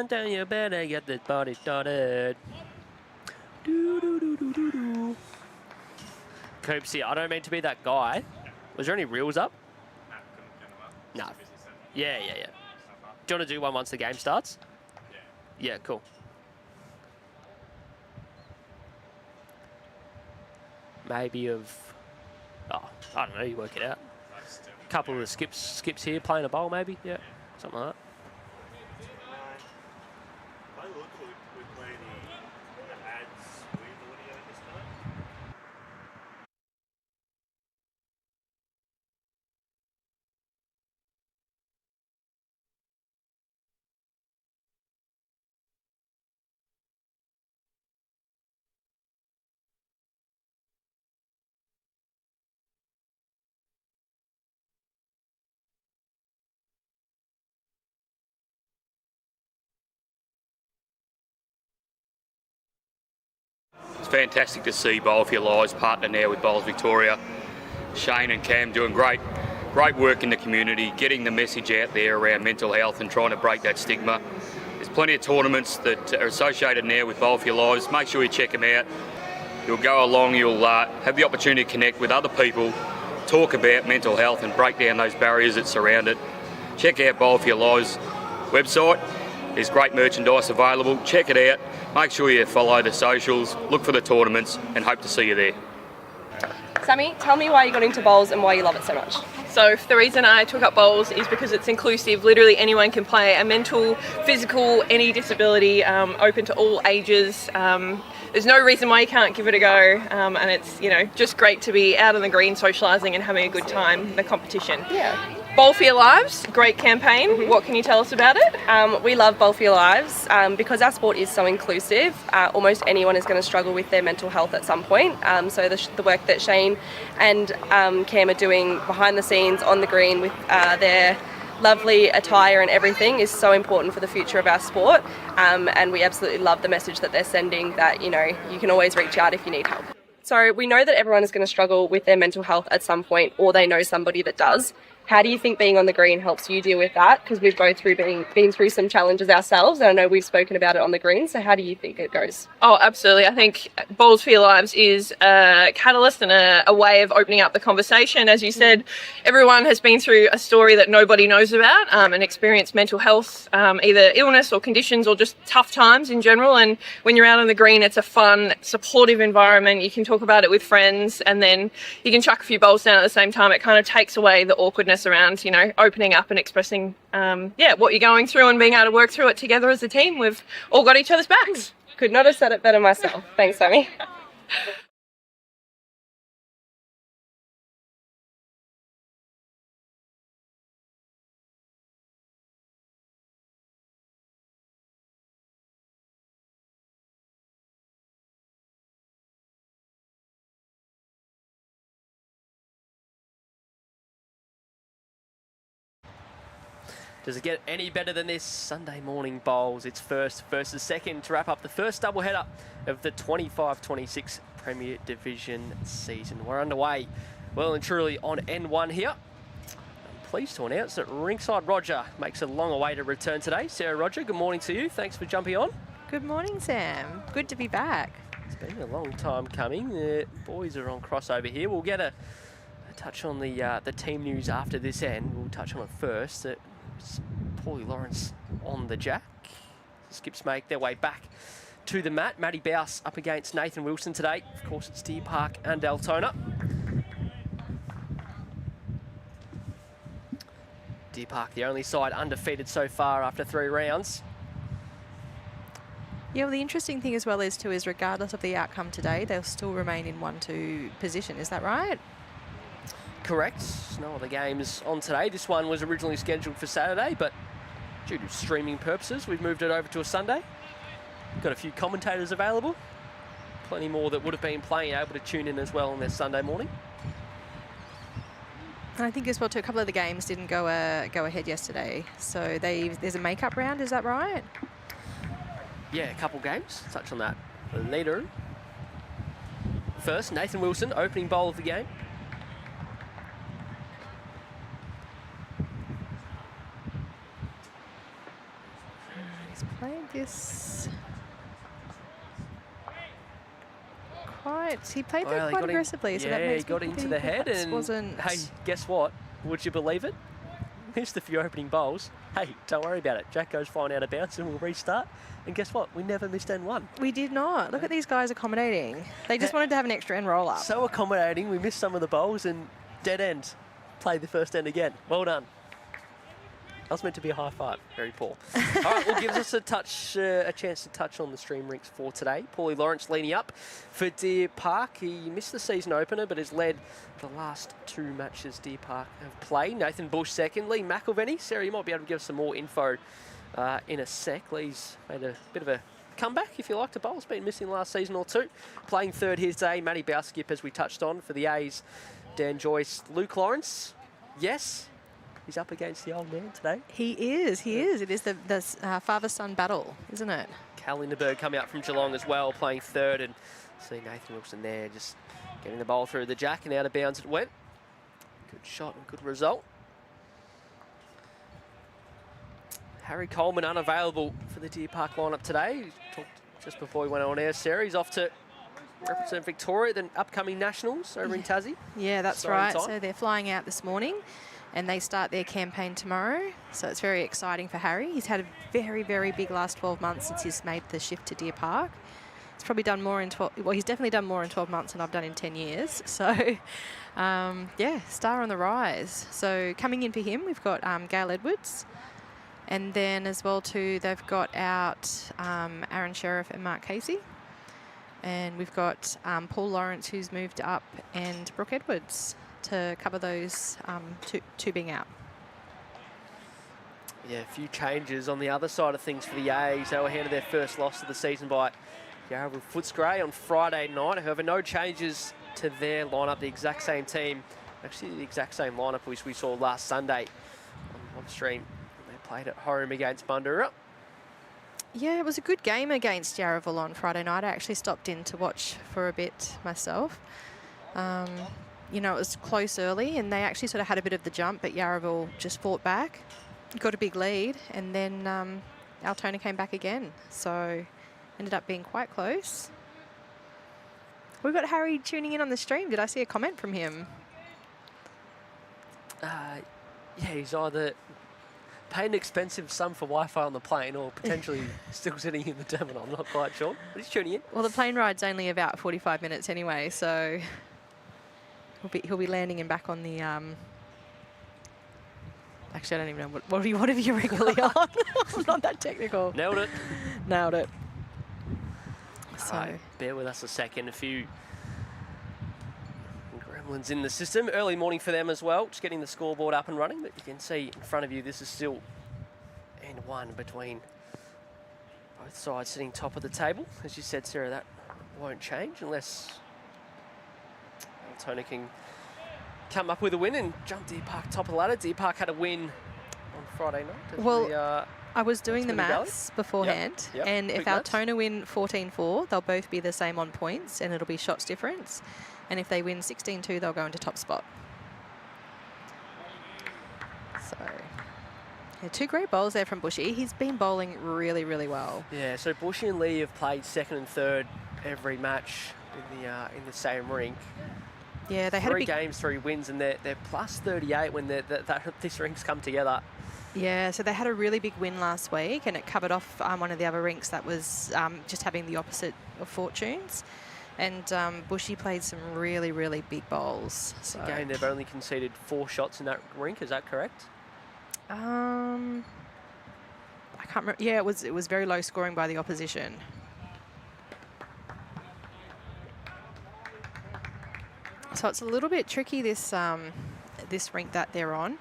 down, you better get this party started. Do, do, do, do, do, do. Coopsy, I don't mean to be that guy. Was there any reels up? No. Yeah. Do you want to do one once the game starts? Yeah, cool. Maybe of, I don't know, you work it out. A couple of the skips here, playing a bowl maybe, yeah, something like that. It's fantastic to see Bowl for Your Lives partner now with Bowls Victoria. Shane and Cam doing great work in the community, getting the message out there around mental health and trying to break that stigma. There's plenty of tournaments that are associated now with Bowl for Your Lives. Make sure you check them out. You'll go along, you'll have the opportunity to connect with other people, talk about mental health and break down those barriers that surround it. Check out Bowl for Your Lives website. There's great merchandise available. Check it out. Make sure you follow the socials, look for the tournaments, and hope to see you there. Sammy, tell me why you got into bowls and why you love it so much. So the reason I took up bowls is because it's inclusive. Literally anyone can play. A mental, physical, any disability, open to all ages. There's no reason why you can't give it a go, and it's just great to be out on the green, socialising and having a good time in the competition. Yeah. Bowl for Your Lives, great campaign. What can you tell us about it? We love Bowl for Your Lives because our sport is so inclusive. Almost anyone is going to struggle with their mental health at some point. So the work that Shane and Cam are doing behind the scenes on the green with their lovely attire and everything is so important for the future of our sport. And we absolutely love the message that they're sending that, you can always reach out if you need help. So we know that everyone is going to struggle with their mental health at some point, or they know somebody that does. How do you think being on the green helps you deal with that? Because we've both been through some challenges ourselves, and I know we've spoken about it on the green. So how do you think it goes? Oh, absolutely. I think Bowls for Your Lives is a catalyst and a way of opening up the conversation. As you said, everyone has been through a story that nobody knows about and experienced mental health, either illness or conditions or just tough times in general. And when you're out on the green, it's a fun, supportive environment. You can talk about it with friends, and then you can chuck a few bowls down at the same time. It kind of takes away the awkwardness around, opening up and expressing, what you're going through and being able to work through it together as a team. We've all got each other's backs. Could not have said it better myself. Thanks, Sammy. Does it get any better than this? Sunday morning bowls, it's first versus second to wrap up the first doubleheader of the 25-26 Premier Division season. We're underway well and truly on N1 here. I'm pleased to announce that Ringside Roger makes a long-awaited return today. Sarah Roger, good morning to you. Thanks for jumping on. Good morning, Sam. Good to be back. It's been a long time coming. The boys are on crossover here. We'll get a touch on the team news after this end. We'll touch on it first. Paulie Lawrence on the jack. Skips make their way back to the mat. Matty Bouse up against Nathan Wilson today. Of course, it's Deer Park and Altona. Deer Park, the only side undefeated so far after 3 rounds. Yeah, well, the interesting thing as well is regardless of the outcome today, they'll still remain in 1-2 position. Is that right? Correct. No other games on today. This one was originally scheduled for Saturday, but due to streaming purposes, we've moved it over to a Sunday. Got a few commentators available. Plenty more that would have been playing able to tune in as well on their Sunday morning. And I think as well too, a couple of the games didn't go ahead yesterday. So there's a makeup round, is that right? Yeah, a couple games. Touch on that later. First, Nathan Wilson, opening bowl of the game. played this he played that quite aggressively, so that makes he got me into think the head perhaps and, wasn't... hey, guess what? Would you believe it? Missed a few opening bowls. Hey, don't worry about it. Jack goes flying out of bounds and we'll restart. And guess what? We never missed end one. We did not. Look at these guys accommodating. They just wanted to have an extra end roll up. So accommodating. We missed some of the bowls and dead end. Played the first end again. Well done. That was meant to be a high five. Very poor. All right, well, gives us a chance to touch on the stream rinks for today. Paulie Lawrence leading up for Deer Park. He missed the season opener, but has led the last 2 matches Deer Park have played. Nathan Bush second. Lee McElvenny. Sarah, you might be able to give us some more info in a sec. Lee's made a bit of a comeback, if you like, to bowl. He's been missing the last season or 2. Playing third here today. Matty Bowskip, as we touched on, for the A's. Dan Joyce. Luke Lawrence. Yes. He's up against the old man today. He is. It is the father-son battle, isn't it? Cal Lindenberg coming out from Geelong as well, playing third, and see Nathan Wilson there just getting the ball through the jack and out of bounds it went. Good shot and good result. Harry Coleman unavailable for the Deer Park lineup today. He talked just before we went on air, Sarah. He's off to represent Victoria, the upcoming Nationals over in Tassie. Yeah, that's right. So they're flying out this morning and they start their campaign tomorrow. So it's very exciting for Harry. He's had a very, very big last 12 months since he's made the shift to Deer Park. He's probably done more in 12, well, he's definitely done more in 12 months than I've done in 10 years. So, yeah, star on the rise. So coming in for him, we've got Gail Edwards. And then as well, too, they've got out Aaron Sheriff and Mark Casey. And we've got Paul Lawrence, who's moved up, and Brooke Edwards to cover those two being out. Yeah, a few changes on the other side of things for the A's. They were handed their first loss of the season by Yarraville Footscray on Friday night. However, no changes to their lineup, the exact same team. Actually, the exact same lineup which we saw last Sunday on stream. They played at home against Bundoora. Yeah, it was a good game against Yarraville on Friday night. I actually stopped in to watch for a bit myself. You know, it was close early and they actually sort of had a bit of the jump, but Yarraville just fought back, got a big lead, and then Altona came back again. So ended up being quite close. We've got Harry tuning in on the stream. Did I see a comment from him? Yeah, he's either paying an expensive sum for Wi-Fi on the plane or potentially still sitting in the terminal. I'm not quite sure, but he's tuning in. Well, the plane ride's only about 45 minutes anyway, so he'll be landing and back on the... Actually, I don't even know. What are you regularly on? I'm not that technical. Nailed it. Nailed it. So, right, bear with us a second. A few gremlins in the system. Early morning for them as well. Just getting the scoreboard up and running. But you can see in front of you, this is still end one between both sides sitting top of the table. As you said, Sarah, that won't change unless Altona can come up with a win and jump Deer Park top of the ladder. Deer Park had a win on Friday night. Well, I was doing the maths beforehand, Yep. and Quick if Altona win 14-4, they'll both be the same on points, and it'll be shots difference. And if they win 16-2, they'll go into top spot. So, yeah, 2 great bowls there from Bushy. He's been bowling really, really well. Yeah, so Bushy and Lee have played second and third every match in the same rink. Yeah, they had 3 games, 3 wins, and they're plus 38 when this rink's come together. Yeah, so they had a really big win last week, and it covered off one of the other rinks that was just having the opposite of fortunes. And Bushy played some really, really big bowls. So. Again, they've only conceded 4 shots in that rink. Is that correct? I can't remember. Yeah, it was very low scoring by the opposition. So it's a little bit tricky, this rink that they're on.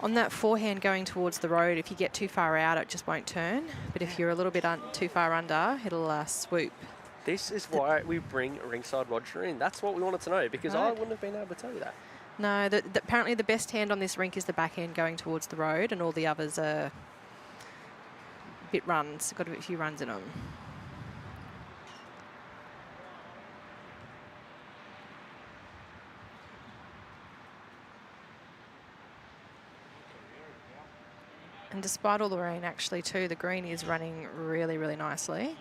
On that forehand going towards the road, if you get too far out, it just won't turn. But if you're a little bit too far under, it'll swoop. This is why we bring Ringside Roger in. That's what we wanted to know, because I wouldn't have been able to tell you that. No, apparently the best hand on this rink is the backhand going towards the road, and all the others are bit runs. Got a few runs in them. And despite all the rain, actually, too, the green is running really, really nicely.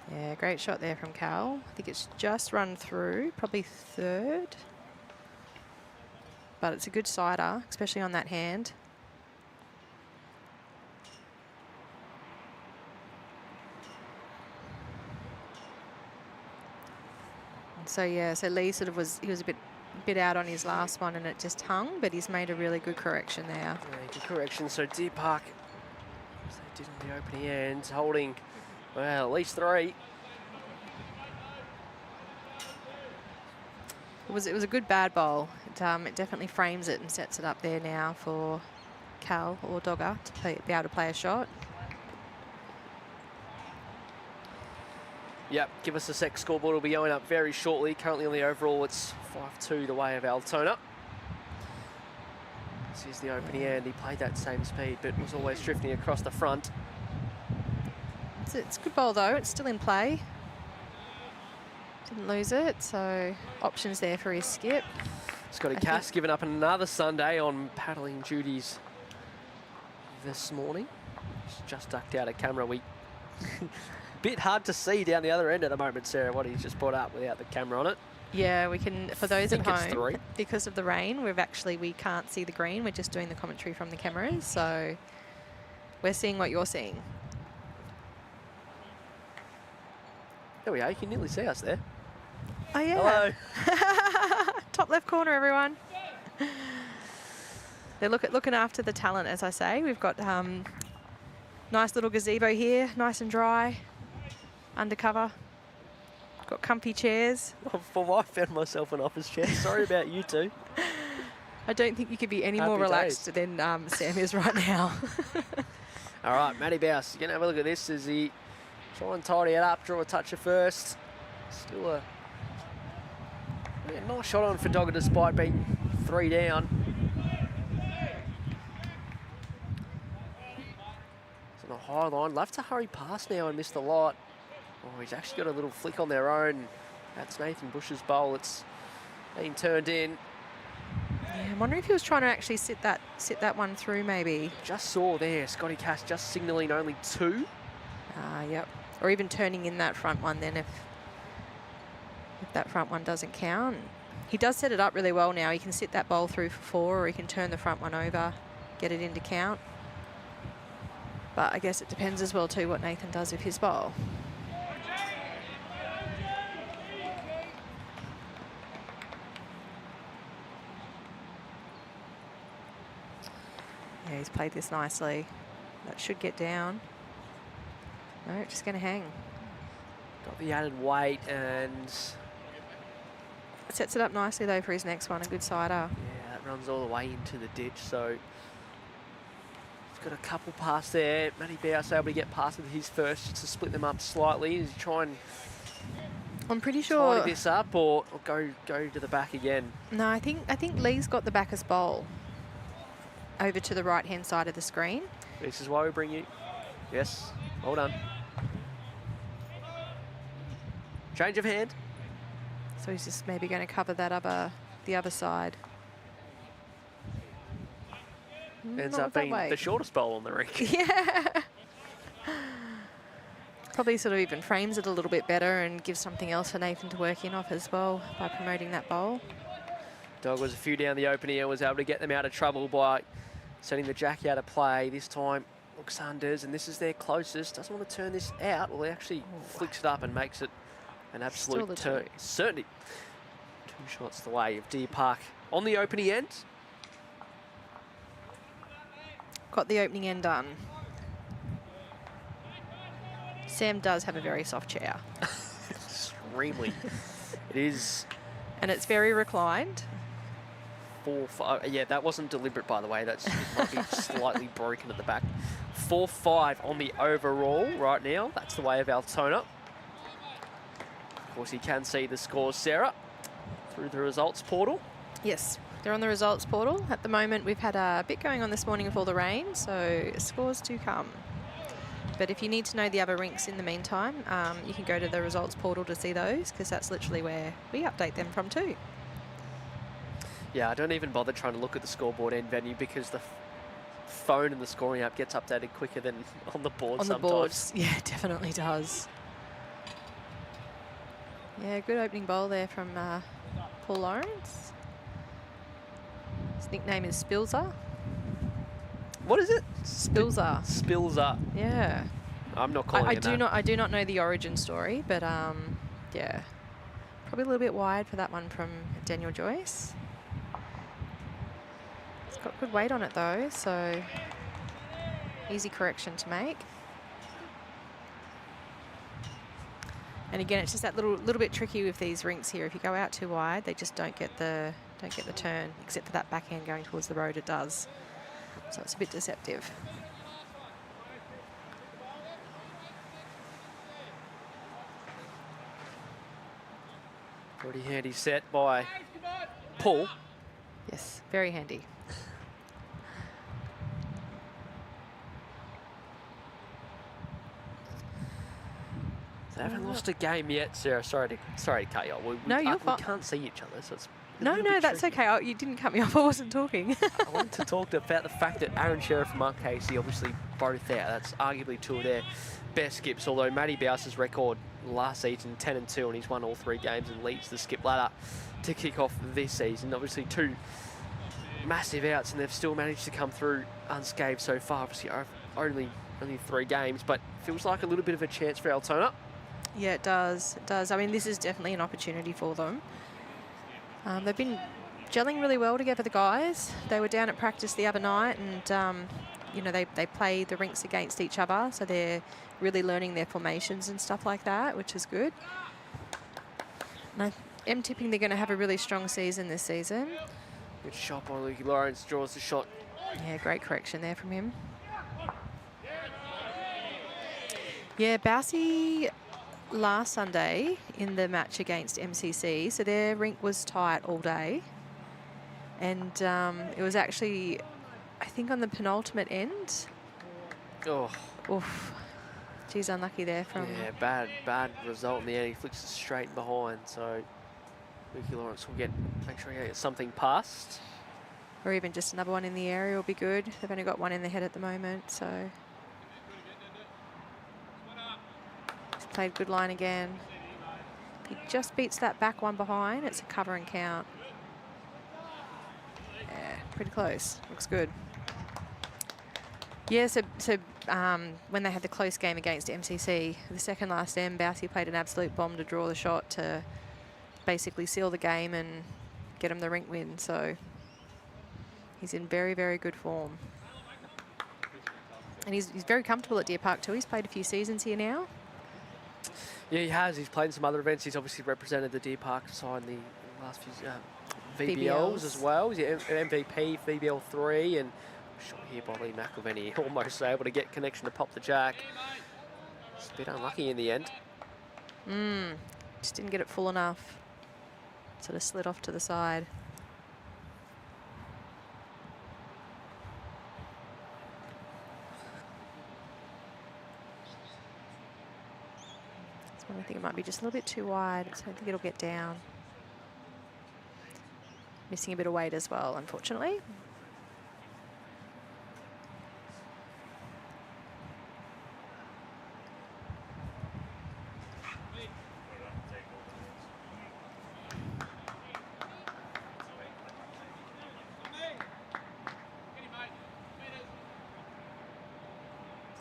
Yeah, great shot there from Cal. I think it's just run through, probably third. But it's a good sider, especially on that hand. And so, yeah, so Lee sort of he was a bit out on his last one and it just hung, but he's made a really good correction there. Yeah, good correction. So Deer Park, as they did in the opening end, holding, well, at least 3. It was a good bad bowl. It definitely frames it and sets it up there now for Cal or Dogger to be able to play a shot. Yep, give us a sec. Scoreboard will be going up very shortly. Currently on the overall, it's 5-2 the way of Altona. This is the opening end. He played that same speed, but was always drifting across the front. It's a good bowl, though. It's still in play. Didn't lose it, so options there for his skip. Scotty Cass giving up another Sunday on paddling duties this morning. He's just ducked out of camera. Bit hard to see down the other end at the moment, Sarah, what he's just brought up without the camera on it. Yeah, we can, for those at home, 3. because of the rain, we can't see the green. We're just doing the commentary from the cameras, so we're seeing what you're seeing. There we are, you can nearly see us there. Oh, yeah. Hello. Top left corner, everyone. They're looking after the talent, as I say. We've got nice little gazebo here, nice and dry, undercover. Got comfy chairs. Well, I found myself an office chair. Sorry about you two. I don't think you could be any more Happy relaxed days. than Sam is right now. All right, Matty Bouse, you're going to have a look at this as he try and tidy it up, draw a toucher first. Still a nice shot on for Dogger despite being 3 down. It's on a high line. Love to hurry past now and missed a lot. Oh, he's actually got a little flick on their own. That's Nathan Bush's bowl. It's been turned in. Yeah, I'm wondering if he was trying to actually sit that one through, maybe. Just saw there, Scotty Cass just signalling only 2. Yep. Or even turning in that front one then if that front one doesn't count. He does set it up really well now. He can sit that bowl through for 4 or he can turn the front one over, get it into count. But I guess it depends as well too what Nathan does with his bowl. Yeah, he's played this nicely. That should get down. No, just going to hang. Got the added weight and... Sets it up nicely, though, for his next one. A good sider. Yeah, that runs all the way into the ditch, so... He's got a couple past there. Matty Bouse able to get past with his first just to split them up slightly. Does he try and... I'm pretty sure... tidy this up or go to the back again? No, I think Lee's got the backers bowl over to the right-hand side of the screen. This is why we bring you. Yes, well done. Change of hand. So he's just maybe going to cover that the other side. Ends Not up that being way. the shortest bowl on the rink. Yeah. Probably sort of even frames it a little bit better and gives something else for Nathan to work in off as well by promoting that bowl. Dog was a few down the opening and was able to get them out of trouble by setting the jack out of play. This time looks unders, and this is their closest. Doesn't want to turn this out. Well, he actually flicks it up and makes it an absolute certainty. 2 shots the way of Deer Park on the opening end. Got the opening end done. Sam does have a very soft chair. Extremely. It is. And it's very reclined. 4-5. Yeah, that wasn't deliberate, by the way. That's it might be slightly broken at the back. 4-5 on the overall right now. That's the way of Altona. Of course, you can see the scores, Sarah, through the results portal. Yes, they're on the results portal. At the moment, we've had a bit going on this morning with all the rain, so scores do come. But if you need to know the other rinks in the meantime, you can go to the results portal to see those, because that's literally where we update them from too. Yeah, I don't even bother trying to look at the scoreboard end venue because the phone and the scoring app gets updated quicker than on the board On the sometimes. boards, yeah, definitely does. Yeah, good opening bowl there from Paul Lawrence. His nickname is Spilzer. What is it? Spilzer. Spilzer. Yeah. I'm not calling it that. I do not know the origin story, but yeah, probably a little bit wide for that one from Daniel Joyce. It's got good weight on it though, so easy correction to make. And again, it's just that little bit tricky with these rinks here. If you go out too wide, they just don't get the turn, except for that backhand going towards the road. It does, so it's a bit deceptive. Pretty handy set by Paul. Yes, very handy. They haven't lost a game yet, Sarah. Sorry to cut you off. No, you're we fine. can't see each other, so it's a No, little no, bit that's tricky. okay. Oh, you didn't cut me off. I wasn't talking. I wanted to talk about the fact that Aaron Sheriff and Mark Casey obviously both out. That's arguably two of their best skips, although Matty Bowser's record last season, 10-2, and he's won all 3 games and leads the skip ladder to kick off this season. Obviously 2 massive outs, and they've still managed to come through unscathed so far. Obviously only 3 games, but feels like a little bit of a chance for Altona. Yeah, it does. It does. I mean, this is definitely an opportunity for them. They've been gelling really well together, the guys. They were down at practice the other night, and you know, they play the rinks against each other, so they're really learning their formations and stuff like that, which is good. And I am tipping they're going to have a really strong season this season. Good shot by Lukey Lawrence, draws the shot. Yeah, great correction there from him. Yeah, Bousey last Sunday in the match against MCC, so their rink was tight all day, and it was actually, I think, on the penultimate end. Oh, Oof. Geez, unlucky there from... yeah, bad result in the end. He flicks it straight in behind, so Lukey Lawrence will make sure he gets something past. Or even just another one in the area will be good. They've only got one in the head at the moment, so... He's played good line again. He just beats that back one behind. It's a cover and count. Yeah, pretty close. Looks good. Yeah, so when they had the close game against MCC, the second last end, Bousey played an absolute bomb to draw the shot to basically seal the game and get him the rink win. So he's in very, very good form. And he's very comfortable at Deer Park too. He's played a few seasons here now. Yeah, he has. He's played in some other events. He's obviously represented the Deer Park side in the last few VBLs as well. He's an MVP, VBL 3, and shot here by Lee McElveny, almost able to get connection to pop the jack. It's a bit unlucky in the end. Just didn't get it full enough. Sort of slid off to the side. This one I think it might be just a little bit too wide, so I don't think it'll get down. Missing a bit of weight as well, unfortunately.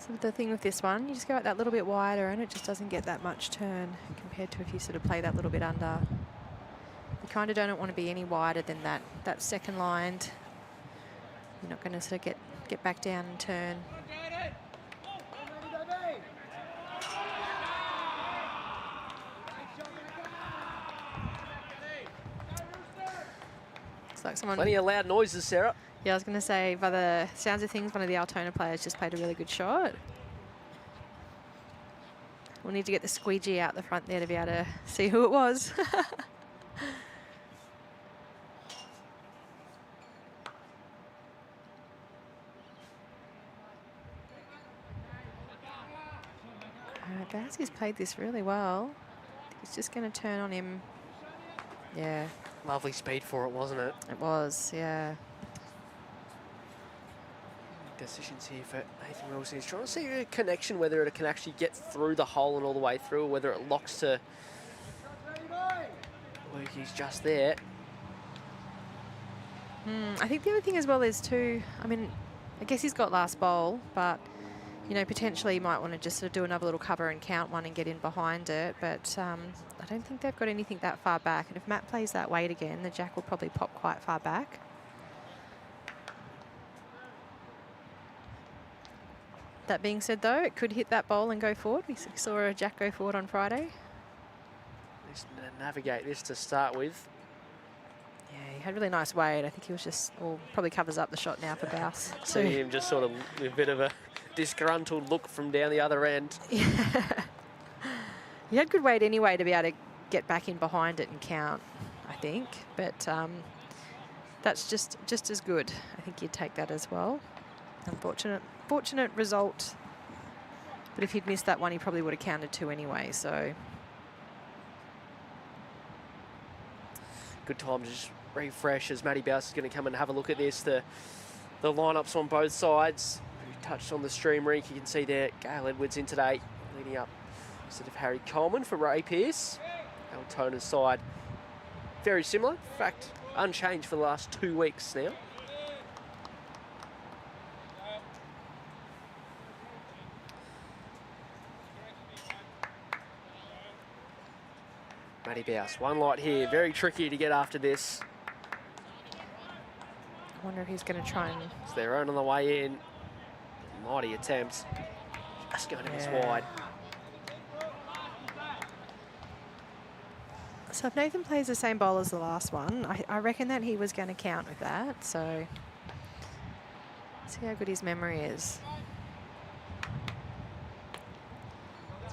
So the thing with this one, you just go out that little bit wider and it just doesn't get that much turn compared to if you sort of play that little bit under. You kind of don't want to be any wider than that second lined. You're not going to sort of get back down and turn. It's like someone... Plenty of loud noises, Sarah. Yeah, I was going to say, by the sounds of things, one of the Altona players just played a really good shot. We'll need to get the squeegee out the front there to be able to see who it was. Bousey's played this really well. He's just going to turn on him. Yeah. Lovely speed for it, wasn't it? It was, yeah. decisions here for Nathan Wilson. He's trying to see a connection, whether it can actually get through the hole and all the way through, or whether it locks to Lukey's just there. I think the other thing as well is too, I mean, I guess he's got last bowl, but, you know, potentially he might want to just sort of do another little cover and count one and get in behind it. But I don't think they've got anything that far back. And if Matt plays that weight again, the jack will probably pop quite far back. That being said, though, it could hit that bowl and go forward. We saw a jack go forward on Friday. Just navigate this to start with. Yeah, he had really nice weight. I think he was just, well, probably covers up the shot now for Bouse. See him just sort of with a bit of a disgruntled look from down the other end. Yeah. He had good weight anyway to be able to get back in behind it and count, I think. But that's just as good. I think you'd take that as well. Fortunate result. But if he'd missed that one, he probably would have counted 2 anyway, so. Good time to just refresh as Matty Bouse is going to come and have a look at this. The lineups on both sides. We touched on the stream rink. You can see there Gail Edwards in today, leading up instead of Harry Coleman for Ray Pearce. Altona's side very similar. In fact, unchanged for the last 2 weeks now. Matty Bouse, one light here, very tricky to get after this. I wonder if he's going to try and... It's their own on the way in. Mighty attempt. Just going to miss wide. So if Nathan plays the same bowl as the last one, I reckon that he was going to count with that. So see how good his memory is.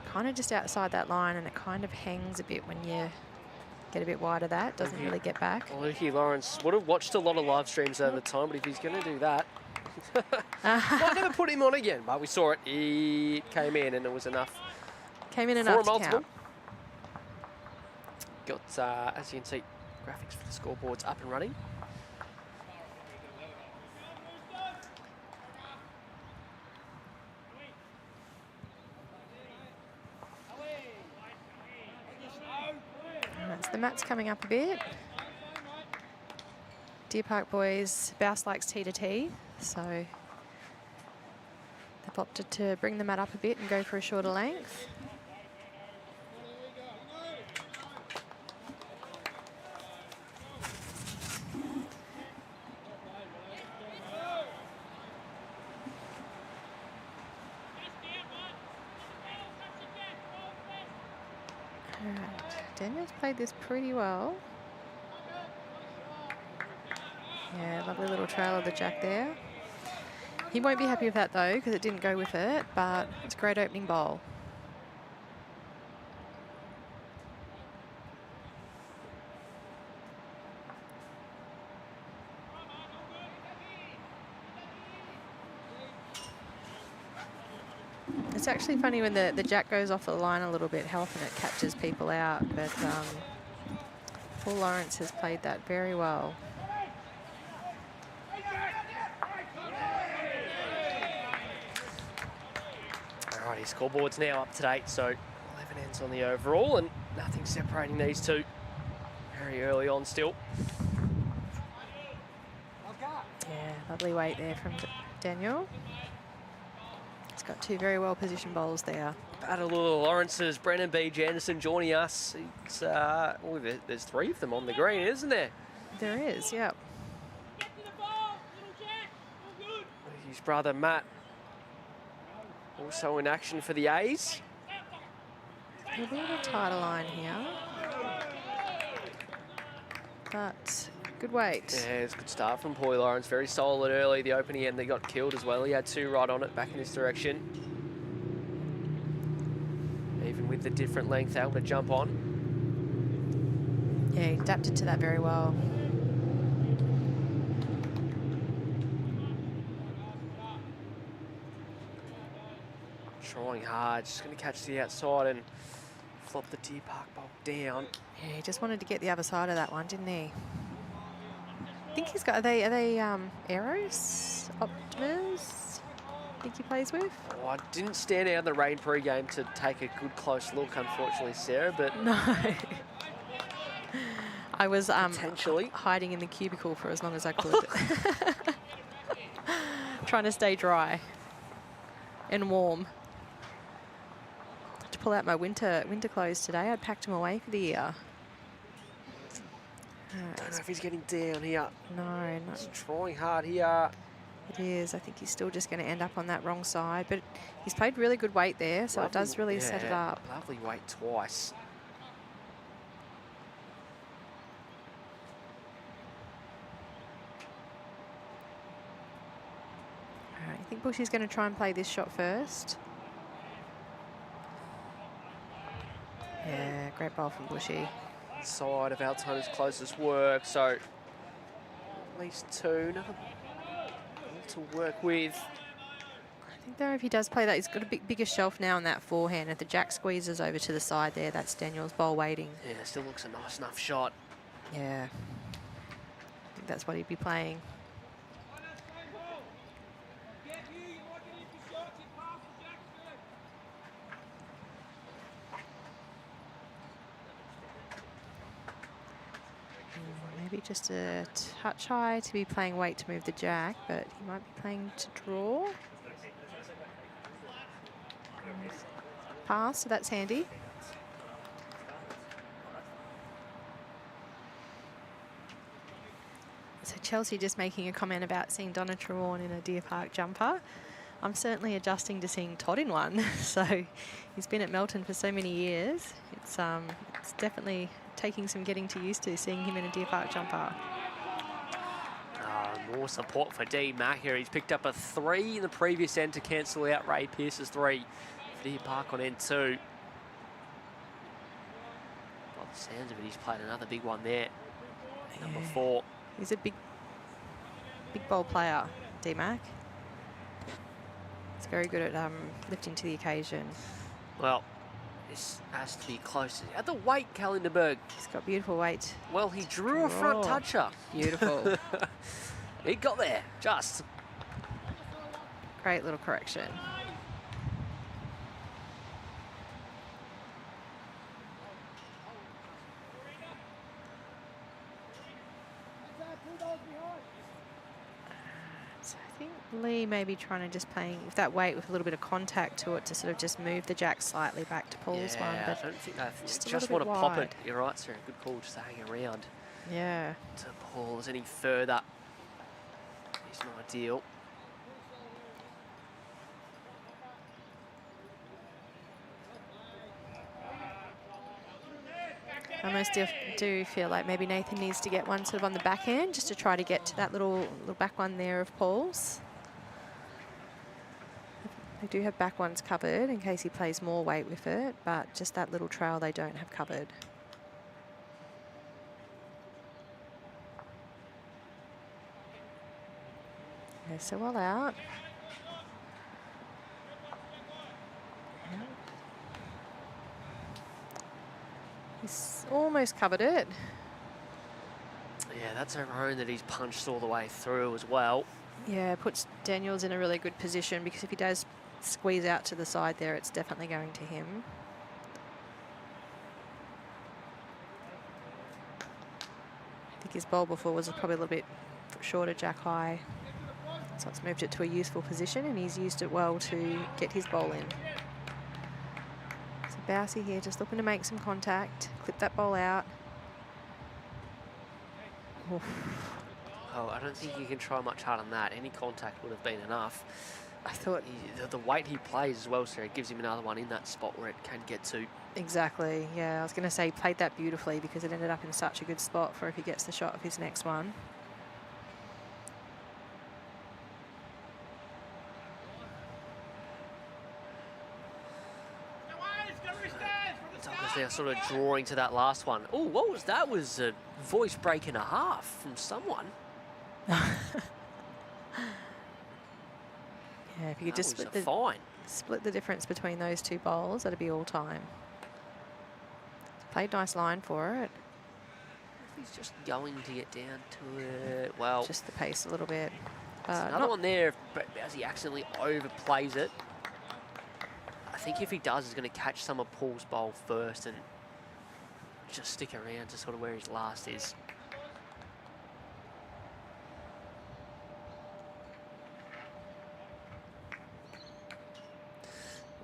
Kind of just outside that line, and it kind of hangs a bit when you get a bit wide of that. Doesn't really get back. Lukey Lawrence would have watched a lot of live streams over the time, but if he's going to do that, might never put him on again. But we saw it. He came in, and it was enough. Came in enough to count. Got, as you can see, graphics for the scoreboards up and running. The mat's coming up a bit. Deer Park boys, Bouse likes tee to tee, so they've opted to bring the mat up a bit and go for a shorter length. Daniel's played this pretty well. Yeah, lovely little trail of the jack there. He won't be happy with that though, because it didn't go with it, but it's a great opening bowl. It's actually funny when the jack goes off the line a little bit, how often it catches people out, but Paul Lawrence has played that very well. Alrighty, scoreboard's now up to date, so 11 ends on the overall, and nothing separating these two. Very early on still. Yeah, lovely weight there from Daniel. He's got 2 very well positioned bowls there. Battle of the Lawrences, Brennan B. Janderson joining us. It's, there's 3 of them on the green, isn't there? There is, yep. His brother Matt also in action for the A's. A little tighter line here, but good weight. Yeah, it's a good start from Paul Lawrence. Very solid early. The opening end, they got killed as well. He had 2 right on it, back in this direction. Even with the different length, able to jump on. Yeah, he adapted to that very well. Trying hard, just going to catch the outside and flop the Deer Park bowl down. Yeah, he just wanted to get the other side of that one, didn't he? I think he's got, are they Aeros? Optimas? think he plays with? Oh, I didn't stand out in the rain pre-game to take a good close look, unfortunately, Sarah, but No. I was potentially hiding in the cubicle for as long as I could. Trying to stay dry and warm. To pull out my winter clothes today. I'd packed them away for the year. don't know if he's getting down here. No. He's trying hard here. It is. I think he's still just going to end up on that wrong side, but he's played really good weight there, so it does really set it up. Lovely weight twice. All right, I think Bushy's going to try and play this shot first. Yeah, great ball from Bushy. Side of Altona's closest work, so at least two. Another to work with. I think though if he does play that, he's got a bigger shelf now on that forehand. If the jack squeezes over to the side there, that's Daniel's bowl waiting. Yeah, still looks a nice enough shot. Yeah. I think that's what he'd be playing. Maybe just a touch high to be playing weight to move the jack, but he might be playing to draw. Pass, so that's handy. So Chelsea just making a comment about seeing Donna Trewarn in a Deer Park jumper. I'm certainly adjusting to seeing Todd in one. So he's been at Melton for so many years. It's definitely taking some getting to used to seeing him in a Deer Park jumper. More support for D Mac here. He's picked up a 3 in the previous end to cancel out Ray Pearce's 3 for Deer Park on end 2. By the sounds of it, he's played another big one there. Number 4. He's a big bowl player, D Mac. He's very good at lifting to the occasion. Well, this has to be close. At the weight, Kalinderberg. He's got beautiful weight. Well, he drew a front toucher. Beautiful. He got there, just. Great little correction. So I think Lee may be trying to just playing with that weight with a little bit of contact to it to sort of just move the jack slightly back to Paul's one. But I don't think they just just a want little to bit pop wide. it. You're right, sir. Good call just to hang around. Yeah. To pause any further is not ideal. I almost do feel like maybe Nathan needs to get one sort of on the backhand just to try to get to that little back one there of Paul's. They do have back ones covered in case he plays more weight with it, but just that little trail they don't have covered. Yeah, so well out. Yeah. He's almost covered it. Yeah, that's a own that he's punched all the way through as well. Yeah, puts Daniels in a really good position because if he does squeeze out to the side there, it's definitely going to him. I think his bowl before was probably a little bit shorter jack high. So it's moved it to a useful position and he's used it well to get his bowl in. So Bousey here just looking to make some contact, clip that bowl out. Oof. Oh, I don't think you can try much harder than that. Any contact would have been enough. I thought the weight he plays as well, so it gives him another one in that spot where it can get to. exactly, yeah. I was going to say he played that beautifully because it ended up in such a good spot for if he gets the shot of his next one. Now sort of drawing to that last one. Oh, what was that? Was a voice break and a half from someone. Yeah, if you could just split the difference between those two bowls, that'd be all time. Played nice line for it. He's just going to get down to it. Well, just the pace a little bit. Another one there, but as he accidentally overplays it. I think if he does, he's going to catch some of Paul's bowl first and just stick around to sort of where his last is.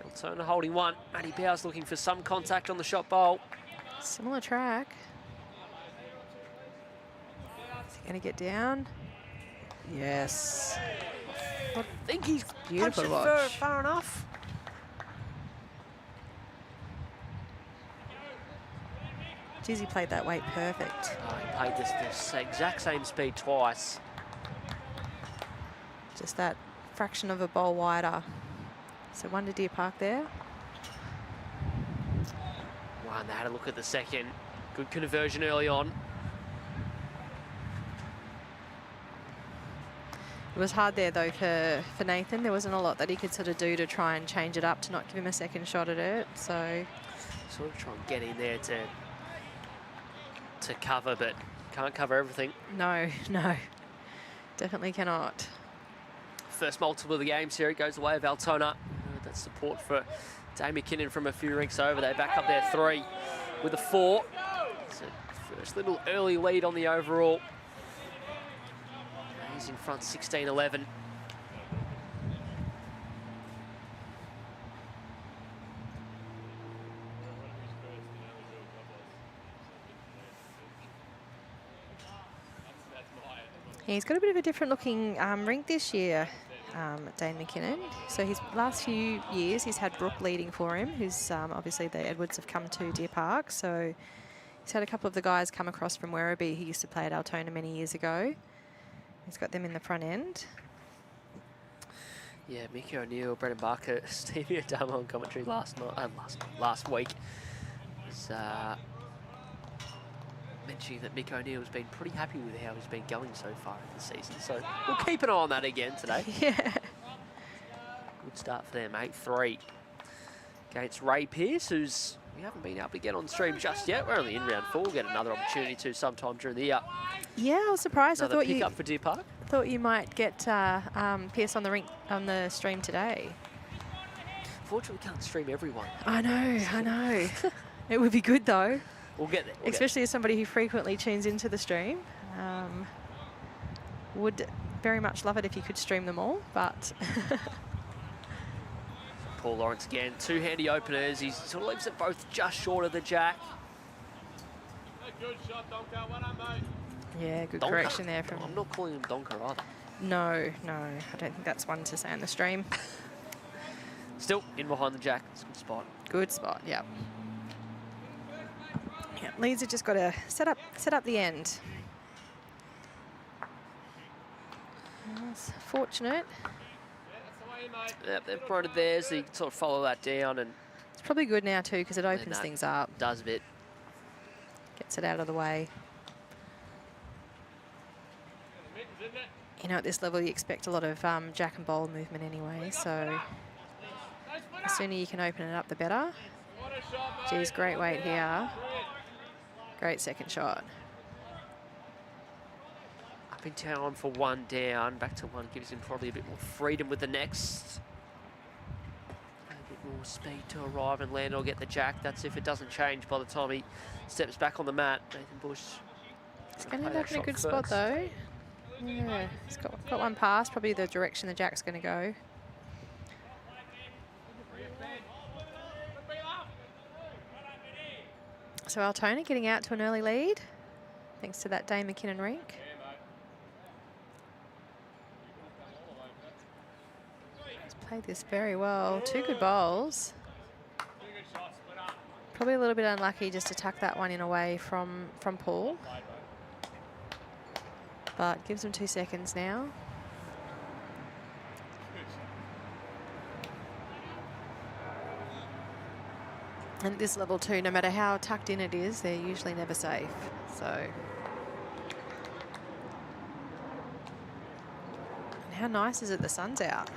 Altona holding one. Matty Bowers looking for some contact on the shot bowl. Similar track. Is he going to get down? Yes. I think he's Beautiful punched it far enough. Geez, he played that weight perfect. Oh, he played this exact same speed twice. Just that fraction of a bowl wider. So 1 to Deer Park there. One, they had a look at the second. Good conversion early on. It was hard there, though, for Nathan. There wasn't a lot that he could sort of do to try and change it up to not give him a second shot at it. So Sort of try and get in there to cover, but can't cover everything. no, definitely cannot. First multiple of the game, Sarah, goes the way of Altona. That support for Dane McKinnon from a few rinks over. They back up their 3 with a 4. It's a first little early lead on the overall. He's in front 16-11. He's got a bit of a different looking rink this year, Dane McKinnon. So his last few years, he's had Brooke leading for him, who's obviously the Edwards have come to Deer Park. So he's had a couple of the guys come across from Werribee. He used to play at Altona many years ago. He's got them in the front end. Yeah, Mickey O'Neill, Brendan Barker, Stevie Adama on commentary last week. Was mentioning that Mick O'Neill's been pretty happy with how he's been going so far in the season. So we'll keep an eye on that again today. Yeah. Good start for them, 8-3 against Ray Pearce, who's we haven't been able to get on stream just yet. We're only in round 4. We'll get another opportunity to sometime during the year. Yeah, I was surprised. Another I thought pick up for Deer Park. thought you might get Pearce on the rink on the stream today. Fortunately, we can't stream everyone. I know. It would be good though. We'll get there. Especially as somebody who frequently tunes into the stream. Would very much love it if you could stream them all, but Paul Lawrence again, 2 handy openers. He sort of leaves it both just short of the jack. Good shot, Donker. Well done, mate. yeah, good Donker. correction there from. I'm not calling him Donker either. No, I don't think that's one to say on the stream. Still in behind the jack. It's a good spot. Good spot, yeah. Yeah, Leeds have just got to set up the end. That's fortunate. Yep, they've promoted theirs. So you can sort of follow that down and It's probably good now too because it opens that things up, does a bit. gets it out of the way. You know, at this level you expect a lot of jack and bowl movement anyway, so the sooner you can open it up, the better. Geez, great weight here. Great second shot. Up in town for 1 down. Back to 1 gives him probably a bit more freedom with the next. A bit more speed to arrive and land or get the jack. That's if it doesn't change by the time he steps back on the mat. Nathan Bush. It's going to end up in a good spot though. Yeah, he's got one pass, probably the direction the jack's going to go. So Altona getting out to an early lead, thanks to that Dane McKinnon rink. He's played this very well. 2 good bowls. Probably a little bit unlucky just to tuck that one in away from Paul. But gives him 2 seconds now. And at this level too, no matter how tucked in it is, they're usually never safe. So, and how nice is it the sun's out?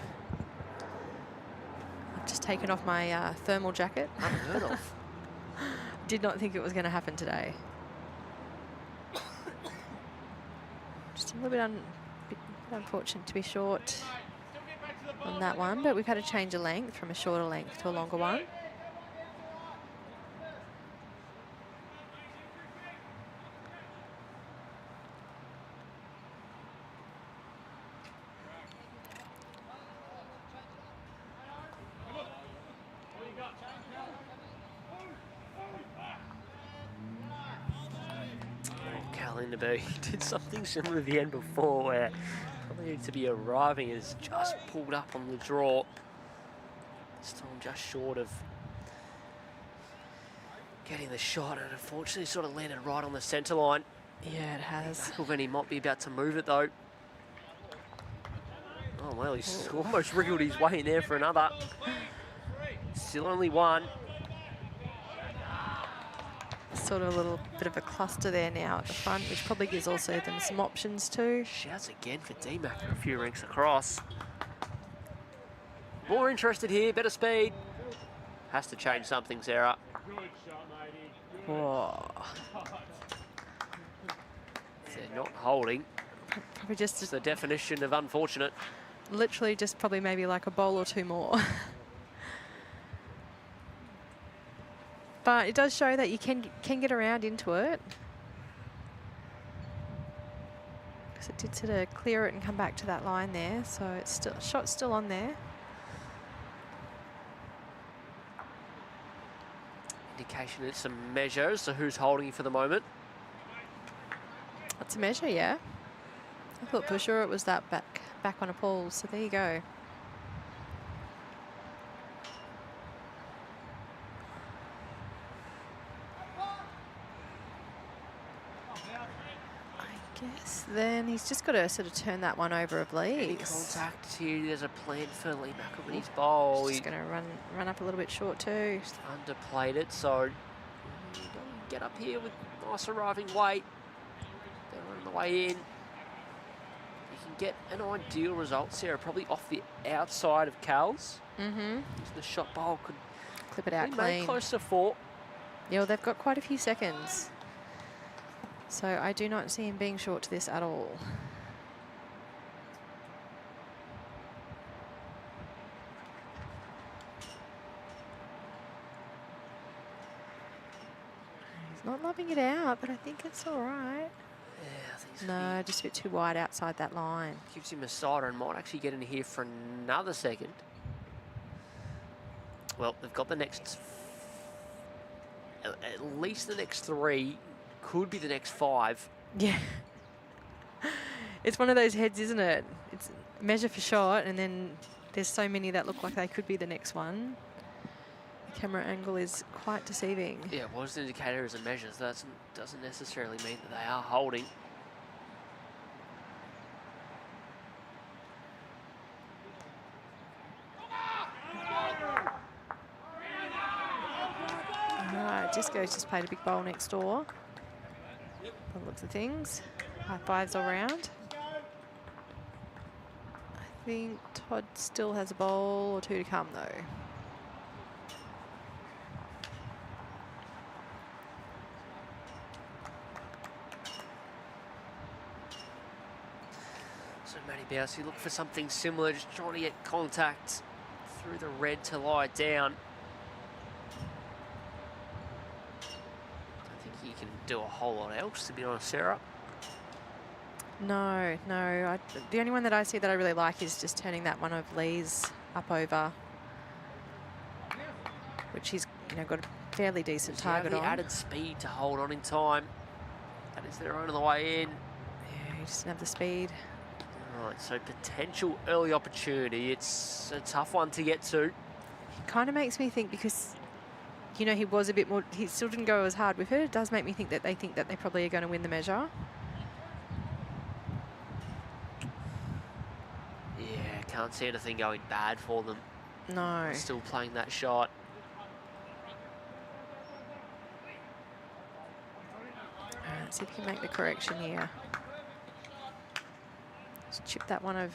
I've just taken off my thermal jacket. Unheard of. Did not think it was going to happen today. Just a little bit Unfortunate to be short on that one, but we've had a change of length from a shorter length to a longer one. He did something similar to the end before where probably needed to be arriving and has just pulled up on the draw. This time just short of getting the shot, and unfortunately sort of landed right on the centre line. Yeah, it has. He might be about to move it though. Oh well, he's almost wriggled his way in there for another. Still only one. Sort of a little bit of a cluster there now at the front, which probably gives also them some options too. Shouts again for D-Mac a few ranks across. More interested here, better speed. Has to change something, Sarah. Good shot, matey. Whoa. They're not holding. Probably just It's the definition of unfortunate. literally just probably maybe like a bowl or two more. But it does show that you can get around into it. Because it did sort of clear it and come back to that line there. So it's still, shot's still on there. Indication it's a measure, so who's holding for the moment? That's a measure, yeah. I thought for sure it was that back on a pool. So there you go. Guess then he's just got to sort of turn that one over of Any Lee's. contact here, there's a plan for Lee Macklin in his bowl. He's going to run up a little bit short too. Just underplayed it, so get up here with nice arriving weight. They're on the way in. You can get an ideal result, Sarah, probably off the outside of Cal's. Mm-hmm. The shot bowl could Clip it out be clean. made close to 4. Yeah, well, they've got quite a few seconds. So I do not see him being short to this at all. He's not loving it out, but I think it's all right. Yeah, I think so. No, just a bit too wide outside that line. Gives him a cider and might actually get in here for another second. Well, they've got the next, at least the next 3, could be the next 5. Yeah. It's one of those heads, isn't it? It's measure for shot, and then there's so many that look like they could be the next one. The camera angle is quite deceiving. Yeah, well, it's an indicator as a measure, so that doesn't necessarily mean that they are holding. Alright, Disco's just played a big bowl next door. By the looks of things. High fives all round. I think Todd still has a bowl or 2 to come though. So Matty Bousey look for something similar, just trying to get contact through the red to lie down. Don't think he can do a whole lot else, to be honest, Sarah. No. The only one that I see that I really like is just turning that one of Lee's up over, which he's got a fairly decent target the on. added speed to hold on in time. That is their own on the way in. Yeah, he just doesn't have the speed. Right, so potential early opportunity. It's a tough one to get to. It kind of makes me think because, he was a bit more, he still didn't go as hard with it. It does make me think that they probably are going to win the measure. Yeah, can't see anything going bad for them. No. Still playing that shot. Let's see if he can make the correction here. Just chip that one of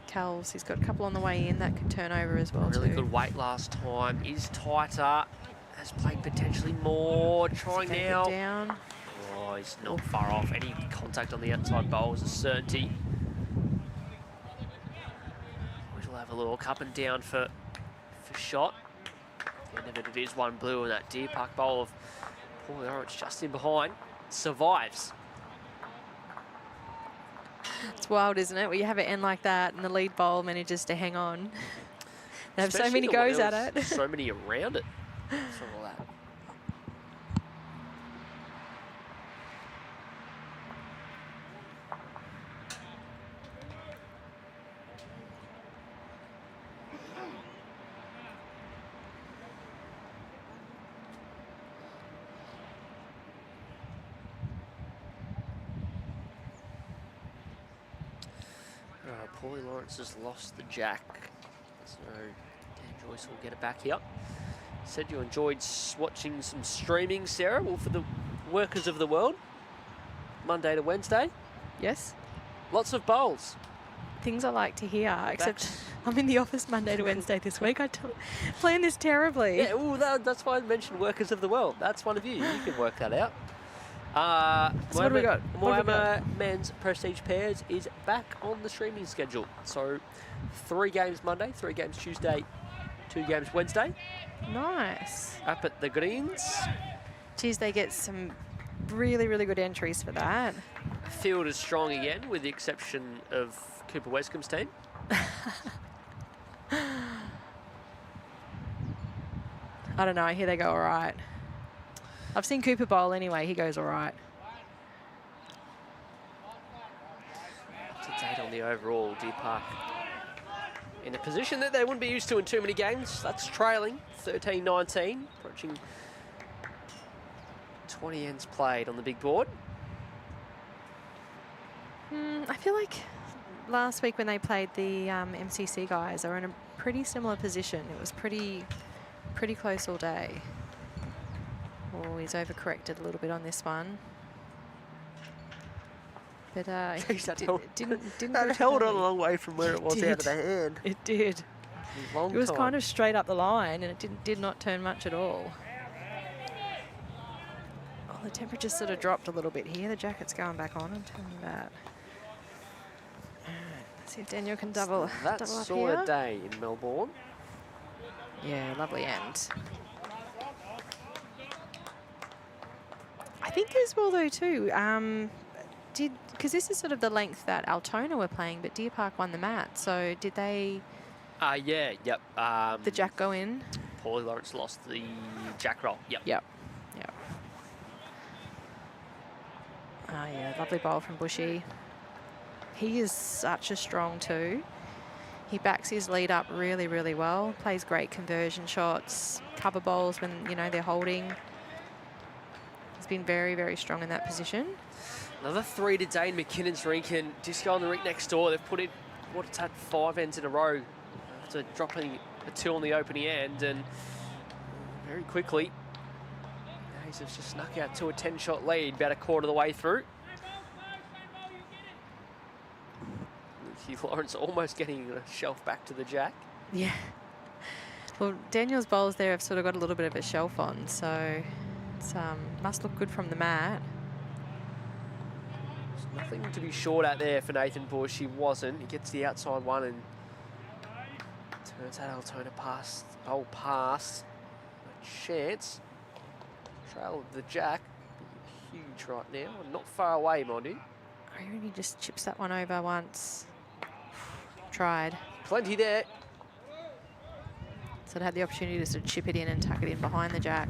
Cal's. He's got a couple on the way in that could turn over as well Really too. good weight last time. Is tighter. Has played potentially more. Trying Take it now. down. Oh, he's not far off. Any contact on the outside bowl is a certainty. look up and down for shot. And then it is one blue, and that Deer Park bowl of Paul Lawrence just in behind survives. It's wild, isn't it? Where you have it end like that and the lead bowl manages to hang on. They have so Especially many the way goes there at was it. So many around it for all that. Paulie Lawrence has lost the jack, so Dan Joyce will get it back here. Said you enjoyed watching some streaming, Sarah. Well, for the workers of the world, Monday to Wednesday, Yes. lots of bowls. Things I like to hear, except I'm in the office Monday to Wednesday this week. Plan this terribly. Yeah, well, that's why I mentioned workers of the world. That's one of you. You can work that out. So what do we got? Moama men's prestige pairs is back on the streaming schedule. So 3 games Monday, 3 games Tuesday, 2 games Wednesday. Nice. Up at the Greens. Geez, they get some really, really good entries for that. Field is strong again, with the exception of Cooper Westcombe's team. I don't know. I hear they go all right. I've seen Cooper bowl anyway. He goes all right. Up to date on the overall, Deer Park in a position that they wouldn't be used to in too many games. That's trailing 13-19, approaching 20 ends played on the big board. I feel like last week when they played the MCC guys, they were in a pretty similar position. It was pretty close all day. Oh, he's overcorrected a little bit on this one. But didn't That held on a long way from where it was out of the hand. It did. Long It was time. kind of straight up the line, and it did not turn much at all. Oh, the temperature sort of dropped a little bit here. The jacket's going back on. I'm telling you that. Let's see if Daniel can double that up sort here. of day in Melbourne. Yeah, lovely end. I think as well though too. Because this is sort of the length that Altona were playing, but Deer Park won the mat. So did they? Yeah, yep. The jack go in? Paulie Lawrence lost the jack roll. Yep. Yep. Oh yeah, lovely bowl from Bushy. He is such a strong 2. He backs his lead up really, really well. Plays great conversion shots, cover bowls when they're holding. He's been very, very strong in that position. Another 3 today in McKinnon's rink, and Disco on the rink next door. They've put in it's had 5 ends in a row after dropping a 2 on the opening end, and very quickly, Hayes has just snuck out to a 10-shot lead, about a quarter of the way through. Lawrence almost getting a shelf back to the jack. Yeah. Well, Daniel's bowls there have sort of got a little bit of a shelf on, so it's must look good from the mat. There's nothing to be short at there for Nathan Bush. He wasn't. He gets the outside one and turns that Altona bowl past. A chance. Trail of the jack. Huge right now. Not far away, mind you. I reckon he just chips that one over once. Tried. Plenty there. So it had the opportunity to sort of chip it in and tuck it in behind the jack.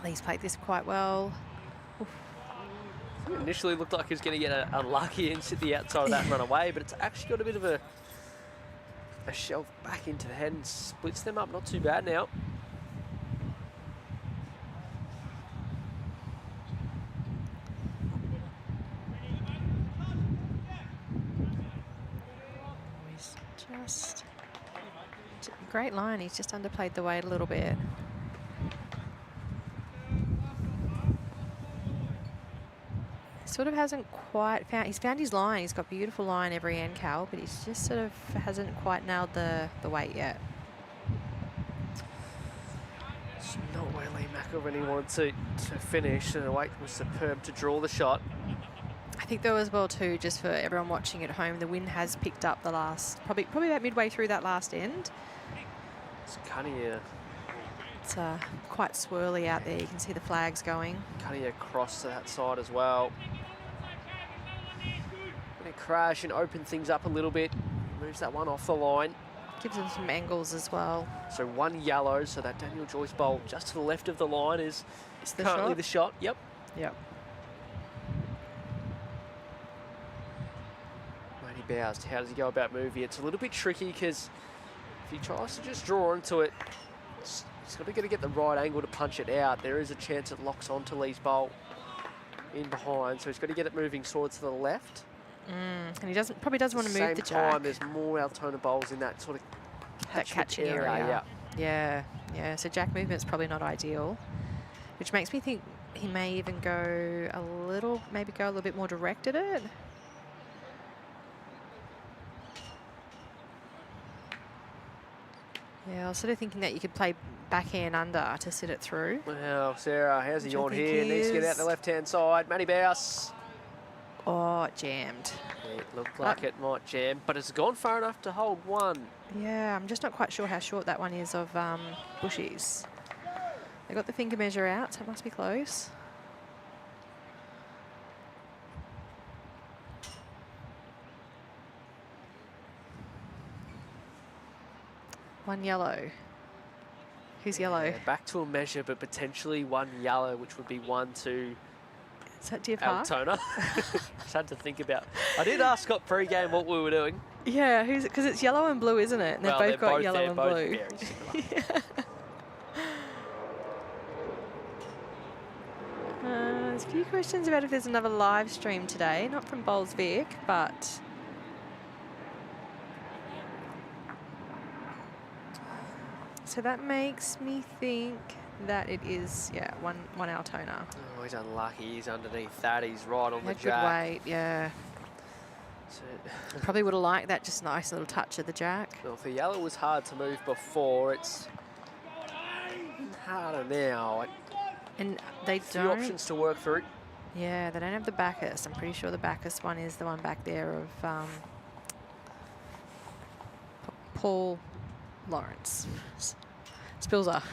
He's played this quite well. It initially looked like he was going to get unlucky and sit the outside of that and run away, but it's actually got a bit of a shelf back into the head and splits them up. Not too bad now. He's just great line. He's just underplayed the weight a little bit. Sort of hasn't quite found. He's found his line. He's got beautiful line every end, Cal, but he's just sort of hasn't quite nailed the weight yet. It's not where Lee McIlvany wanted to finish, and Wake was superb to draw the shot. I think though as well too, just for everyone watching at home, the wind has picked up the last, probably about midway through that last end. It's Cunningham. It's quite swirly out there. You can see the flags going. Cutting across to that side as well. Going to crash and open things up a little bit. Moves that one off the line. Gives them some angles as well. So 1 yellow, so that Daniel Joyce bowl just to the left of the line is the currently shot? the shot. Yep. Yep. Matty Bowers, how does he go about moving? It's a little bit tricky because if he tries to just draw into it, he's got to get the right angle to punch it out. There is a chance it locks onto Lee's bowl in behind, so he's got to get it moving sort of to the left. And he probably doesn't want to move the At the same time, jack. there's more Altona bowls in that sort of Catching area. Yeah. So jack movement's probably not ideal, which makes me think he may even go a little bit more direct at it. Yeah, I was sort of thinking that you could play backhand under to sit it through. Well, Sarah, how's he Which I on think here? he Needs to get out is. the left-hand side. Matty Bowers. Oh, it jammed. It looked like it might jam, but it's gone far enough to hold one. Yeah, I'm just not quite sure how short that one is of Bushies. They got the finger measure out, so it must be close. One yellow. Who's yellow? Yeah, back to a measure, but potentially 1 yellow, which would be 1 to Is that Deer Park? Altona. Just had to think about. I did ask Scott pre-game what we were doing. Yeah, because it's yellow and blue, isn't it? And Well, they've both got yellow they're and both blue. very similar. There's a few questions about if there's another live stream today, not from Bowls Vic, but so that makes me think that it is, one Altona. Oh, he's unlucky. He's underneath that. He's right on the Had good jack. weight, yeah. So, Probably would have liked that just nice little touch of the jack. well, if the yellow was hard to move before, it's harder now. And they Few don't. options to work through. Yeah, they don't have the Bacchus. I'm pretty sure the Bacchus one is the one back there of Paul Lawrence. Spilzer.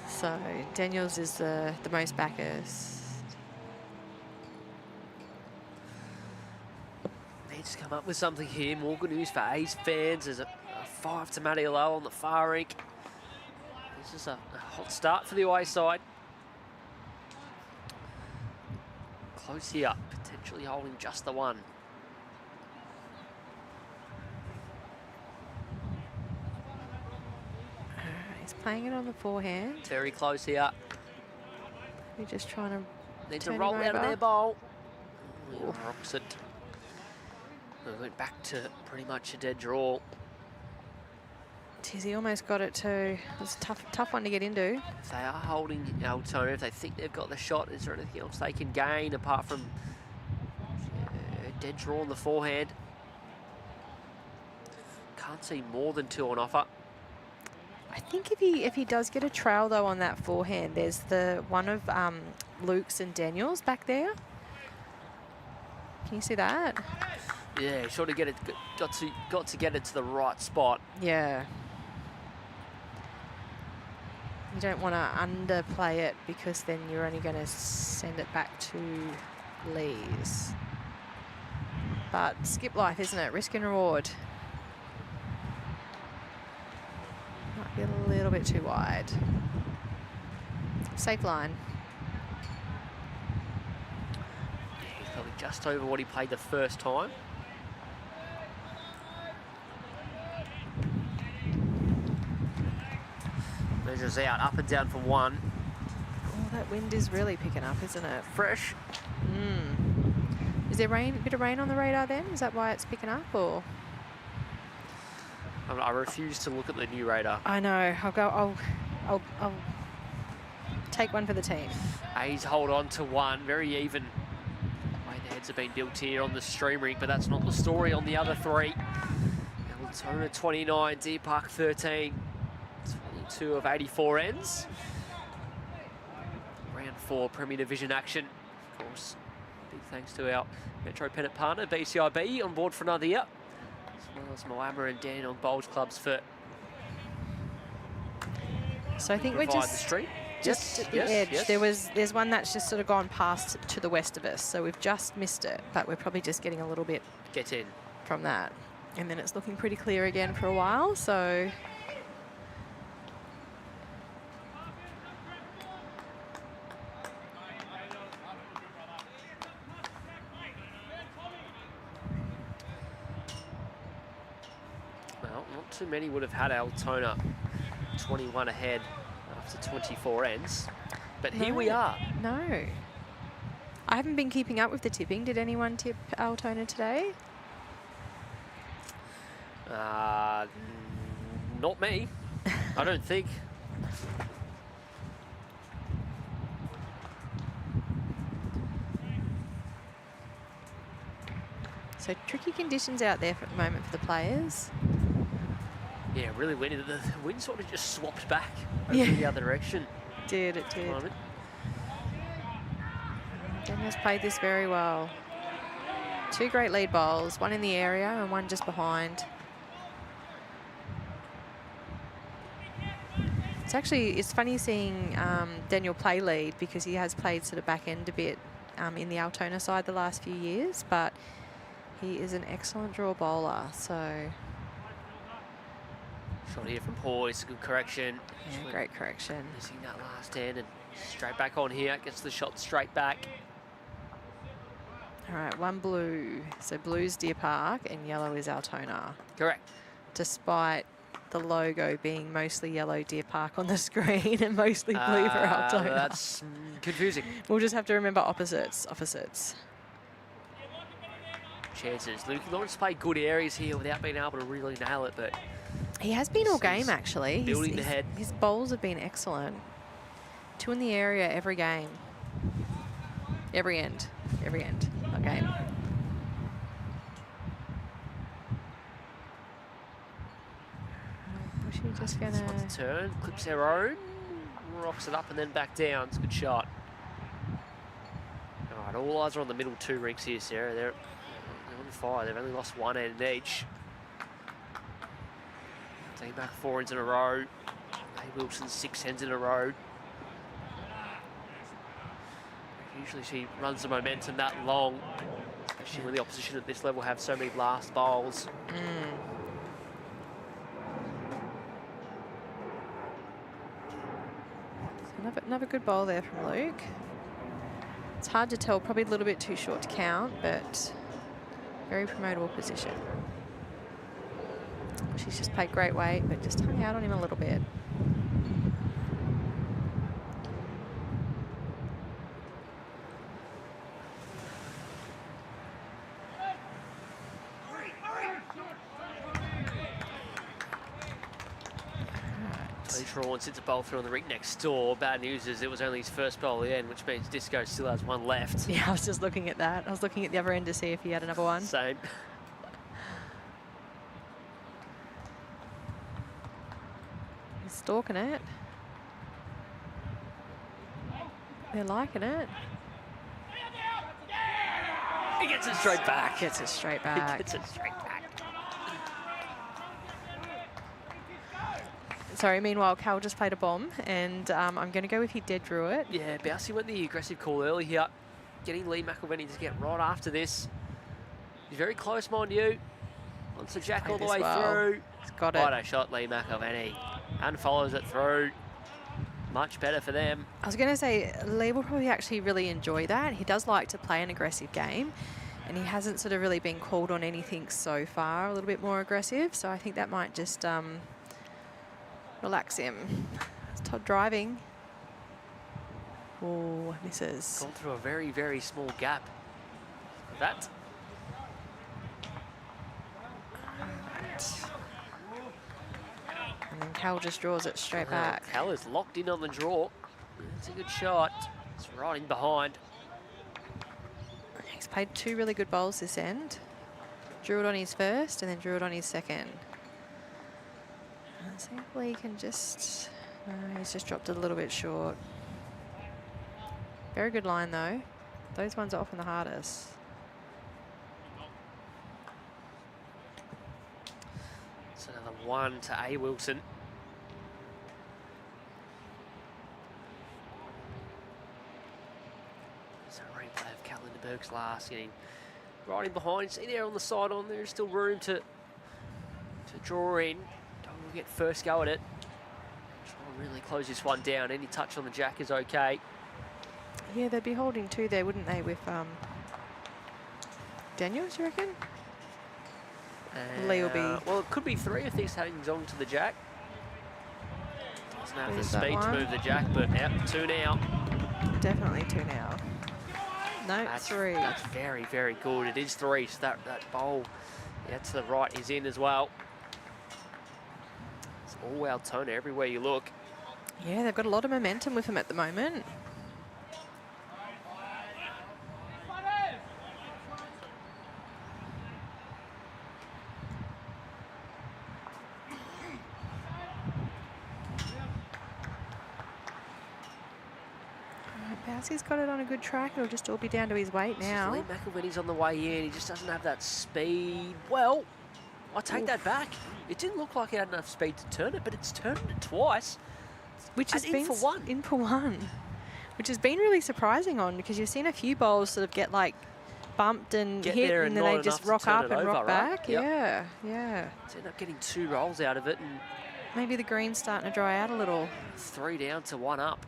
So Daniels is the most Bacchus. Needs to come up with something here. More good news for A's fans. There's a 5 to Matty Low on the far rink. This is a hot start for the away side. Close here, potentially holding just the 1. He's playing it on the forehand. Very close here. We're just trying to Need to turn roll him out of over. their bowl. Rocks it. We went back to pretty much a dead draw. Geez, he almost got it too. It's a tough one to get into. If they are holding Altona, if they think they've got the shot, is there anything else they can gain apart from dead draw on the forehand? Can't see more than 2 on offer. I think if he does get a trail though on that forehand, there's the one of Luke's and Daniel's back there. Can you see that? Yeah, sort of got to get it to the right spot. Yeah. You don't want to underplay it because then you're only going to send it back to Lee's. But skip life, isn't it? Risk and reward. Might be a little bit too wide. Safe line. He's probably just over what he played the first time. Measures out, up and down for 1. Oh, that wind is really picking up, isn't it? Fresh. Is there a bit of rain on the radar then? Is that why it's picking up, or? I refuse to look at the new radar. I know. I'll take one for the team. A's hold on to 1, very even. The way the heads have been built here on the stream rink, but that's not the story on the other 3. Altona 29, Deer Park 13. It's 2 of 84 ends. Round 4 Premier Division action. Of course, big thanks to our Metro Pennant partner, BCIB, on board for another year. As well as Moama and Dan on Bowls Clubs for So I think we're provide just the street. at the edge. There's one that's just sort of gone past to the west of us, so we've just missed it, but we're probably just getting a little bit Get in. from that. And then it's looking pretty clear again for a while, so Well, not too many would have had Altona 21 ahead after 24 ends. But here we are. No. I haven't been keeping up with the tipping. Did anyone tip Altona today? Not me. I don't think. So tricky conditions out there for the moment for the players. Yeah, really windy. The wind sort of just swapped back over Yeah. the other direction. It did. at the moment. Daniel's played this very well. 2 great lead bowls, one in the area and one just behind. It's funny seeing Daniel play lead because he has played sort of back end a bit in the Altona side the last few years, but he is an excellent draw bowler, so. Shot here from Poise, good correction. Yeah, great correction. Missing that last end and straight back on here, gets the shot straight back. All right, 1 blue. So blue's Deer Park and yellow is Altona. Correct. Despite the logo being mostly yellow Deer Park on the screen and mostly blue for Altona. That's confusing. We'll just have to remember opposites. Chances. Luke Lawrence played good areas here without being able to really nail it, but He has been all game, actually. building the head. His bowls have been excellent. 2 in the area every game. Every end. Not game. Was she just going This one's a turn, clips their own, rocks it up and then back down. It's a good shot. All right, all eyes are on the middle 2 rinks here, Sarah. They're on fire. They've only lost 1 end each. Taking back 4 ends in a row. Hey Wilson 6 ends in a row. Usually she runs the momentum that long, especially when the opposition at this level have so many last bowls. Another good bowl there from Luke. It's hard to tell, probably a little bit too short to count, but very promotable position. She's just played great weight, but just hung out on him a little bit. Trawn sits a bowl through on the rink next door. Bad news is it was only his first bowl at the end, which means Disco still has 1 left. Yeah, I was just looking at that. I was looking at the other end to see if he had another one. Same. He's stalking it. They're liking it. He gets it straight back. Gets it straight back. Gets it straight back. Sorry, meanwhile, Cal just played a bomb, and I'm going to go with he dead drew it. Yeah, Bousey went the aggressive call early here, getting Lee McElveny to get right after this. He's very close, mind you. Wants the jack all the way through. He's got it. Righto shot, Lee McElveny. And follows it through. Much better for them. I was going to say, Lee will probably actually really enjoy that. He does like to play an aggressive game, and he hasn't sort of really been called on anything so far, a little bit more aggressive. So I think that might just relax him. It's Todd driving. Oh, misses. Gone through a very, very small gap. That. And then Cal just draws it straight back. Cal is locked in on the draw. It's a good shot. It's right in behind. He's played 2 really good bowls this end. Drew it on his first and then drew it on his second. Let's see if Lee can just He's just dropped it a little bit short. Very good line, though. Those ones are often the hardest. It's another 1 to A. Wilson. So a replay of Cal Lindenberg's last getting right in behind. See there on the side on, there's still room to draw in. Don't get first go at it. Try and really close this one down. Any touch on the jack is okay. Yeah, they'd be holding 2 there, wouldn't they, with Daniels, you reckon? Lee will be... Well, it could be 3 if this hangs on to the jack. Doesn't have the There's that speed to one. move the jack, but out 2 now. Definitely 2 now. No, That's 3. That's very, very good. It is 3, so that bowl to the right is in as well. It's all Altona everywhere you look. Yeah, they've got a lot of momentum with them at the moment. Bowsey's got it on a good track. It'll just all be down to his weight now. Lee McElveeny's on the way in. He just doesn't have that speed. Well, I take that back. It didn't look like he had enough speed to turn it, but it's turned it twice. Which has And been in for 1. In for 1. Which has been really surprising on, because you've seen a few bowls sort of get like bumped and Get hit, there and and then not they just enough to rock turn up it and over, rock right? back. Yep. Yeah, yeah. So end up getting 2 rolls out of it, and Maybe the green's starting to dry out a little. 3 down to 1 up.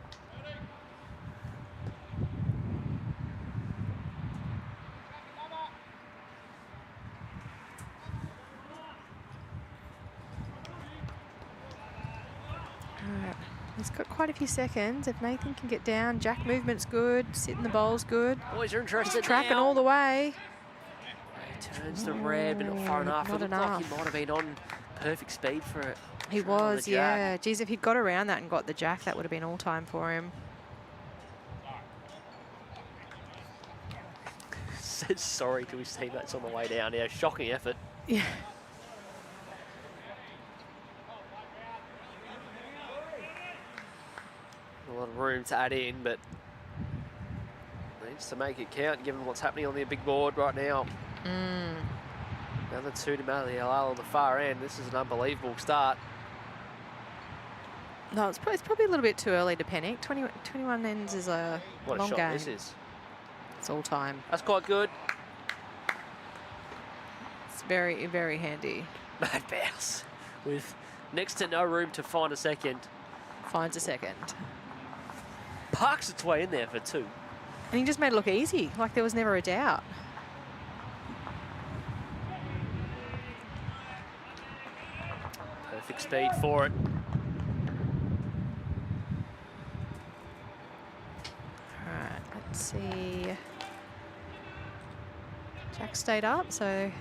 Alright, he's got quite a few seconds. If Nathan can get down, jack movement's good, sitting the bowl's good. Boys are interested He's tracking now. all the way. He turns the red, but not far enough. Not It looked like enough. he might have been on perfect speed for it. He Trying on was, the jack. yeah. Geez, if he'd got around that and got the jack, that would have been all time for him. Says sorry to his teammates on the way down. Yeah, shocking effort. Yeah. A lot of room to add in, but needs to make it count given what's happening on the big board right now. Another 2 to Malialal on the far end. This is an unbelievable start. No, it's probably a little bit too early to panic. 21 ends is a What a long shot game. this is. It's all time. That's quite good. It's very, very handy. Mad bounce with next to no room to find a second. Finds a second. Parks its way in there for 2. And he just made it look easy, like there was never a doubt. Perfect speed for it. All right, let's see. Jack stayed up, so...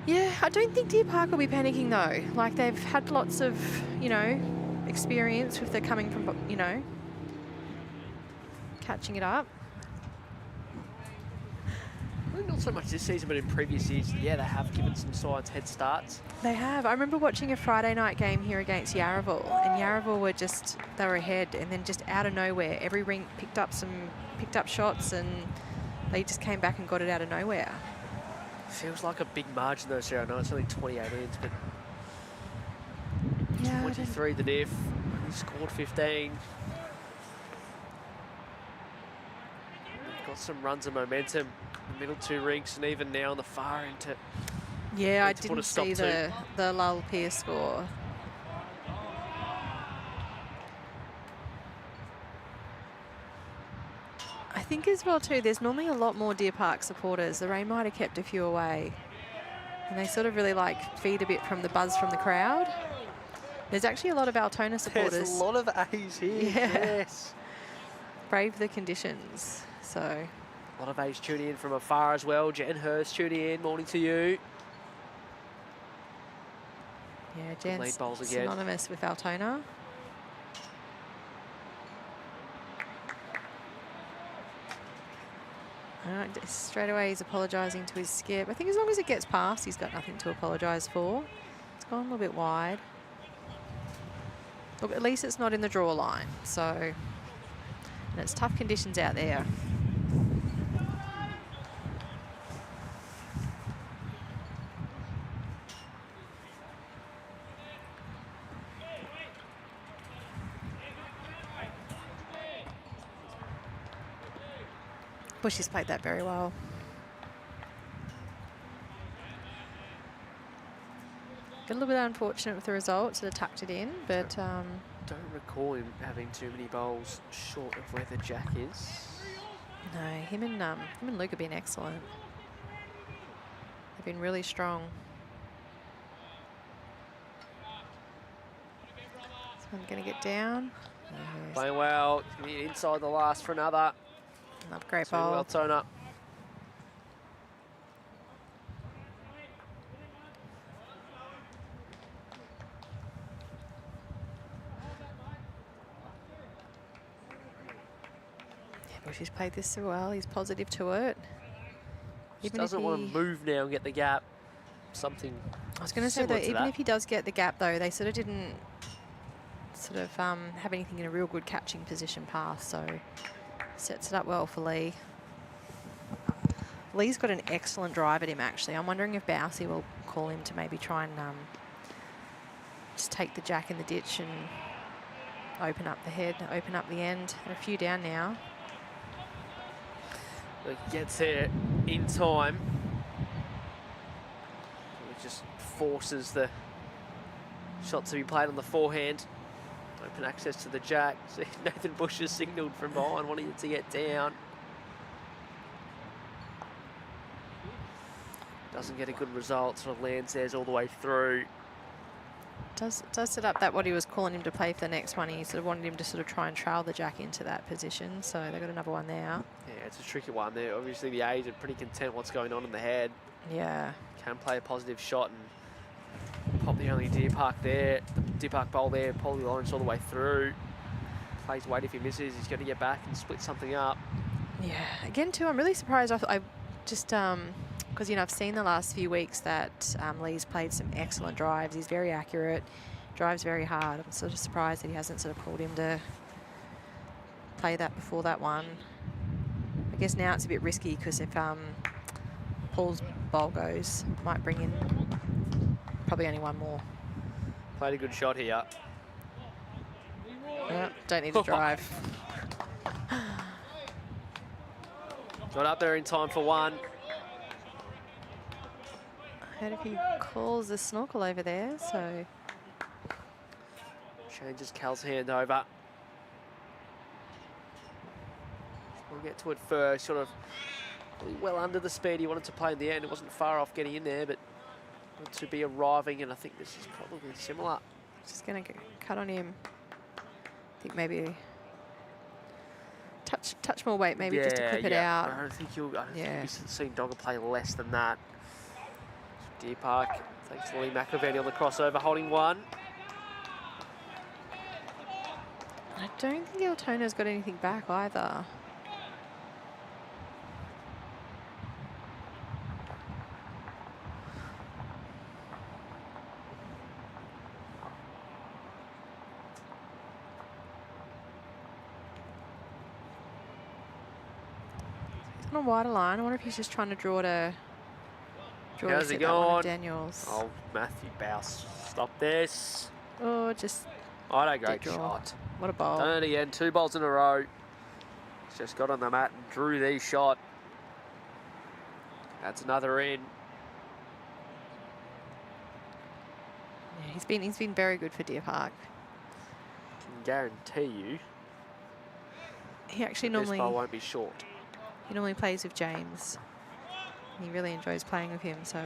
Yeah, I don't think Deer Park will be panicking though. Like they've had lots of, experience with the coming from, catching it up. Well, not so much this season, but in previous years, yeah, they have given some sides head starts. They have. I remember watching a Friday night game here against Yarraville, and Yarraville they were ahead, and then just out of nowhere, every rink picked up shots, and they just came back and got it out of nowhere. Feels like a big margin though, Sarah. I know it's only 28 ends, but Yeah, 23 the diff. He scored 15. They've got some runs of momentum. The middle 2 rinks, and even now on the far end to Yeah, I Need to put didn't a stop see to. the Lull Pierce score. I think as well too, there's normally a lot more Deer Park supporters. The rain might have kept a few away. And they sort of really feed a bit from the buzz from the crowd. There's actually a lot of Altona supporters. There's a lot of A's here. Yeah. Yes. Brave the conditions. So A lot of A's tuning in from afar as well. Jen Hurst tuning in. Morning to you. yeah, lead Jen's bowls again. synonymous with Altona. Straight away he's apologising to his skip. I think as long as it gets past, he's got nothing to apologise for. It's gone a little bit wide. Look, at least it's not in the draw line. So, and it's tough conditions out there. Bushy's played that very well. Got a little bit unfortunate with the result, sort of tucked it in, but Don't recall him having too many bowls short of where the jack is. no, him and Luke have been excellent. They've been really strong. So I'm going to get down. Yes. Playing well. He's going to be inside the last for another. Another great To bowl. Altona. Bushy's played this so well. He's positive to it. Just Even if doesn't want he- to move now and get the gap. Something I was going to say though, similar to even that. if he does get the gap though, they sort of didn't sort of have anything in a real good catching position pass, so sets it up well for Lee. Lee's got an excellent drive at him actually. I'm wondering if Bousey will call him to maybe try and just take the jack in the ditch and open up the head, open up the end. They're a few down now. He gets there in time. It just forces the shots to be played on the forehand. Open access to the jack. See, Nathan Bush has signalled from behind, wanting it to get down. Doesn't get a good result, sort of lands theirs all the way through. Does set up that what he was calling him to play for the next one. He sort of wanted him to sort of try and trail the jack into that position. So they've got another one there. Yeah, it's a tricky one there. Obviously the A's are pretty content what's going on in the head. Yeah. Can play a positive shot and pop the only Deer Park there. The Deer Park bowl there, Polly Lawrence all the way through. Plays weight if he misses. He's going to get back and split something up. Yeah. Again, too, I'm really surprised. I just because you know I've seen the last few weeks that Lee's played some excellent drives. He's very accurate, drives very hard. I'm sort of surprised that he hasn't sort of called him to play that before that one. I guess now it's a bit risky because if Paul's bowl goes, might bring in probably only one more. Played a good shot here. Don't need to drive. Got up there in time for one. I heard if he calls the snorkel over there, so Changes Cal's hand over. We'll get to it first, sort of well under the speed he wanted to play in the end. It wasn't far off getting in there, but to be arriving, and I think this is probably similar. just going to cut on him. I think maybe touch more weight, maybe just to clip it out. I don't think you'll be seeing Dogger play less than that. Deer Park, thanks to Lee McAvaney on the crossover, holding one. I don't think Altona's got anything back either. He's on a wider line. I wonder if he's just trying to draw to How's it set that one of going? Daniels. Oh, Matthew Bouse, stop this. Oh, just Oh, no, great draw. shot. What a bowl. Done it again, 2 bowls in a row. He's just got on the mat and drew the shot. That's another in. Yeah, he's been very good for Deer Park. Can guarantee you He actually this normally bowl won't be short. plays with James. He really enjoys playing with him, so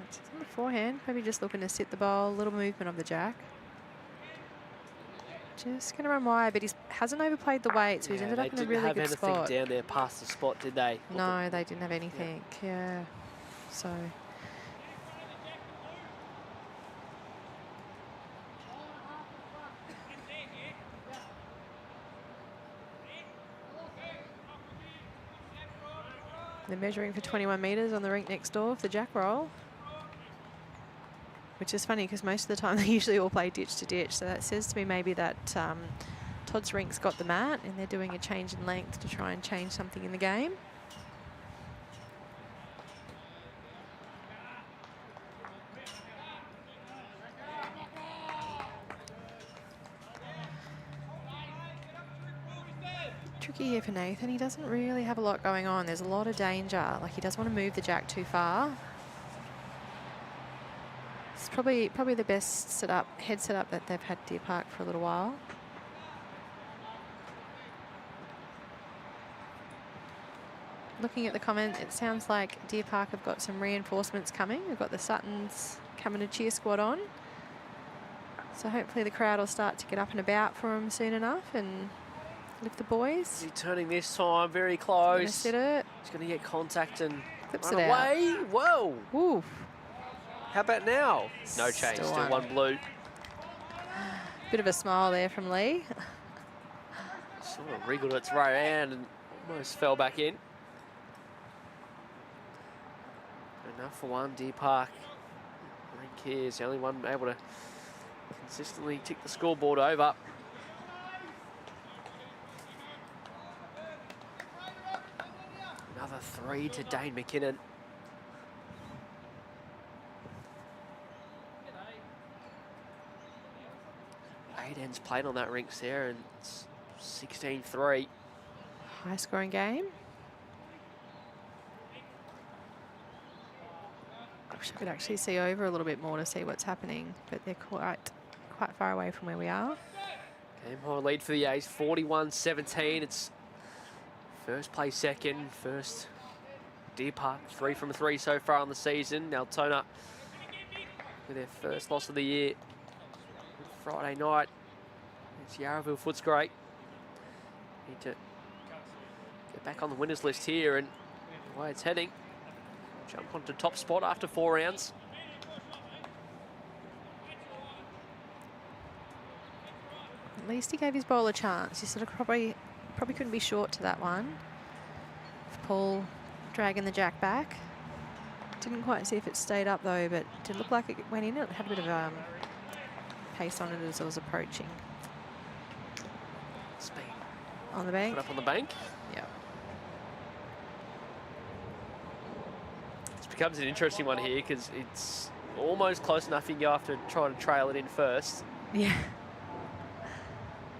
it's on the forehand, maybe just looking to sit the bowl, a little movement of the jack. Just going to run wide, but he hasn't overplayed the weight, so he's ended up in a really good spot. They didn't have anything down there past the spot, did they? No, they didn't have anything. Yeah. So. They're measuring for 21 metres on the rink next door for the jack roll. Which is funny because most of the time they usually all play ditch to ditch. So that says to me maybe that Todd's rink's got the mat and they're doing a change in length to try and change something in the game. Tricky here for Nathan. He doesn't really have a lot going on. There's a lot of danger. Like, he doesn't want to move the jack too far. It's probably the best head setup that they've had Deer Park for a little while. Looking at the comment, it sounds like Deer Park have got some reinforcements coming. We've got the Suttons coming to cheer squad on. So hopefully the crowd will start to get up and about for them soon enough and lift the boys. He's turning this time very close. He's going to sit it. He's going to get contact and Clips run it away. out. Whoa. Ooh. How about now? No change, Still still one blue. Bit of a smile there from Lee. Sort of wriggled its way around and almost fell back in. Enough for one. Deer Park, I think, is the only one able to consistently tick the scoreboard over. Another 3 to Dane McKinnon. Eight ends played on that rinks there, and it's 16-3. High scoring game. I wish I could actually see over a little bit more to see what's happening, but they're quite far away from where we are. Game high lead for the A's, 41-17. It's first play second, first Deer Park, 3 from 3 so far on the season. Altona with their first loss of the year. Friday night, it's Yarraville Footscray. Need to get back on the winners list here, and the way it's heading, jump onto top spot after 4 rounds. At least he gave his bowler a chance. He sort of probably couldn't be short to that one. Paul dragging the jack back. Didn't quite see if it stayed up though, but it did look like it went in. It had a bit of pace on it as it was approaching. Speed. On the bank. Put up on the bank. Yeah. This becomes an interesting one here because it's almost close enough you can go after trying to trail it in first. Yeah.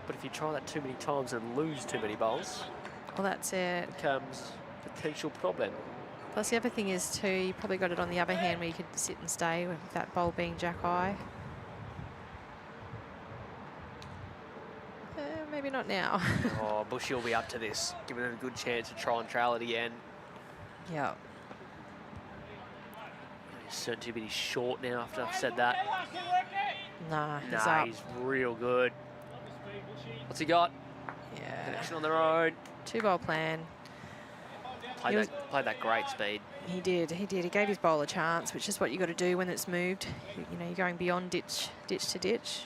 But if you try that too many times and lose too many bowls, Well, that's it. becomes a potential problem. Plus the other thing is too, you probably got it on the other hand where you could sit and stay with that bowl being jack high. Maybe not now. Oh, Bushy will be up to this. Give it a good chance to try and trail it again. Yeah. He's certain to be short now after I've said that. Nah, he's Nah, up. he's real good. What's he got? Yeah. Connection on their own. 2-bowl plan. Played that great speed. He did. He gave his bowl a chance, which is what you got to do when it's moved. You know, you're going beyond ditch to ditch.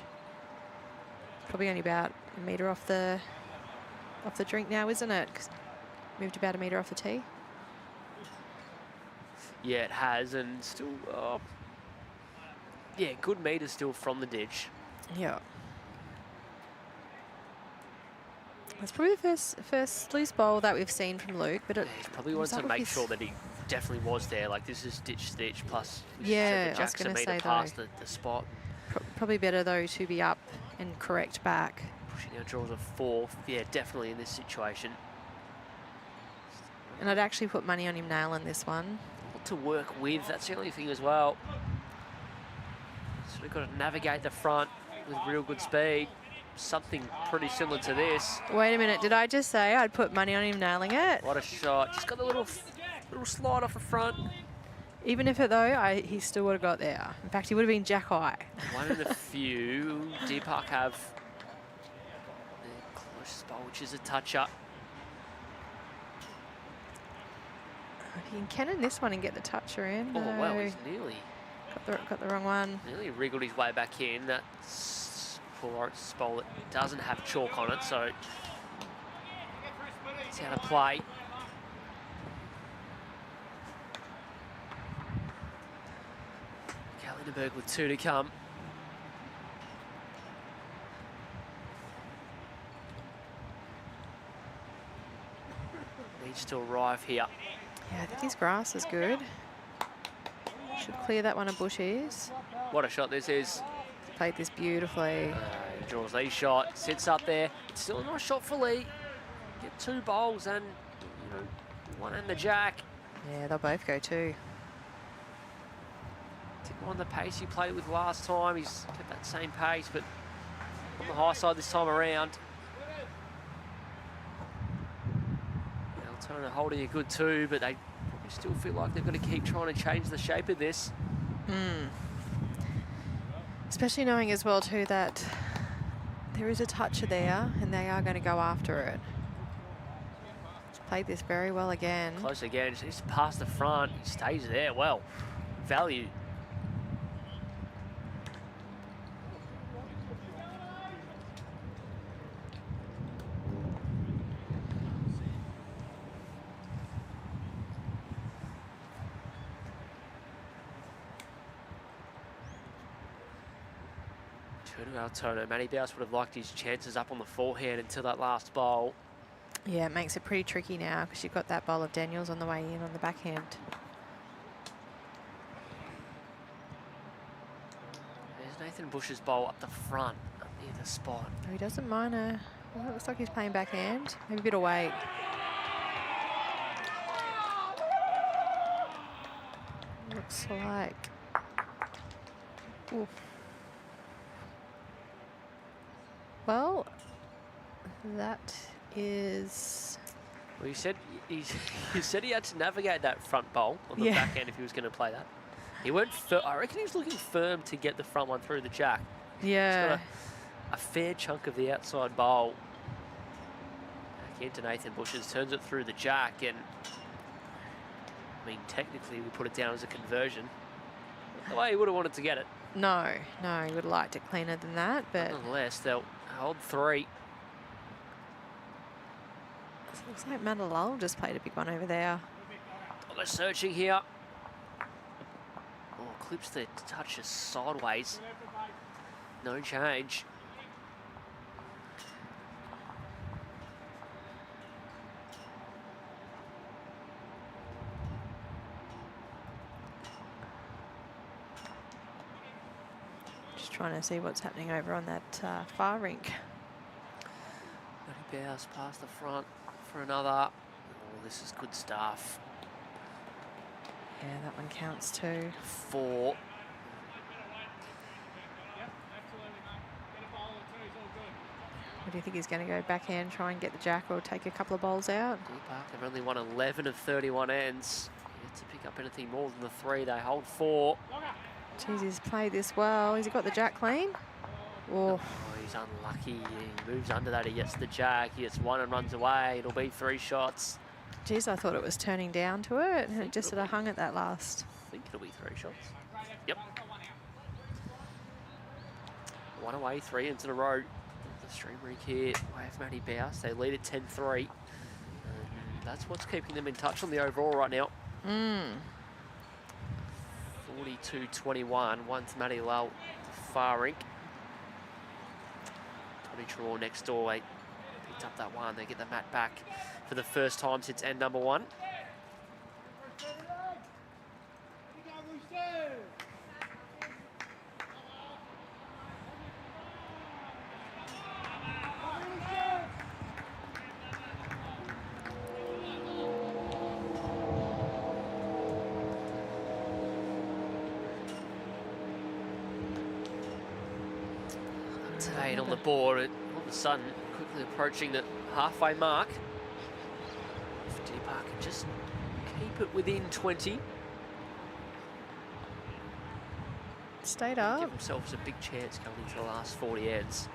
Probably only about a metre off the drink now, isn't it? 'Cause moved about a metre off the tee. Yeah, it has, and still, yeah, good metre still from the ditch. Yeah. It's probably the first loose bowl that we've seen from Luke, but He probably wanted to make sure that he definitely was there. Like, this is ditch stitch plus. Yeah, the I was Jack's a gonna metre say, past though. the spot. Probably better though to be up and correct back. Pushing now draws a 4. Yeah, definitely in this situation. And I'd actually put money on him nailing this one. What to work with, that's the only thing as well. Sort of got to navigate the front with real good speed. Something pretty similar to this. Wait a minute, did I just say I'd put money on him nailing it? What a shot. Just got the little slide off the front. Even if it though, he still would have got there. In fact, he would have been jack high. One of the few Deer Park have Bulge is a toucher. He can cannon this one and get the toucher in. Oh, well, No. he's nearly Got the wrong one. wriggled his way back in. That's poor Spoll. It doesn't have chalk on it, so it's out of play. Kallenberg with 2 to come. Needs to arrive here. Yeah, I think his grass is good. Should clear that one of bushes. What a shot this is. Played this beautifully. He draws Lee's shot, sits up there. It's still a nice shot for Lee. Get 2 bowls and, you know, 1 and the jack. Yeah, they'll both go too. Didn't want the pace he played with last time. He's kept that same pace, but on the high side this time around. Altona holding a good 2, but they probably still feel like they've got to keep trying to change the shape of this. Especially knowing as well too that there is a toucher there and they are going to go after it. He's played this very well again. Close again, he's past the front, he stays there, well, value. Altona. Matty Bowes would have liked his chances up on the forehand until that last bowl. Yeah, it makes it pretty tricky now because you've got that bowl of Daniels on the way in on the backhand. There's Nathan Bush's bowl up the front, up near the spot. Oh, he doesn't mind a... Well, it looks like he's playing backhand. Maybe a bit of weight. Looks like... Oof. Well, that is... Well, you said he said he had to navigate that front bowl on the backhand if he was going to play that. He went. I reckon he was looking firm to get the front one through the jack. Yeah. He's got a fair chunk of the outside bowl. Back into Nathan Bush's, turns it through the jack, and I mean technically we put it down as a conversion. Not the way he would have wanted to get it. No, he would have liked it cleaner than that, but... Nonetheless, they'll hold 3. It looks like Mandalal just played a big one over there. Oh, they're searching here. Oh, clips the touches sideways. No change. Just trying to see what's happening over on that far rink. Matty Bowes past the front for another. Oh, this is good stuff. Yeah, that one counts too. 4. What do you think he's going to go backhand, try and get the jack or take a couple of bowls out? Deepak, they've only won 11 of 31 ends. Yet to pick up anything more than the 3, they hold 4. Jeez, he's played this well. Has he got the jack clean? Oh, He's unlucky. He moves under that, he gets the jack, he gets 1 and runs away. It'll be 3 shots. geez, I thought it was turning down to it, and it just sort of hung at that last. I think it'll be 3 shots. Yep. 1 away, 3 ends in a row. The stream rink here, way of Matty Bowes. They lead at 10-3. That's what's keeping them in touch on the overall right now. 42-21. Once Matty Lull, far rink. Tommy Trelaw next door. They picked up that one. They get the mat back for the first time since end number 1. On the board, all of a sudden, quickly approaching the halfway mark. If Deepak can just keep it within 20. Stayed Give up. themselves a big chance going into the last 40 ends.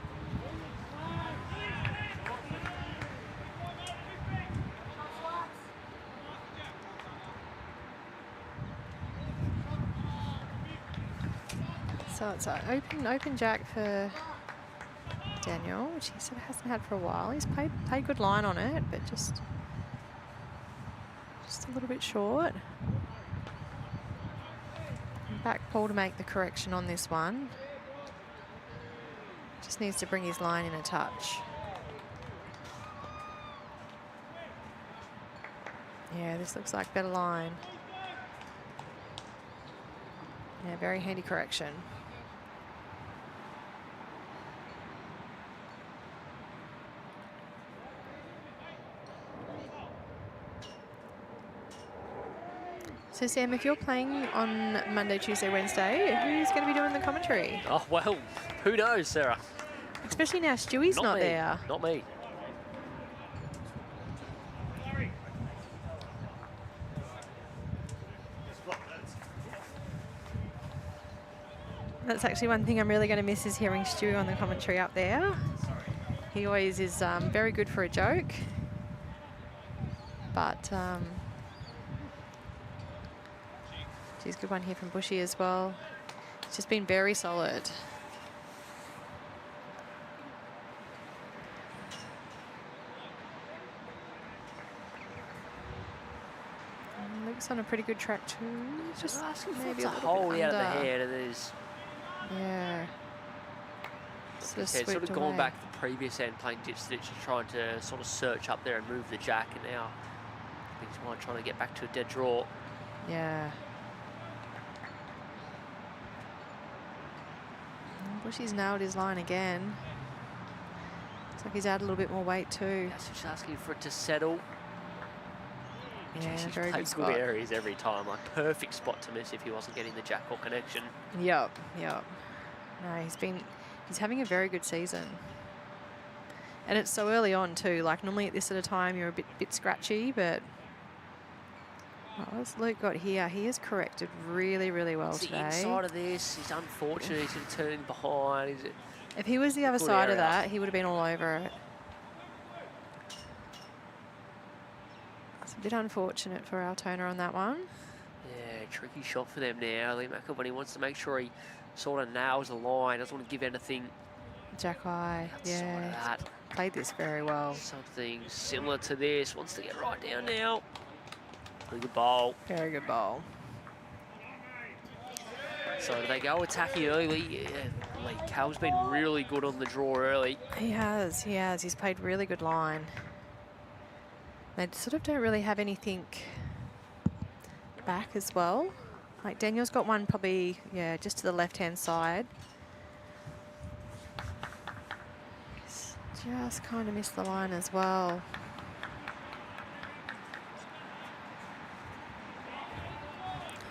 So it's an open jack for Daniel, which he sort of hasn't had for a while. He's played good line on it, but just a little bit short. Back Paul to make the correction on this one. Just needs to bring his line in a touch. Yeah, this looks like better line. Yeah, very handy correction. So Sam, if you're playing on Monday, Tuesday, Wednesday, who's going to be doing the commentary? Oh, well, who knows, Sarah? Especially now Stewie's not me. there. Not me. That's actually one thing I'm really going to miss is hearing Stewie on the commentary up there. He always is very good for a joke. But, geez, good one here from Bushy as well. It's just been very solid. Luke's on a pretty good track too. Just maybe a hole little bit out of the under. head, and there's Yeah. Sort of it's sort of swept gone away. back to the previous end, playing ditch stitch, trying to sort of search up there and move the jack, and now he's trying to get back to a dead draw. Yeah. Bushy's nailed his line again. Looks like he's added a little bit more weight too. That's just asking for it to settle. Yeah, He's very played good spot. areas every time, like perfect spot to miss if he wasn't getting the jack or connection. Yep. No, he's having a very good season. And it's so early on too. Like normally at this sort of time you're a bit scratchy, but what's Luke got here? He has corrected really, really well It's the today. inside of this. He's unfortunate. He's turning behind. If he was the other Good side of area. that, he would have been all over it. It's a bit unfortunate for Altona on that one. Yeah, tricky shot for them now. Lee McElveen, he wants to make sure he sort of nails the line. Doesn't want to give anything Jack Eye, outside of yeah, that. played this very well. Something similar to this. Wants to get right down now. Pretty good bowl. Very good bowl. So they go attacking early. Yeah, Lee Cal's been really good on the draw early. He has. He's played really good line. They sort of don't really have anything back as well. Like Daniel's got one probably, yeah, just to the left-hand side. He's just kind of missed the line as well.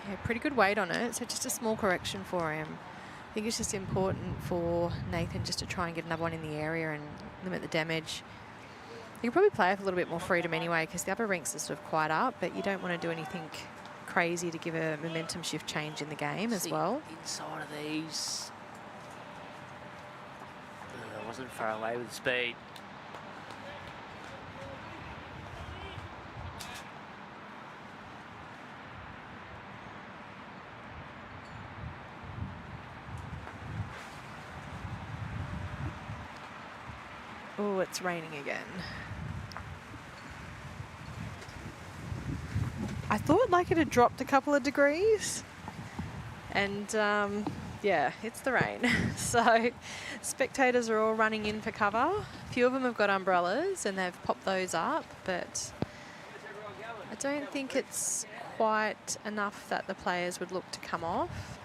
Yeah, pretty good weight on it, so just a small correction for him. I think it's just important for Nathan just to try and get another one in the area and limit the damage. You can probably play with a little bit more freedom anyway because the upper rinks are sort of quite up, but you don't want to do anything crazy to give a momentum shift change in the game as well. Inside of these. Wasn't far away with speed. Oh, it's raining again. I thought like it had dropped a couple of degrees. And yeah, it's the rain. So spectators are all running in for cover. A few of them have got umbrellas and they've popped those up, but I don't think it's quite enough that the players would look to come off.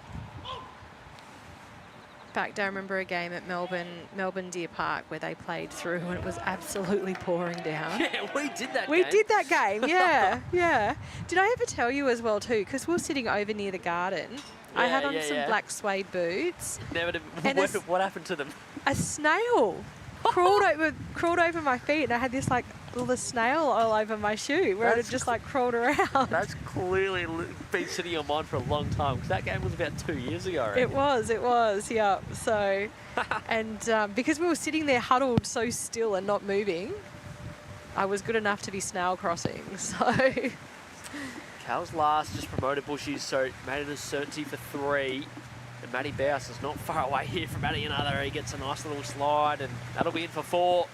In fact, I remember a game at Melbourne Deer Park where they played through and it was absolutely pouring down. Yeah, we did that We game. did that game, yeah, yeah. Did I ever tell you as well too? Because we were sitting over near the garden. I had on some black suede boots. Never did, And what happened to them? A snail crawled over my feet, and I had this like little snail all over my shoe where it had just like crawled around. That's clearly been sitting on mine for a long time because that game was about 2 years ago. I reckon. It was, yeah. So, and because we were sitting there huddled so still and not moving, I was good enough to be snail crossing. So, Cal's last just promoted Bushies, so made it a certainty for 3. And Matty Bowse is not far away here from adding another. He gets a nice little slide, and that'll be in for 4.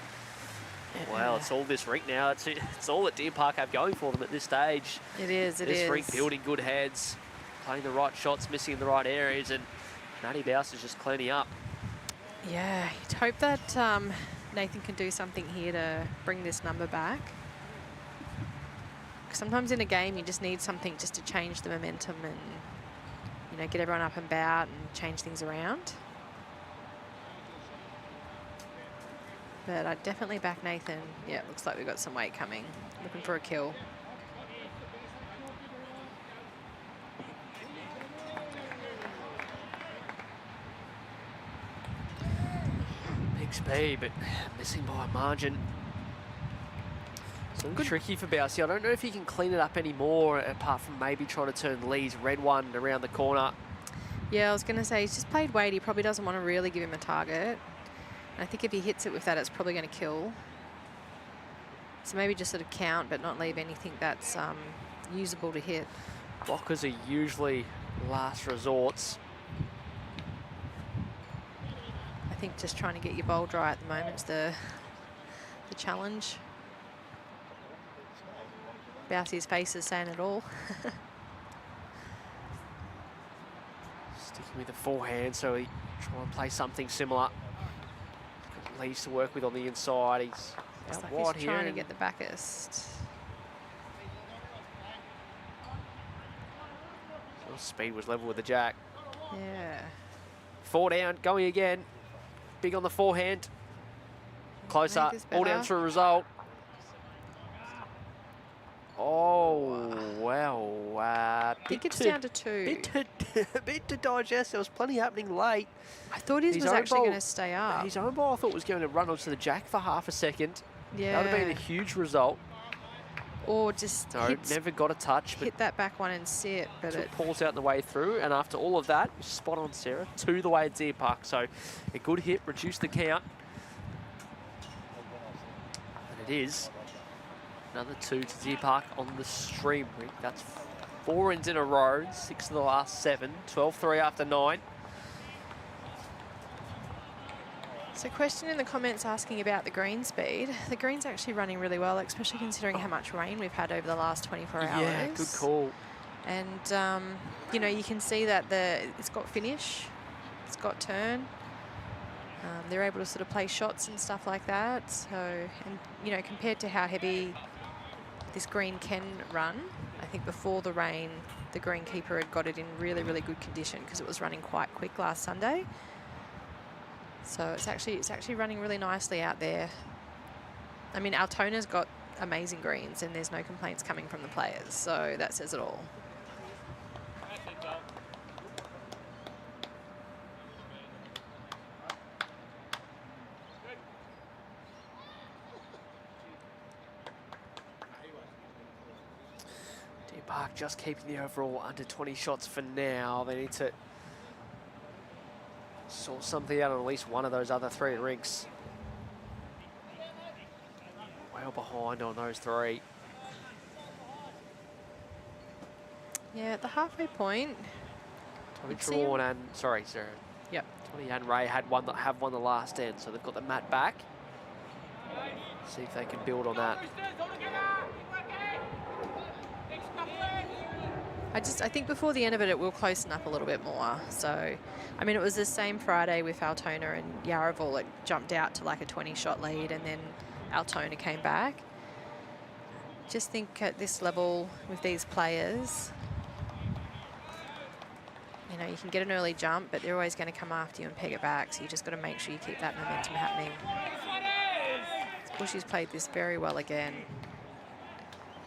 Well, it's all this rink now. It's all that Deer Park have going for them at this stage. It is, This rink building good heads, playing the right shots, missing in the right areas, and Matty Bowse is just cleaning up. Yeah, you'd hope that Nathan can do something here to bring this number back. Sometimes in a game you just need something just to change the momentum and, you know, get everyone up and about and change things around. But I'd definitely back Nathan. Yeah, it looks like we've got some weight coming. Looking for a kill. Big speed, but missing by a margin. So tricky for Bousey. I don't know if he can clean it up anymore, apart from maybe trying to turn Lee's red one around the corner. Yeah, I was going to say, he's just played weight. He probably doesn't want to really give him a target. And I think if he hits it with that, it's probably going to kill. So maybe just sort of count, but not leave anything that's usable to hit. Blockers are usually last resorts. I think just trying to get your bowl dry at the moment's the challenge. Bousey's face is saying it all. Sticking with the forehand, so he try and play something similar. Got Lees to work with on the inside. He's Looks out like wide he's here. trying to get the backest. Well, speed was level with the jack. Yeah. 4 down, going again. Big on the forehand. Closer, Make this all down better. to a result. Oh, well, I think it's down to 2. bit to digest. There was plenty happening late. I thought his was own actually bowl- going to stay up. His own ball, I thought, was going to run onto the jack for half a second. Yeah. That would have been a huge result. Or just No, hit, never got a touch, but hit that back one and sit. But took it, Paul's out the way through, and after all of that, spot on Sarah, 2 the way at Deer Park. So a good hit, reduced the count. And it is another 2 to Deer Park on the stream rink. That's 4 ends in a row, 6 of the last 7, 12-3 after 9. so question in the comments asking about the green speed. The green's actually running really well, especially considering how much rain we've had over the last 24 hours. Yeah, good call. And, you know, you can see that it's got finish, it's got turn. They're able to sort of play shots and stuff like that. So, and, you know, compared to how heavy this green can run, I think before the rain, the greenkeeper had got it in really, really good condition because it was running quite quick last Sunday. So it's actually running really nicely out there. I mean, Altona's got amazing greens and there's no complaints coming from the players. So that says it all. Deer Park just keeping the overall under 20 shots for now. They need to sort something out on at least one of those other 3 rinks. Well behind on those 3. Yeah, at the halfway point. Tommy You'd see 'em. Trewarn and, sorry, Sarah. Yep. Tommy and Ray have won the last end, so they've got the mat back. See if they can build on that. I think before the end of it, it will closen up a little bit more. So, I mean, it was the same Friday with Altona and Yarraville. It jumped out to like a 20-shot lead, and then Altona came back. Just think at this level with these players, you know, you can get an early jump, but they're always going to come after you and peg it back. So you just got to make sure you keep that momentum happening. Bushy's played this very well again.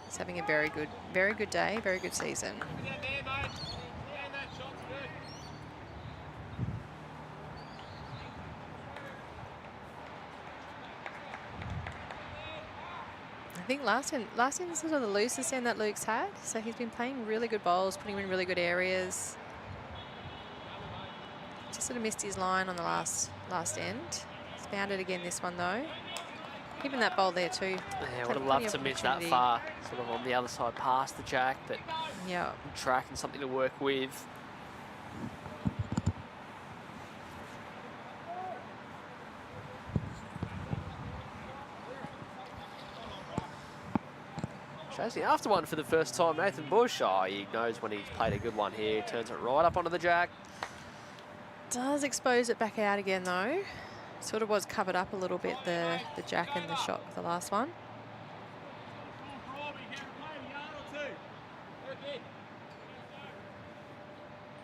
He's having a very good day, very good season. I think last end's sort of the loosest end that Luke's had. So he's been playing really good bowls, putting him in really good areas. Just sort of missed his line on the last end. He's found it again this one though. Even that bowl there too. Yeah, would have loved to miss that far, sort of on the other side past the jack, but yeah, good track and something to work with. Chasing after one for the first time, Nathan Bush. Oh, he knows when he's played a good one here. Turns it right up onto the jack. Does expose it back out again, though. Sort of was covered up a little bit, the jack and the shot with the last one.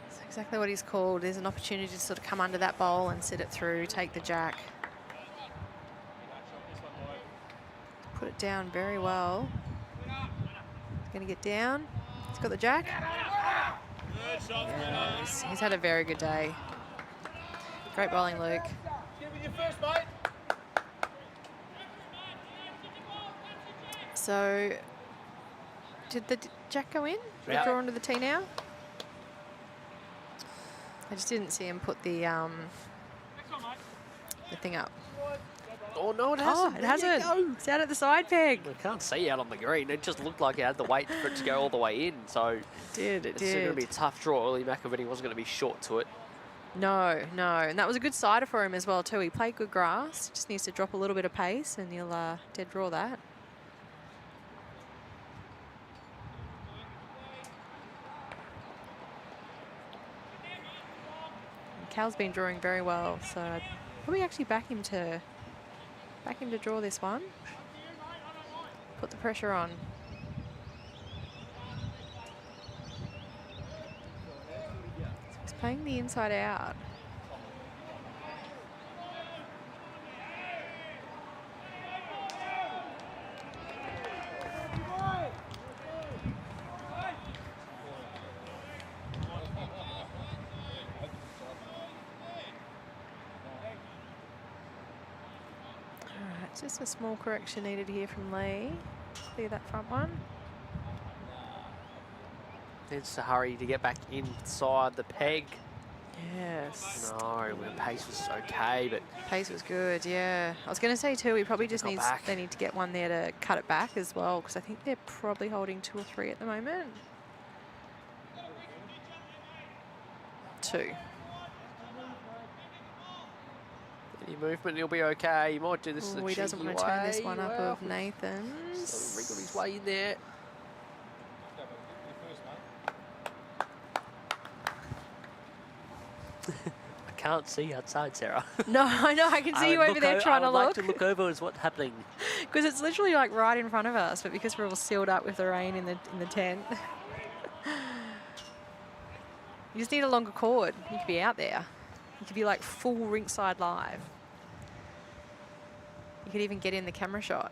That's exactly what he's called. There's an opportunity to sort of come under that bowl and sit it through, take the jack. Put it down very well. He's going to get down. He's got the jack. Yeah, he's had a very good day. Great bowling, Luke. So, did the jack go in? Yeah. Draw onto the tee now? I just didn't see him put the thing up. Oh, no, it hasn't. Oh, it hasn't. It's out at the side peg. We can't see out on the green. It just looked like it had to wait for it to go all the way in. So It did. it's going to be a tough draw. Early McAvenny wasn't going to be short to it. No. And that was a good sider for him as well, too. He played good grass. Just needs to drop a little bit of pace and he'll dead draw that. And Cal's been drawing very well, so I'd probably actually back him to draw this one. Put the pressure on. He's playing the inside out. Alright, just a small correction needed here from Lee. Clear that front one. Needs to hurry to get back inside the peg. Yes. No, the pace was okay, but Pace was good, yeah. I was going to say too, he probably just Got needs, back. they need to get one there to cut it back as well, because I think they're probably holding 2 or 3 at the moment. 2. any movement, he'll be okay. He might do this the Oh, he doesn't cheeky want to turn this way. one up Well, of Nathan's. sort of wriggled his way in there. I can't see outside, Sarah. No, I know, I can see you over there trying to I would look. like to look over as what's happening. Because it's literally like right in front of us, but because we're all sealed up with the rain in the tent. You just need a longer cord. You could be out there. You could be like full rinkside live. You could even get in the camera shot.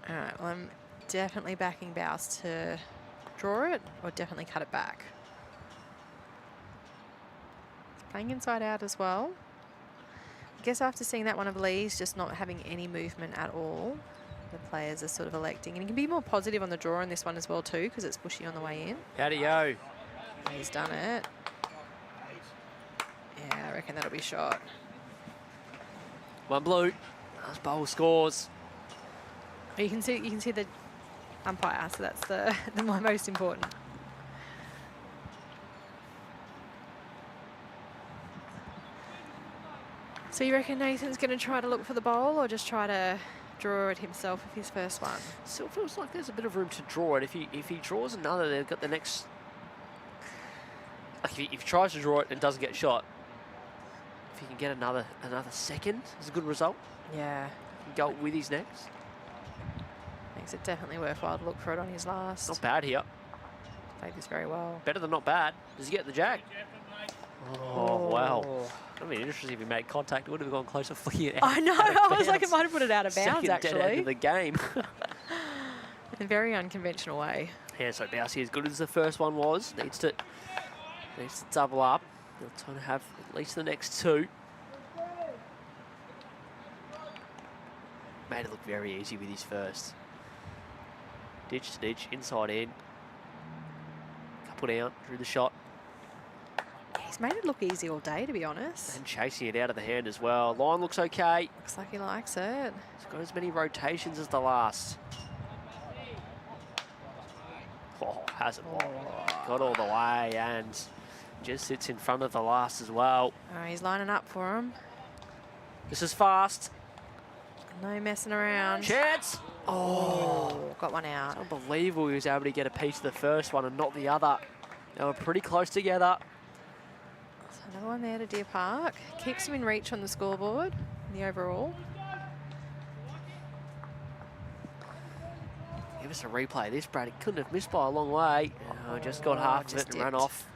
All right, well, I'm definitely backing Bouse to draw it or definitely cut it back. It's playing inside out as well. I guess after seeing that one of Lee's just not having any movement at all, the players are sort of electing. And you can be more positive on the draw in this one as well too, because it's bushy on the way in. How'd he go? He's done it. Yeah, I reckon that'll be shot. One blue. That's bowl scores. You can see the umpire, so that's the most important. So you reckon Nathan's going to try to look for the bowl or just try to draw it himself with his first one? Still feels like there's a bit of room to draw it. If he draws another, they've got the next. Like if he tries to draw it and doesn't get shot, if he can get another second, is a good result. Yeah. He can go with his next. Makes it definitely worthwhile to look for it on his last. Not bad here. Played this very well. Better than not bad. Does he get the jack? Oh, wow. That'd be interesting if he made contact. It would have gone closer for you. I know. I was like, it might have put it out of bounds, Second dead end actually. of the game. In a very unconventional way. Yeah, so Bousey, as good as the first one was, needs to double up. He'll try to have at least the next two. Made it look very easy with his first. Ditch to ditch, inside in. Couple down, drew the shot. He's made it look easy all day, to be honest. And chasing it out of the hand as well. Line looks okay. Looks like he likes it. He's got as many rotations as the last. Oh, hasn't got all the way and just sits in front of the last as well. All right, he's lining up for him. This is fast. No messing around. Chance! Oh, got one out. Unbelievable he was able to get a piece of the first one and not the other. They were pretty close together. So another one there to Deer Park. Keeps him in reach on the scoreboard, in the overall. Give us a replay of this, Brad. He couldn't have missed by a long way. Oh, just got half of it and ran dipped. off.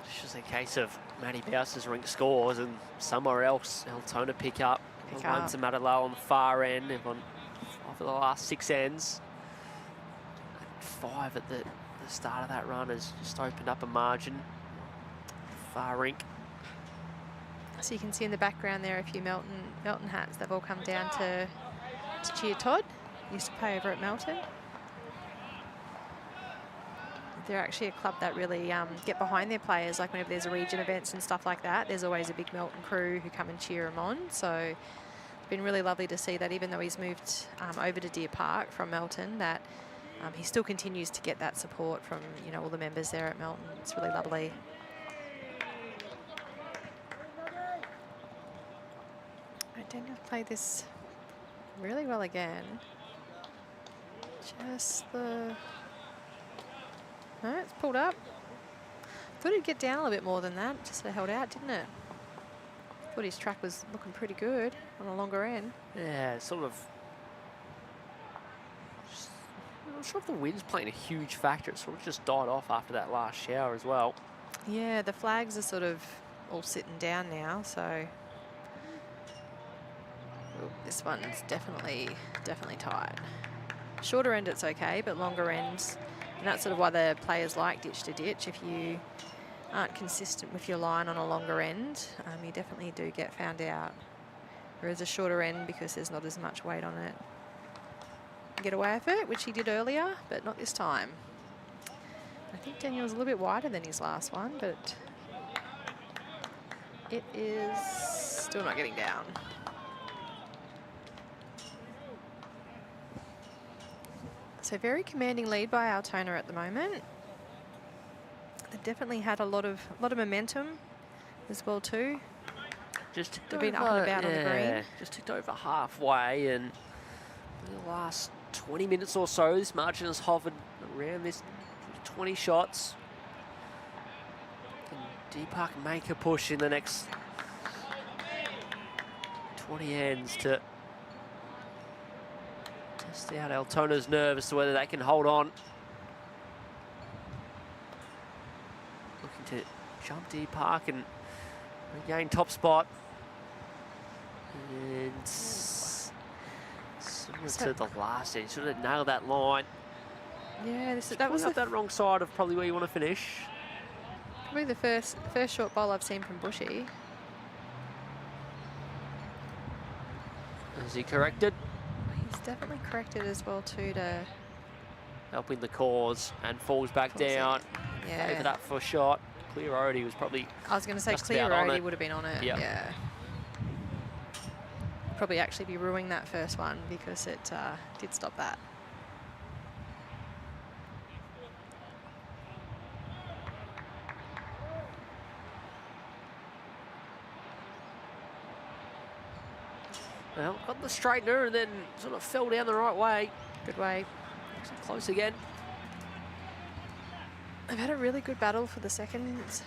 It's just a case of Matty Bowser's rink scores and somewhere else Altona pick up. One to Matalal on the far end. Everyone for the last 6 ends. 5 at the start of that run has just opened up a margin. Far rink. So you can see in the background there a few Melton hats. They've all come down to cheer Todd. Used to play over at Melton. They're actually a club that really get behind their players. Like whenever there's a region events and stuff like that, there's always a big Melton crew who come and cheer them on. So it's been really lovely to see that even though he's moved over to Deer Park from Melton, that he still continues to get that support from, you know, all the members there at Melton. It's really lovely. Daniel played this really well again. Just the... No, it's pulled up. Thought he'd get down a little bit more than that. Just held out, didn't it? Thought his track was looking pretty good on a longer end. Yeah, sort of. I'm not sure if the wind's playing a huge factor. It sort of just died off after that last shower as well. Yeah, the flags are sort of all sitting down now, so this one's definitely tight. Shorter end it's okay, but longer ends, and that's sort of why the players like ditch to ditch. If you aren't consistent with your line on a longer end, you definitely do get found out. Whereas a shorter end, because there's not as much weight on it, get away with it, which he did earlier, but not this time. I think Daniel's a little bit wider than his last one, but it is still not getting down. So very commanding lead by Altona at the moment. They've definitely had a lot of momentum as well too. Just They've been up and about on the green. Just ticked over halfway, and in the last 20 minutes or so, this margin has hovered around this 20 shots. Can Deer Park make a push in the next 20 ends to test out Altona's nerve as to whether they can hold on. Looking to jump Deer Park and regain top spot. And similar to the last end, sort of nailed that line. Yeah, That was up that wrong side of probably where you want to finish. Probably the first short bowl I've seen from Bushy. Is he corrected? He's definitely corrected as well too to Helping the cause and falls back down. Yeah. Favour that for a shot. Clear already was probably. I was going to say just clear about on already it. would have been on it. Yep. Yeah. Probably actually be ruining that first one because it did stop that. Well, got the straightener and then sort of fell down the right way. Good way. Close again. They've had a really good battle for the seconds.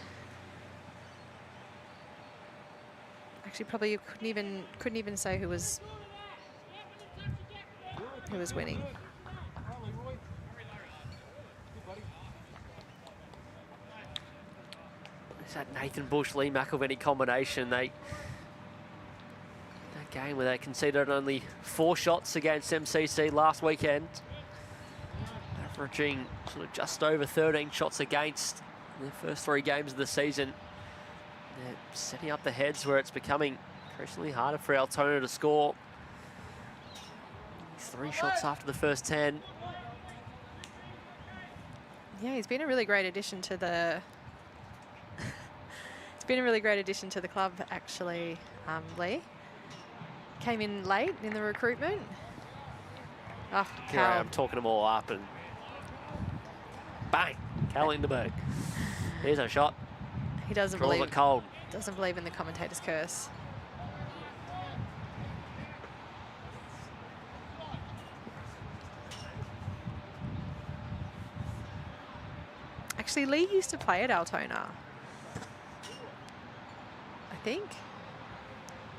Actually, probably you couldn't even say who was winning. It's that Nathan Bush, Lee McElveny combination. That game where they conceded only 4 shots against MCC last weekend, averaging sort of just over 13 shots against in their first 3 games of the season. They're setting up the heads where it's becoming increasingly harder for Altona to score. 3 shots after the first 10. Yeah, he's been a really great addition to the It's been a really great addition to the club, actually, Lee. Came in late in the recruitment. Oh, Here I Cal. am talking them all up and bang, Cal Lindenberg. Here's a shot. He doesn't Draws believe it cold. Doesn't believe in the commentator's curse. Actually, Lee used to play at Altona. I think.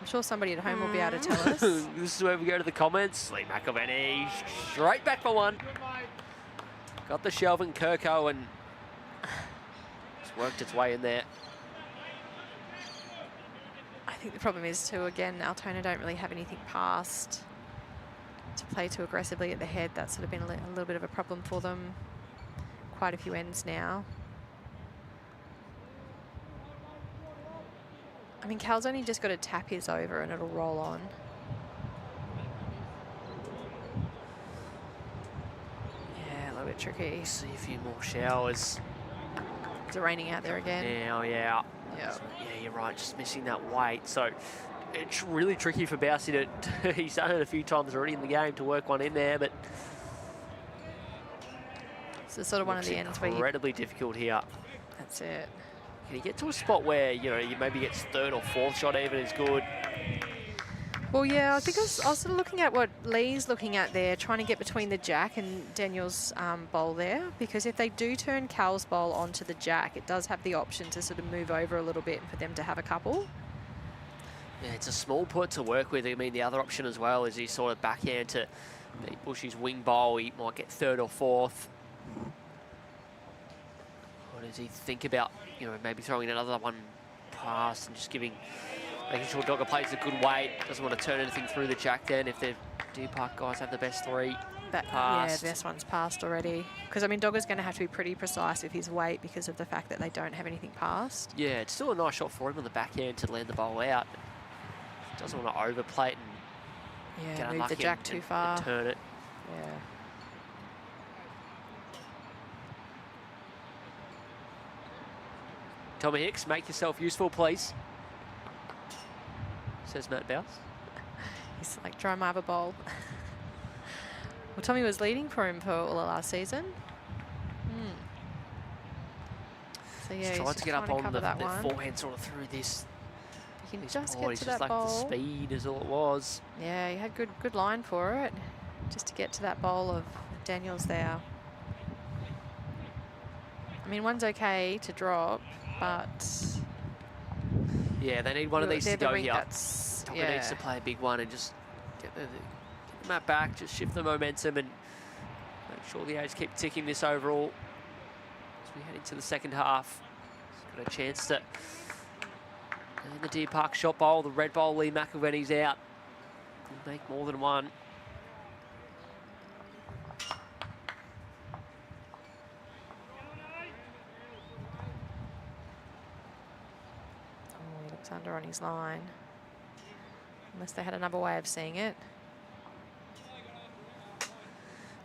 I'm sure somebody at home will be able to tell us. This is where we go to the comments. Lee McElvenney straight back for one. Got the Shelvin Kirko and it's worked its way in there. I think the problem is too, again, Altona don't really have anything past to play too aggressively at the head. That's sort of been a little bit of a problem for them. Quite a few ends now. I mean, Cal's only just got to tap his over and it'll roll on. Yeah, a little bit tricky. See a few more showers. Is it raining out there again? Now, yeah. Yeah. So, yeah, you're right, just missing that weight. So it's really tricky for Bousey to, he's done it a few times already in the game to work one in there, but So sort of one of the ends where you... incredibly difficult here. That's it. Can you get to a spot where, you know, you maybe get third or fourth shot even is good? Well, yeah, I think I was sort of looking at what Lee's looking at there, trying to get between the jack and Daniel's bowl there, because if they do turn Cal's bowl onto the jack, it does have the option to sort of move over a little bit for them to have a couple. Yeah, it's a small put to work with. I mean, the other option as well is he sort of backhand to Bushy's wing bowl. He might get third or fourth. What does he think about, you know, maybe throwing another one past and just making sure Dogger plays a good weight. Doesn't want to turn anything through the jack then if the Deer Park guys have the best three. Yeah, the best one's passed already. Because, I mean, Dogger's going to have to be pretty precise with his weight because of the fact that they don't have anything passed. Yeah, it's still a nice shot for him on the backhand to land the bowl out. Doesn't want to overplay it and get move unlucky the jack too far. and turn it. Yeah. Tommy Hicks, make yourself useful, please. Says Matt Bouse. He's like, dry marble bowl. Well, Tommy was leading for him for all of last season. So, yeah, He's trying to get up on the one. forehand sort of through this. You can This just ball. get He's to just that like the bowl. speed is all it was. Yeah, he had good line for it. Just to get to that bowl of Daniels there. I mean, one's okay to drop, but... Yeah, they need one of these to go here. Tucker needs to Yeah. play a big one and just get the mat back, just shift the momentum and make sure the A's keep ticking this overall as we head into the second half. He's got a chance to... And the Deer Park shot bowl, the red bowl, Lee McElvenney's out. Could make more than one. Oh, he looks under on his line. Unless they had another way of seeing it.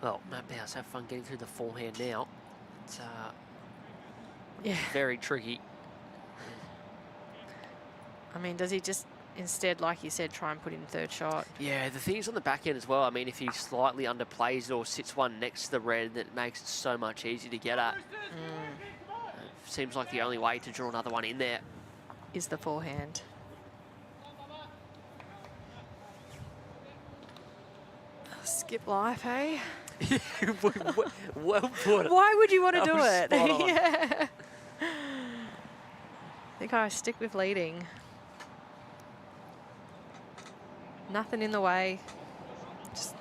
Well, Matt Bouse, have fun getting through the forehand now. It's Yeah. very tricky. I mean, does he just instead, like you said, try and put in third shot? Yeah, the thing is on the back end as well. I mean, if he slightly underplays it or sits one next to the red, that makes it so much easier to get at. Seems like the only way to draw another one in there. Is the forehand. Skip life, hey? Well put. Why would you want to That do was it? spot on. Yeah. I think I stick with leading. Nothing in the way. Just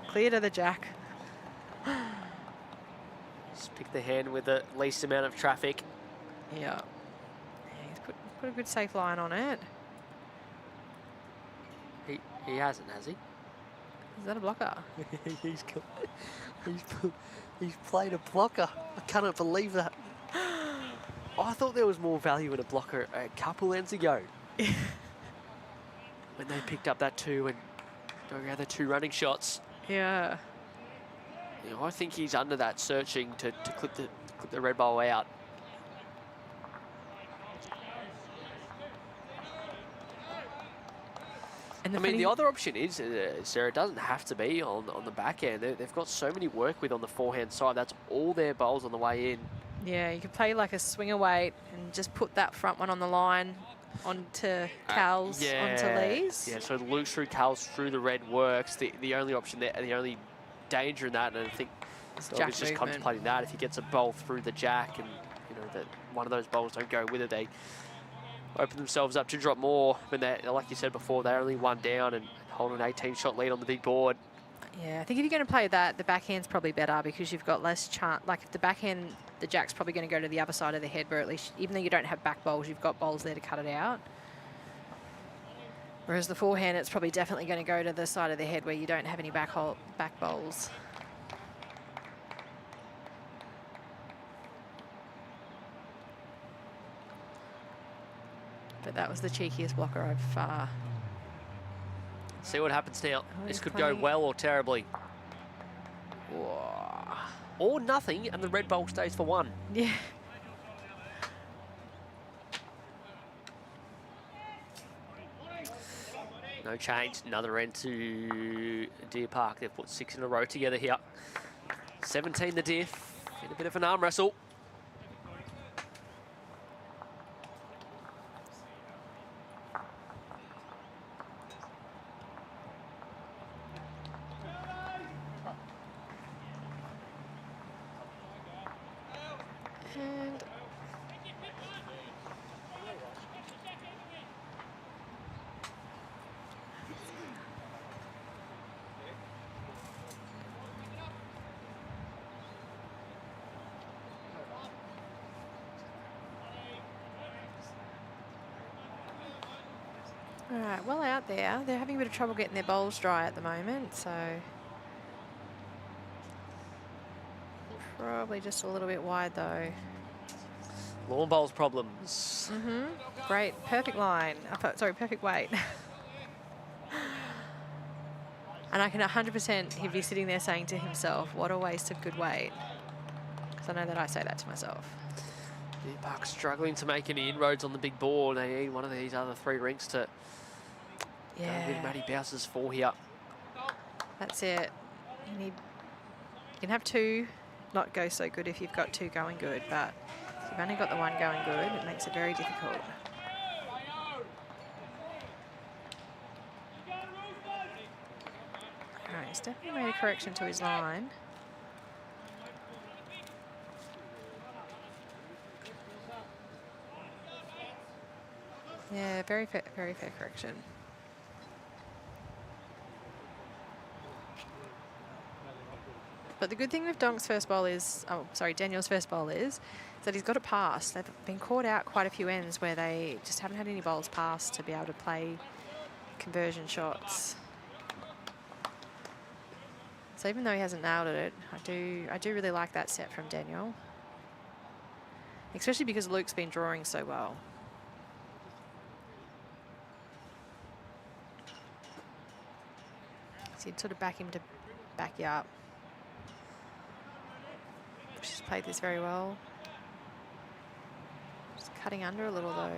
clear to the jack. Just pick the hand with the least amount of traffic. Yeah. He's put a good safe line on it. He hasn't, has he? Is that a blocker? he's played a blocker. I cannot believe that. I thought there was more value in a blocker a couple ends ago. When they picked up that two and Dogger had the two running shots. Yeah. You know, I think he's under that searching to clip the red bowl out. And I mean, the other option is, Sarah, it doesn't have to be on the back end. They've got so many work with on the forehand side. That's all their bowls on the way in. Yeah, you could play like a swinger weight and just put that front one on the line onto Cal's, onto Lee's. Yeah, so Luke through Cal's through the red works. The only option there, the only danger in that, and I think Jack he's just movement. contemplating that. If he gets a bowl through the jack and, you know, that one of those bowls don't go with it, they open themselves up to drop more. But like you said before, they're only one down and hold an 18-shot lead on the big board. Yeah, I think if you're going to play that, the backhand's probably better because you've got less chance. Like if the backhand, the jack's probably going to go to the other side of the head, where at least, even though you don't have back bowls, you've got bowls there to cut it out. Whereas the forehand, it's probably definitely going to go to the side of the head where you don't have any back bowls. But that was the cheekiest blocker I've... See what happens now. Oh, This he's could playing. go well or terribly. Or nothing, and the red bowl stays for one. Yeah. No change. Another end to Deer Park. They've put 6 in a row together here. 17 the diff. In a bit of an arm wrestle. And all right, well out there. They're having a bit of trouble getting their bowls dry at the moment, so probably just a little bit wide though. Lawn bowls problems. Great, perfect line. Sorry, perfect weight. And I can 100% he'd be sitting there saying to himself, what a waste of good weight. Because I know that I say that to myself. Deer Park struggling to make any inroads on the big board. They need one of these other 3 rinks to go with Matty Bowser's 4 here. That's it. You can have 2 not go so good if you've got 2 going good, but if you've only got the 1 going good, it makes it very difficult. All right, he's definitely made a correction to his line. Yeah, very fair correction. But the good thing with Donk's first bowl is, Daniel's first bowl is that he's got it past. They've been caught out quite a few ends where they just haven't had any bowls past to be able to play conversion shots. So even though he hasn't nailed it, I do really like that set from Daniel. Especially because Luke's been drawing so well. So you'd sort of back him to back you up. She's played this very well. Just cutting under a little though.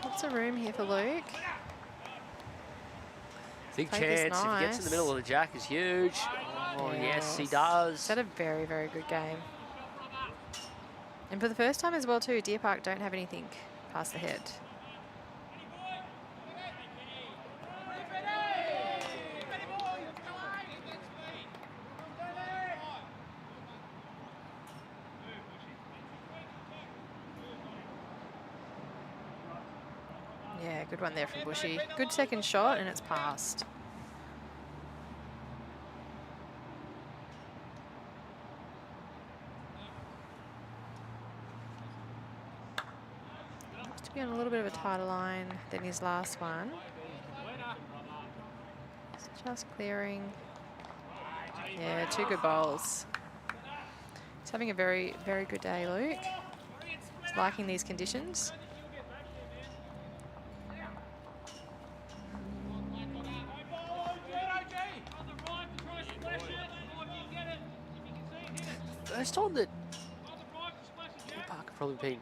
Lots of room here for Luke. Big Played this chance. If he gets in the middle of the jack is huge. Oh, yes, he does. He's had a very, very good game. And for the first time as well too, Deer Park don't have anything past the head. Yeah, good one there from Bushy. Good second shot and it's passed. Looks to be on a little bit of a tighter line than his last one. It's just clearing. Yeah, 2 good bowls. He's having a very, very good day, Luke. He's liking these conditions. first time that Deer Park have probably been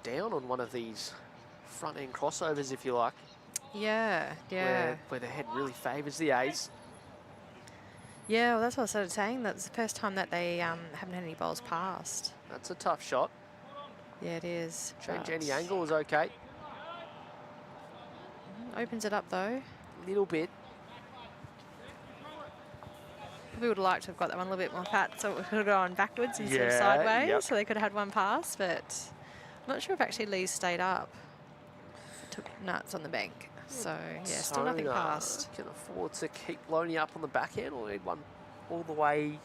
down on one of these front end crossovers, if you like. Yeah, yeah. Where the head really favours the A's. Yeah, well, that's what I started saying. That's the first time that they haven't had any bowls passed. That's a tough shot. Yeah, it is. Change but any angle is okay. Opens it up, though. A little bit. We would have liked to have got that one a little bit more fat, so it could have gone backwards instead of Yeah, sideways, yep. so they could have had one pass, but I'm not sure if actually Lee's stayed up. Took nuts on the bank. So, yeah, still nothing passed. Can afford to keep loading up on the back end, or need one all the way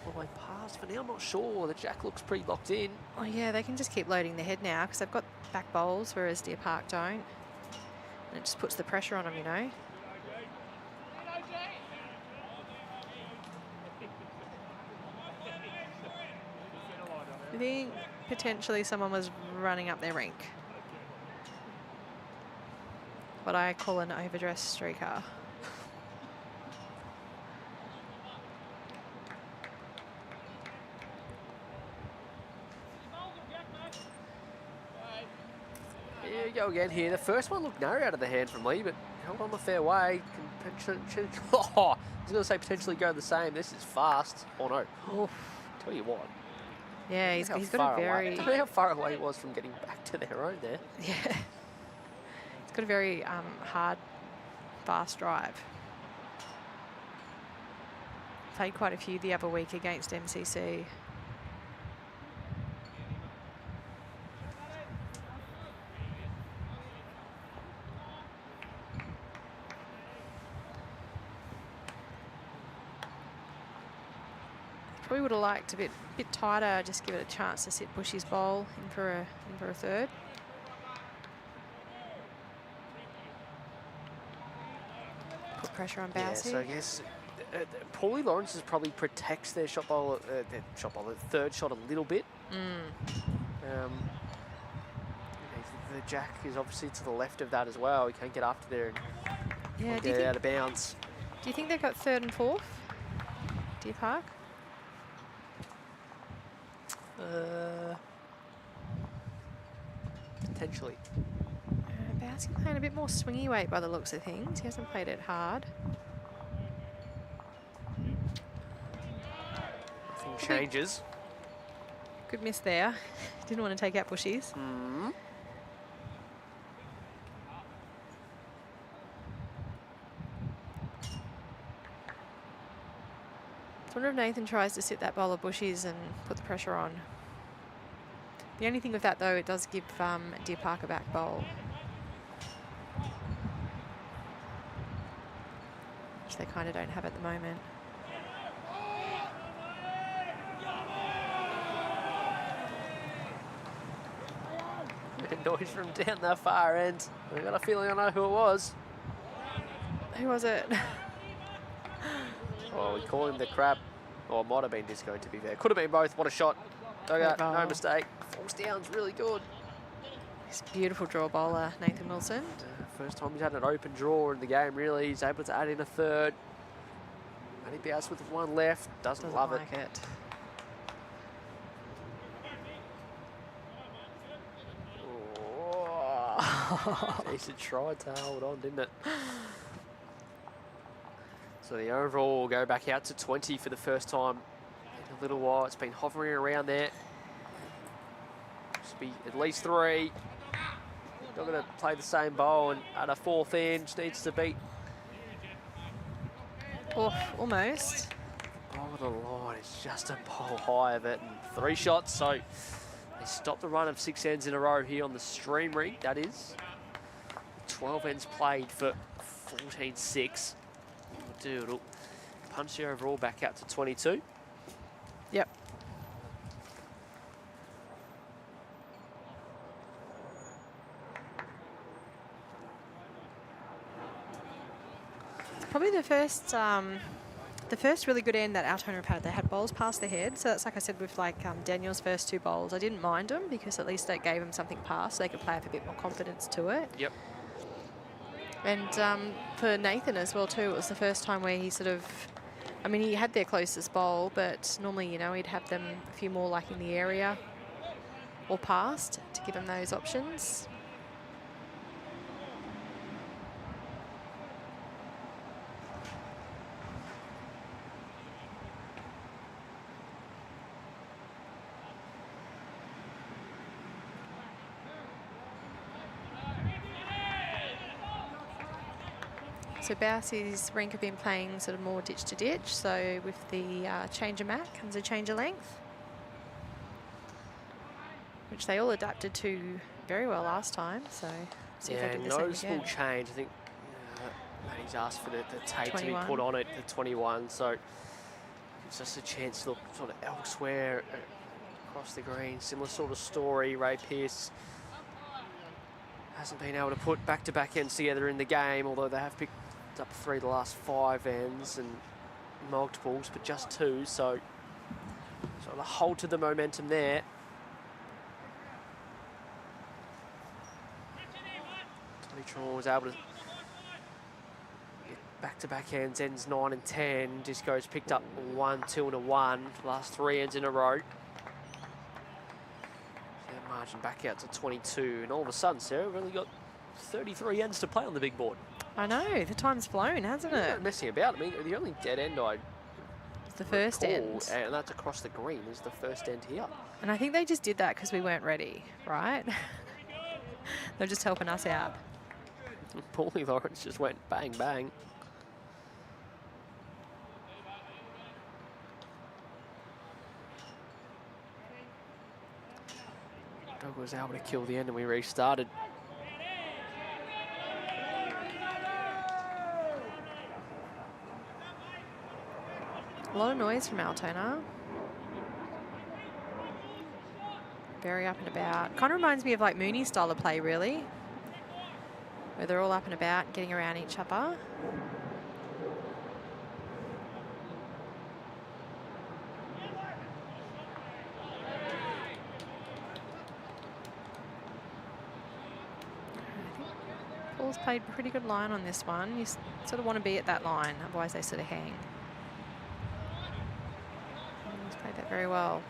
past. For now, I'm not sure. The jack looks pretty locked in. Oh, yeah, they can just keep loading the head now because they've got back bowls, whereas Deer Park don't. And it just puts the pressure on them, you know. I think potentially someone was running up their rink. What I call an overdressed streaker. Here we go again here. The first one looked narrow out of the hand from Lee, but held on the fair way. Can oh, I was going to say potentially go the same. This is fast. Oh no. Oof. Tell you what. Yeah, he's got a far very... away. I don't know how far away he was from getting back to their own there. Yeah. He's got a very hard, fast drive. Played quite a few the other week against MCC. Probably would have liked a bit tighter, just give it a chance to sit Bushy's bowl in for a third. Put pressure on Bouse. Yeah, so I guess Paulie Lawrence's probably protects their third shot a little bit. The jack is obviously to the left of that as well. He can't get after there and Yeah, get it out of bounds. Do you think they've got third and fourth? Deer Park? Potentially. Bouse playing a bit more swingy weight by the looks of things. He hasn't played it hard. Nothing changes. Good miss there. Didn't want to take out Bushies. I wonder if Nathan tries to sit that bowl of Bushies and put the pressure on. The only thing with that, though, it does give Deer Park a back bowl, which they kind of don't have at the moment. Noise from down the far end. I got a feeling I know who it was. Who was it? Oh, we call him the crab. Or it might have been Disco, to be fair. Could have been both. What a shot. Dugout, no mistake. Falls down's really good. He's a beautiful draw bowler, Nathan Wilson. First time he's had an open draw in the game, really. He's able to add in a third. Matty Bouse with one left. Doesn't love like it. Decent try to hold on, didn't it? So the overall will go back out to 20 for the first time in a little while. It's been hovering around there. Should be at least 3. Not going to play the same bowl and at a fourth inch needs to beat. Oh, almost. Over the line, it's just a bowl high of it and 3 shots. So they stopped the run of 6 ends in a row here on the stream rig. That is 12 ends played for 14-6. It'll punch the overall back out to 22. Yep. Probably the first really good end that Altona have had. They had bowls past their head, so that's like I said with Daniel's first 2 bowls. I didn't mind them because at least that gave them something past, so they could play with a bit more confidence to it. Yep. And for Nathan as well too, it was the first time where he sort of I mean, he had their closest bowl, but normally, you know, he'd have them a few more like in the area or past to give them those options. So Bowsie's rink have been playing sort of more ditch to ditch. So with the change of mat comes a change of length, which they all adapted to very well last time. So see if they do the same noticeable again. change. I think Matty's asked for the tape to be 21. put on it, the 21. So gives us a chance to look sort of elsewhere across the green. Similar sort of story. Ray Pearce hasn't been able to put back-to-back ends together in the game, although they have picked up 3 of the last 5 ends and multiples, but just 2. So sort of hold to the momentum there. Tron was able to get back-to-back ends, ends 9 and 10. Disco's picked up 1, 2 and a 1. Last 3 ends in a row. So margin back out to 22. And all of a sudden, Sarah, we've only got 33 ends to play on the big board. I know, the time's flown, hasn't it? Not messing about. I mean, the only dead end I It's the first recall, end. and that's across the green, is the first end here. And I think they just did that because we weren't ready, right? They're just helping us out. Paulie Lawrence just went bang, bang. Doug was able to kill the end and we restarted. A lot of noise from Altona. Very up and about. Kind of reminds me of like Mooney's style of play, really. Where they're all up and about, getting around each other. Paul's played pretty good line on this one. You sort of want to be at that line, otherwise they sort of hang. He's played that very well.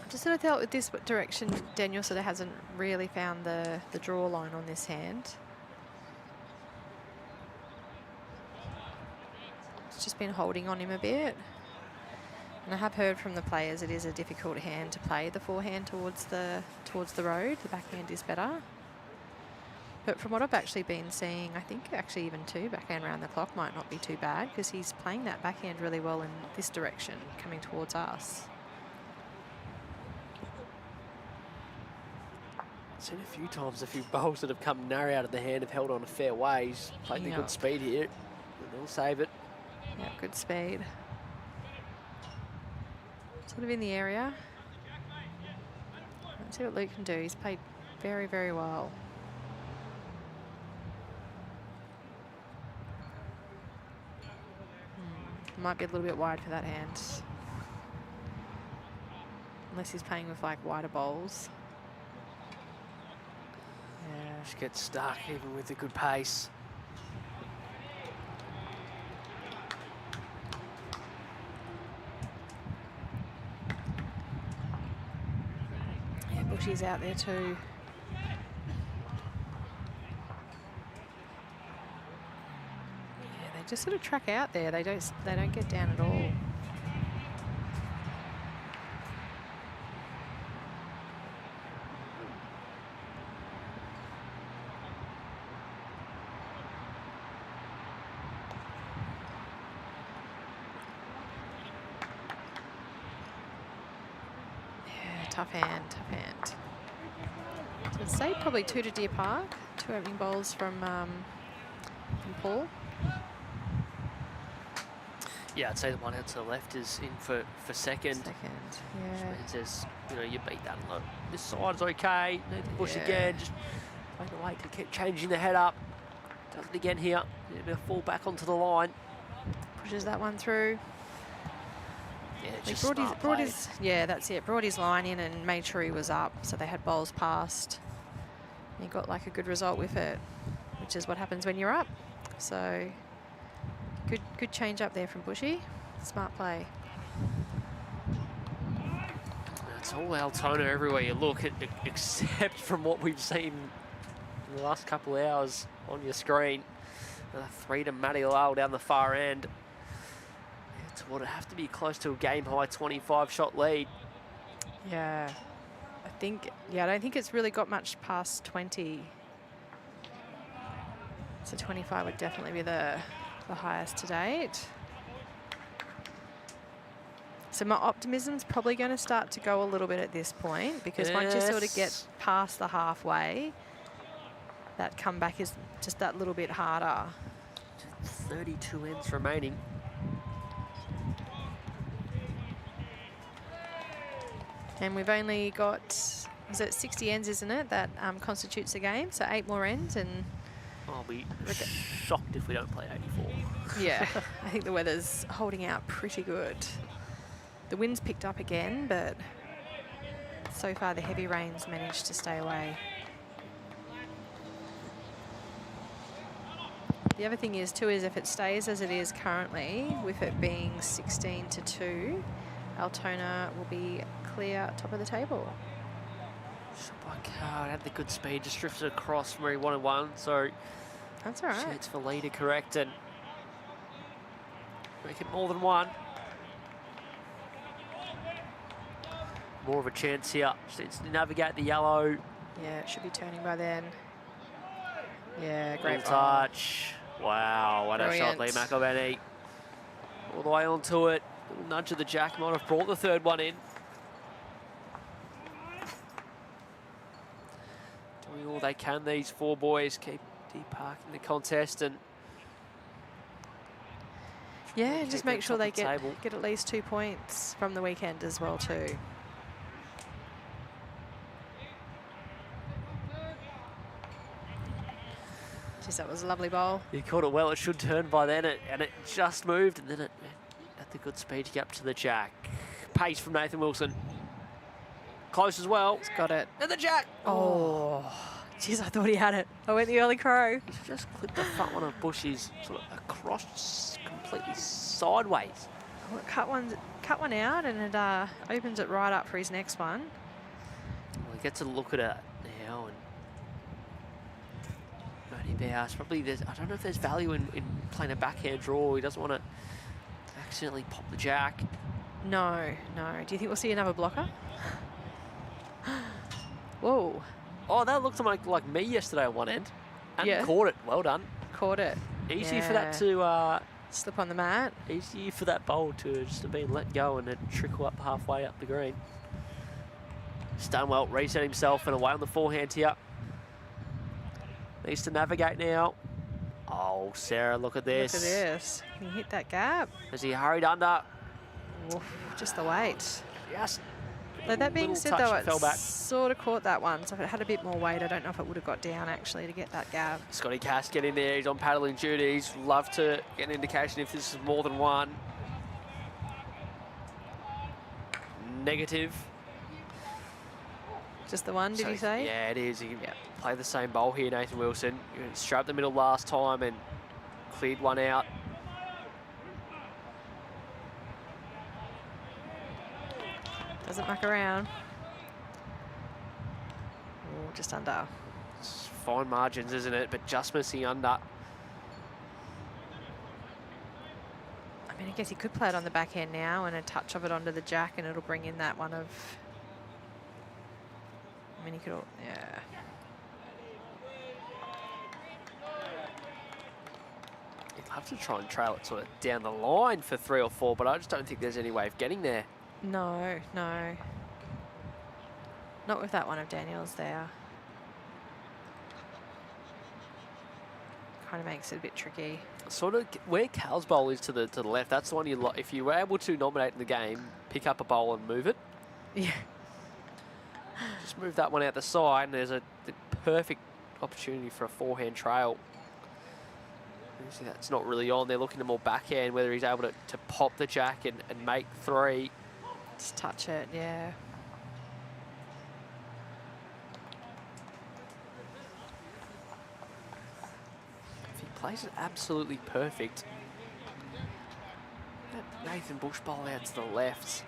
Just sort of felt with this direction, Daniel sort of hasn't really found the draw line on this hand. It's just been holding on him a bit. And I have heard from the players it is a difficult hand to play, the forehand towards the road. The backhand is better. But from what I've actually been seeing, I think actually even 2 backhand round the clock might not be too bad because he's playing that backhand really well in this direction, coming towards us. Seen a few times, a few bowls that have come narrow out of the hand have held on a fair way. He's played the good speed here. And they'll save it. Yeah, good speed. Sort of in the area. Let's see what Luke can do. He's played very, very well. Might be a little bit wide for that hand. Unless he's playing with like wider bowls. Yeah. Just gets stuck even with the good pace. Yeah, Bushy's out there too. Yeah, they just sort of track out there. They don't get down at all. Tough hand, tough hand. So I'd say probably 2 to Deer Park. 2 opening bowls from Paul. Yeah, I'd say the one out to the left is in for second. Second, Which yeah. means there's, you know, you beat that a lot. This side's okay. Need to push Yeah. again. Just find a way to keep changing the head up. Does it again here. It'll fall back onto the line. Pushes that one through. Yeah, He just brought smart play. yeah, that's it. Brought his line in and made sure he was up, so they had bowls passed. He got like a good result with it, which is what happens when you're up. So good change up there from Bushy. Smart play. It's all Altona everywhere you look, except from what we've seen in the last couple of hours on your screen. 3 to Matty Lyle down the far end. It's what would have to be close to a game high 25-shot lead. Yeah, I don't think it's really got much past 20. So 25 would definitely be the highest to date. So my optimism's probably going to start to go a little bit at this point, because once you sort of get past the halfway, that comeback is just that little bit harder. 32 ends remaining. And we've only got, is it 60 ends, isn't it, that constitutes a game? So 8 more ends, and I'll be shocked if we don't play 84. yeah, I think the weather's holding out pretty good. The wind's picked up again, but so far the heavy rain's managed to stay away. The other thing is too, is if it stays as it is currently, with it being 16 to 2, Altona will be clear top of the table. Shabaka had the good speed, just drifted across from where he wanted one, so That's all right. chance for Lee to correct and make it more than one. More of a chance here. Just needs to navigate the yellow. Yeah, it should be turning by then. Yeah, Great great touch. Wow, what a shot, Lee Brilliant. McElveny. All the way onto it. Little nudge of the jack might have brought the third one in. Doing all they can, these 4 boys. Keep deep parking the contest and Yeah, and keep just them make sure top they of the table. get at least 2 points from the weekend as well too. Jeez, that was a lovely bowl. He caught it well. It should turn by then, and it just moved, and then it had the good speed to get up to the jack. Pace from Nathan Wilson. Close as well. He's got it. And the jack. Oh, jeez, I thought he had it. I went the early crow. He's just clipped the front one of Bushy's sort of across completely sideways. Oh, cut one out, and it opens it right up for his next one. Well, he gets a look at it now, and Bernie Bowers, probably I don't know if there's value in playing a backhand draw. He doesn't want to accidentally pop the jack. No. Do you think we'll see another blocker? Whoa, Oh, that looked like me yesterday on one end. And Yeah. caught it. Well done. caught it. Easy for that Yeah. to Slip on the mat. easy for that bowl to just have been let go and then trickle up halfway up the green. Stunwell reset himself and away on the forehand here. Needs to navigate now. Oh, Sarah, look at this. Look at this. He hit that gap. As he hurried under. Oof, just the weight. Just Though that being little said, touch though, and it fell back. sort of caught that one. So if it had a bit more weight, I don't know if it would have got down actually to get that gap. Scotty Cass get in there. He's on paddling duties. Love to get an indication if this is more than one. Negative. Just the one, did So, you say? Yeah, it is. He can play the same bowl here, Nathan Wilson. He strapped the middle last time and cleared one out. Doesn't muck around. Oh, just under. It's fine margins, isn't it? But just missing under. I mean, I guess he could play it on the backhand now and a touch of it onto the jack, and it'll bring in that one of. I mean, he could. Yeah. He'd love to try and trail it sort of down the line for 3 or 4, but I just don't think there's any way of getting there. No. Not with that one of Daniel's there. Kind of makes it a bit tricky. Sort of where Cal's bowl is to the left, that's the one you if you were able to nominate in the game, pick up a bowl and move it. Yeah. Just move that one out the side, and there's the perfect opportunity for a forehand trail. See, that's not really on. They're looking to more backhand, whether he's able to pop the jack and make 3. Just touch it, yeah. If he plays it absolutely perfect, that Nathan Bush bowl out to the left.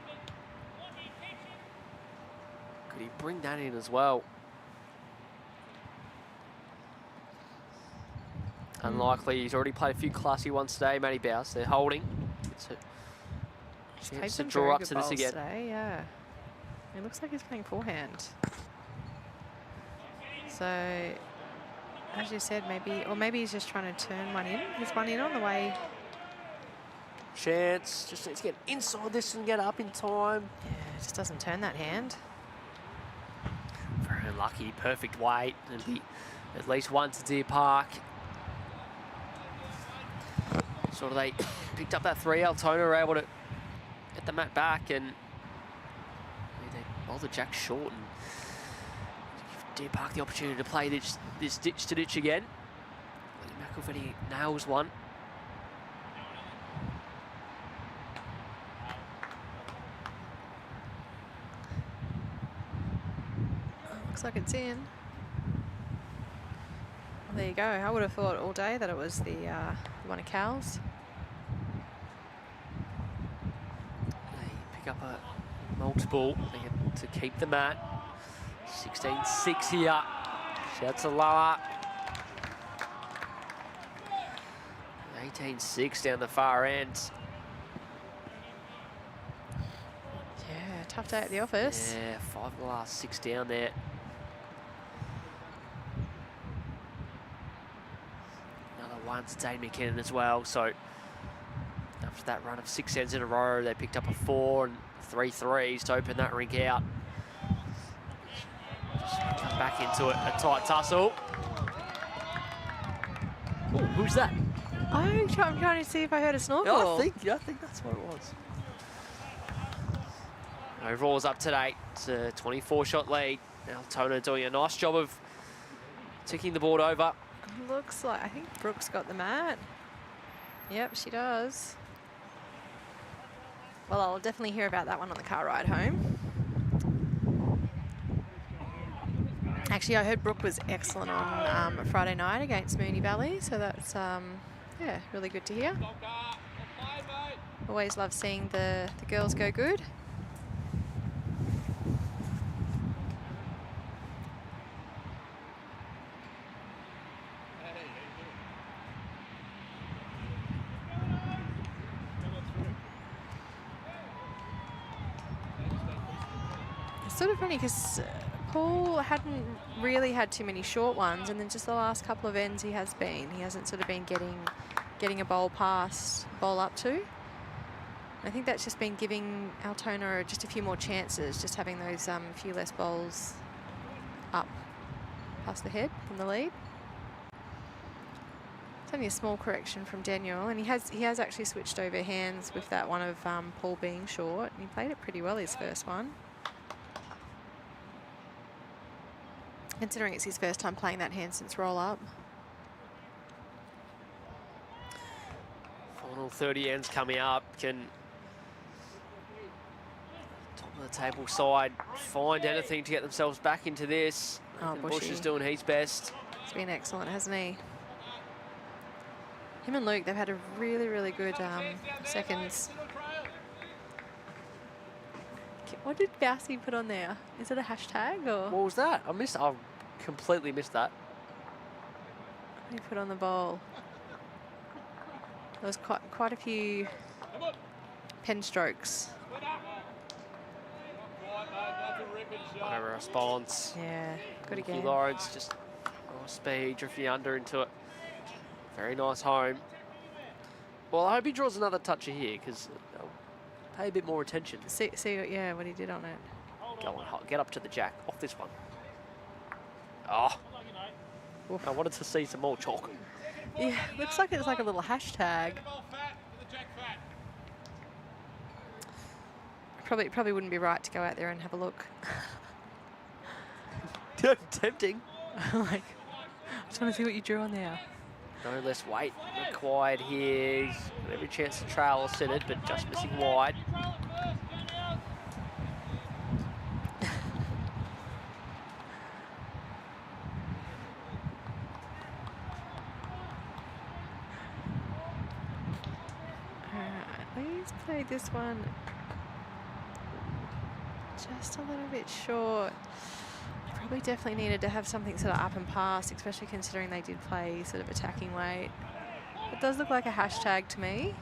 Could he bring that in as well? Unlikely. He's already played a few classy ones today, Matty Bowes. They're holding. It's a chance to draw up to this again. Today, yeah. It looks like he's playing forehand. So, as you said, maybe he's just trying to turn one in. He's one in on the way. Chance. Just needs to get inside this and get up in time. Yeah, it just doesn't turn that hand. Very unlucky. Perfect weight. And be at least one to Deer Park. Sort of they picked up that 3. Altona were able to get the mat back and they rolled the jack short and give Deer Park the opportunity to play this ditch to ditch again. McIlvany nails one. Looks like it's in. Well, there you go. I would have thought all day that it was the one of Cal's. They pick up a multiple. They get to keep the mat. 16-6 here. Shouts to lower. 18-6 down the far end. Yeah, tough day at the office. Yeah, 5 of the last 6 down there. Another one to Dane McKinnon as well. So after that run of 6 ends in a row, they picked up a 4 and 3 threes to open that rink out. Just come back into it, a tight tussle. Oh, who's that? I'm trying to see if I heard a snorkel. Oh, I think that's what it was. Overall's up today. It's a 24-shot lead. Altona doing a nice job of ticking the board over. Looks like, I think Brooke's got the mat. Yep, she does. Well, I'll definitely hear about that one on the car ride home. Actually, I heard Brooke was excellent on Friday night against Moonee Valley, so that's, yeah, really good to hear. Always love seeing the girls go good. It's sort of funny because Paul hadn't really had too many short ones, and then just the last couple of ends he hasn't sort of been getting a bowl up to. I think that's just been giving Altona just a few more chances, just having those few less bowls up past the head from the lead. It's only a small correction from Daniel, and he has actually switched over hands with that one of Paul being short, and he played it pretty well his first one. Considering it's his first time playing that hand since roll-up. Final 30 ends coming up. Can top of the table side find anything to get themselves back into this? Oh, Bush is doing his best. He's been excellent, hasn't he? Him and Luke, they've had a really, really good seconds. What did Bousey put on there? Is it a hashtag or? What was that? I completely missed that. What did he put on the bowl? There was quite a few pen strokes. Whatever response. Yeah, good again. Lawrence just raw speed, drifting under into it. Very nice home. Well, I hope he draws another toucher here because they'll pay a bit more attention. See, yeah, what he did on it. Go on, get up to the jack off this one. Oh, I wanted to see some more chalk. Yeah, looks like it's like a little hashtag. Probably wouldn't be right to go out there and have a look. Tempting. Like, I just want to see what you drew on there. No less weight required here. He's got every chance to trail or set it, but just missing wide. He's played this one just a little bit short. Probably definitely needed to have something sort of up and past, especially considering they did play sort of attacking weight. It does look like a hashtag to me.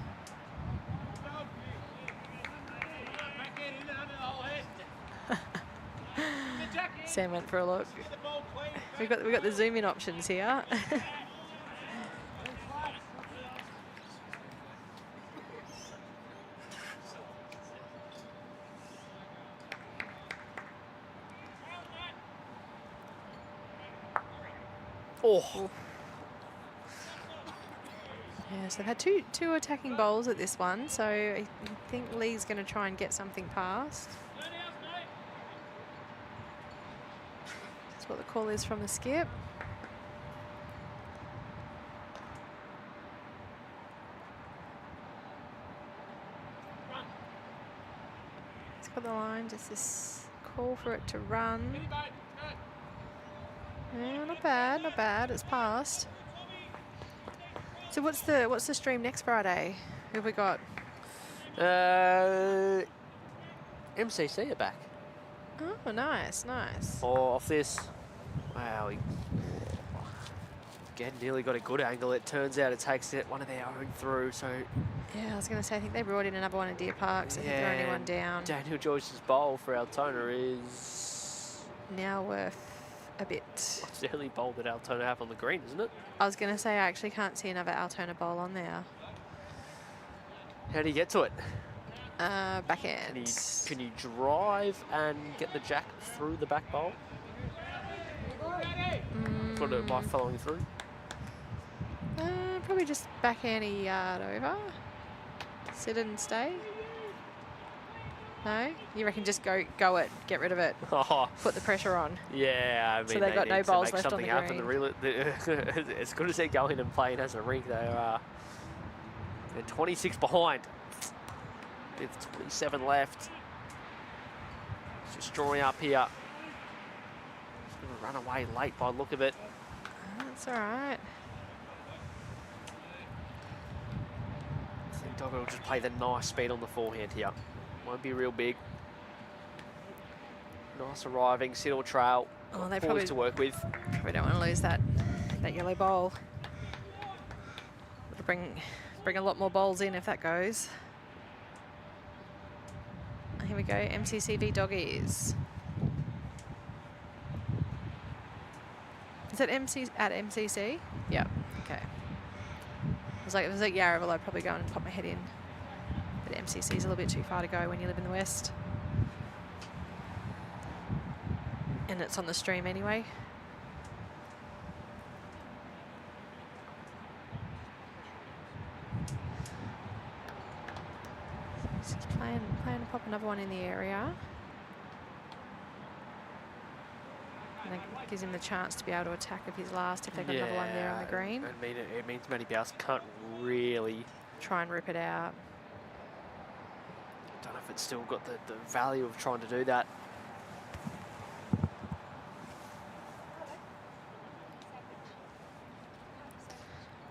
Sam went for a look. We've got the zoom in options here. Oh. Yeah, so they've had two attacking bowls at this one, so I think Lee's going to try and get something past. That's what the call is from the skip. It's got the line, just this call for it to run. Yeah, not bad, not bad. It's passed. So what's the stream next Friday? Who have we got? MCC are back. Oh, nice, nice. Oh, off this. Wow, he again nearly got a good angle. It turns out it takes it one of their own through. So Yeah, I was going to say, I think they brought in another one in Deer Park, so I think they're only one down. Daniel Joyce's bowl for Altona is Now worth a bit. it's the only bowl that Altona have on the green, isn't it? I was going to say, I actually can't see another Altona bowl on there. How do you get to it? Back end. Can you drive and get the jack through the back bowl? Put it by following through. Probably just backhand a yard over. Sit and stay. No? You reckon just go it, get rid of it, Oh, put the pressure on. yeah, I mean, So they've got need no to bowls make left on something the happen. green. As good as they're going and playing as a rig, they're 26 behind. With 27 left. Just drawing up here. Just going to run away late by the look of it. That's all right. I think Dogger will just play the nice speed on the forehand here. Won't be real big. Nice arriving, sit or trail. Oh, they Poised to work with. probably don't want to lose that yellow bowl. It'll bring a lot more bowls in if that goes. Here we go, MCCV Doggies. Is that at MCC? Yep, okay. If it was like Yarraville, I'd probably go and pop my head in. But MCC is a little bit too far to go when you live in the West. And it's on the stream anyway. So he's playing to pop another one in the area. And that gives him the chance to be able to attack of his last if they've got another one there on the green. I mean, it means Matty Bowes can't really. Try and rip it out. Don't know if it's still got the value of trying to do that.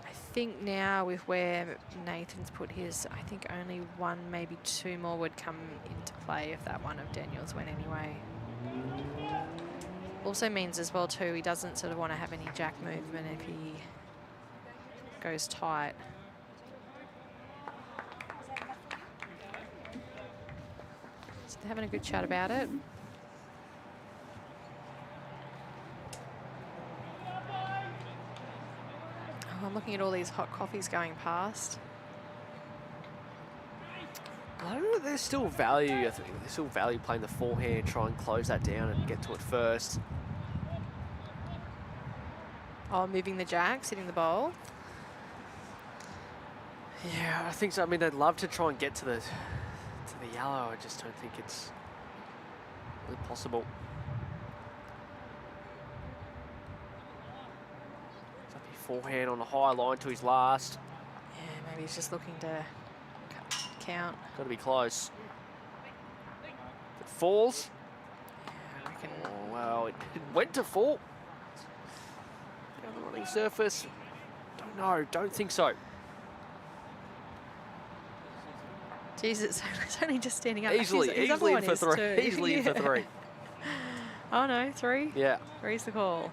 I think now with where Nathan's put his, I think only one, maybe two more would come into play if that one of Daniel's went anyway. Also means as well too, he doesn't sort of want to have any jack movement if he goes tight. So they're having a good chat about it. Oh, I'm looking at all these hot coffees going past. I don't know. There's still value. I think there's still value playing the forehand, try and close that down and get to it first. Oh, moving the jack, sitting the bowl. Yeah, I think so. I mean, they'd love to try and get to the yellow. I just don't think it's really possible. So it'd be Forehand on a high line to his last. Yeah, maybe he's just looking to count. Got to be close. It falls. Yeah, I reckon. Oh, well, it went to fall. On the running surface. Don't know. Don't think so. Jesus, it's only just standing up. Easily in for three. Easily in for three. Oh no, 3? Yeah. 3's the call.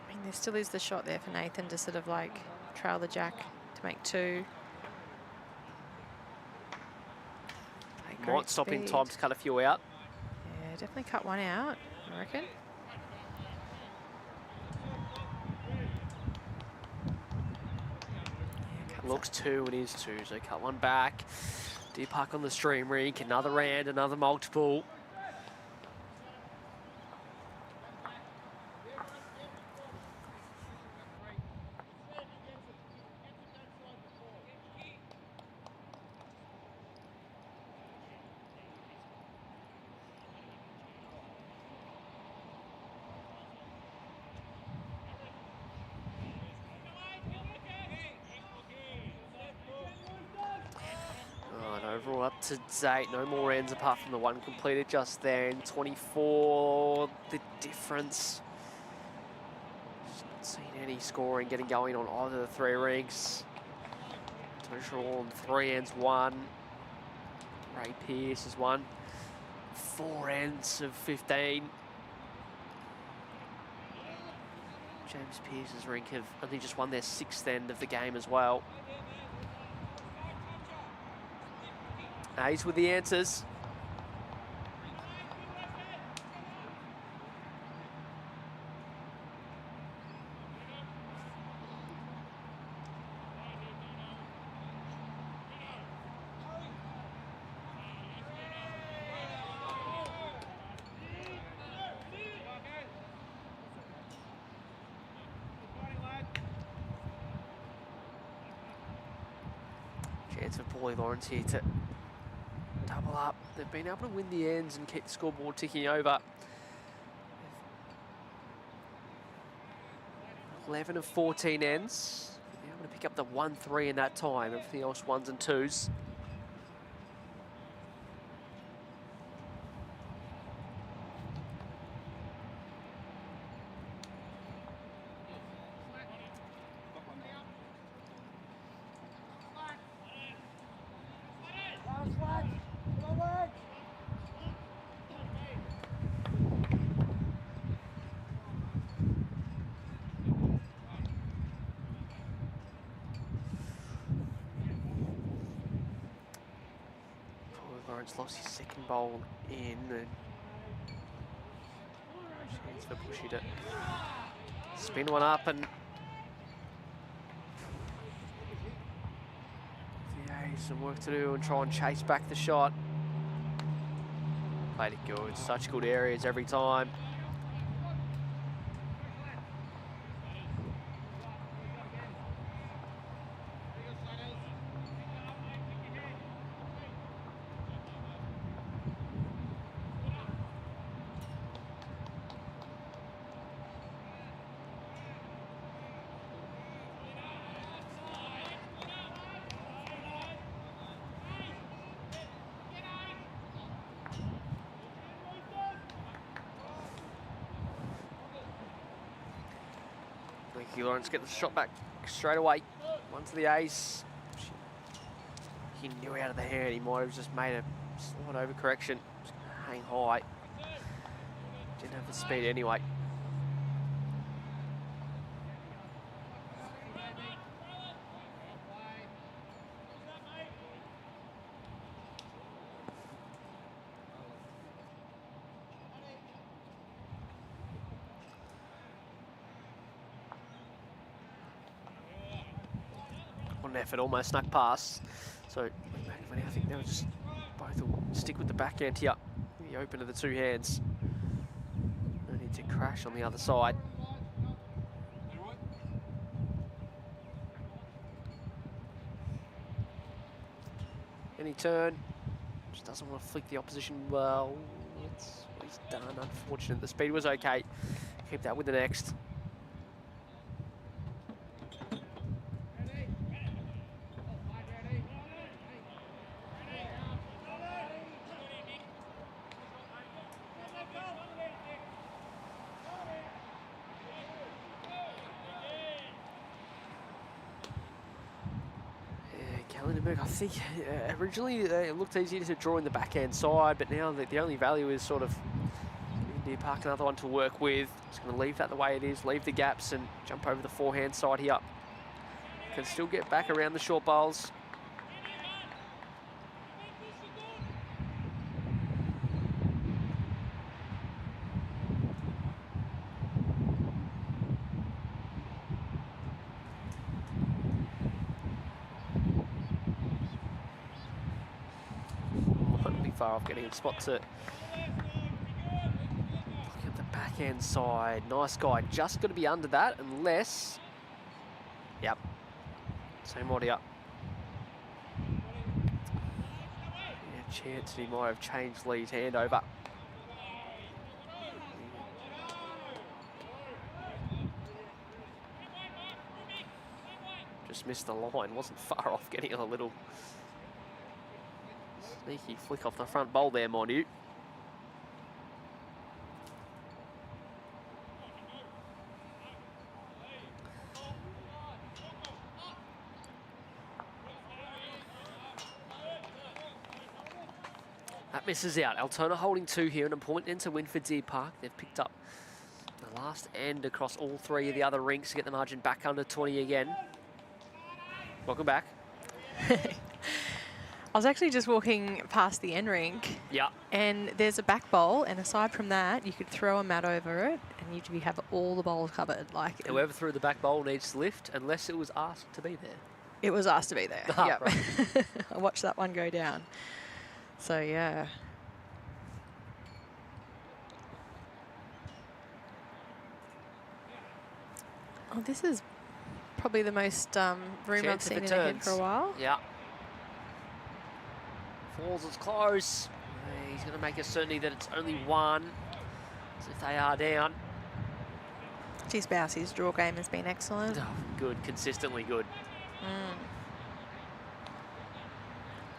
I mean, there still is the shot there for Nathan to sort of like trail the jack to make 2. Might stop in time to cut a few out. Yeah, definitely cut one out, I reckon. Yeah, Looks 2 and is 2, so cut one back. Deer Park on the stream rink, another round, another multiple. Overall up to date, no more ends apart from the one completed just then. 24, the difference. Just not seeing any scoring getting going on either of the 3 rinks. Total on 3 ends 1. Ray Pearce has won 4 ends of 15. James Pearce's rink have only just won their 6th end of the game as well. Ace with the answers. Chance for Paulie Lawrence here to double up. They've been able to win the ends and keep the scoreboard ticking over. 11 of 14 ends. They're able to pick up the 1-3 in that time. Everything else 1s and 2s. Lawrence lost his second bowl in, and chance for Bushy to spin one up, and yeah, some work to do and try and chase back the shot. Played it good, such good areas every time. Lawrence get the shot back straight away. One to the ace. He knew out of the hand. He might have just made a slight overcorrection. Just hang high. Didn't have the speed anyway. Effort almost snuck past, so I think they'll just both will stick with the backhand here. The open of the 2 hands. crash on the other side. Any turn, just doesn't want to flick the opposition well. That's what he's done, unfortunate. The speed was okay. Keep that with the next. I think originally it looked easier to draw in the backhand side, but now the only value is sort of giving Deer Park another one to work with. Just going to leave that the way it is, leave the gaps and jump over the forehand side here. Can still get back around the short bowls. Far off getting a spot to look at the backhand side. Nice guy, just got to be under that unless, yep, same audio. Yeah, chance he might have changed Lee's hand over. Just missed the line, wasn't far off getting a little sneaky flick off the front bowl there, mind you. That misses out. Altona holding 2 here and a point into win for Deer Park. They've picked up the last end across all 3 of the other rinks to get the margin back under 20 again. Welcome back. I was actually just walking past the end rink. Yeah. And there's a back bowl, and aside from that, you could throw a mat over it, and you'd have all the bowls covered. Like whoever threw the back bowl needs to lift, unless it was asked to be there. It was asked to be there. Ah, yep. right. I watched that one go down. So yeah. Oh, this is probably the most room I've seen in a head for a while. Yeah. Falls is close. He's going to make a certainty that it's only 1. As if they are down. Geez, Bowsey's draw game has been excellent. Oh, good, consistently good.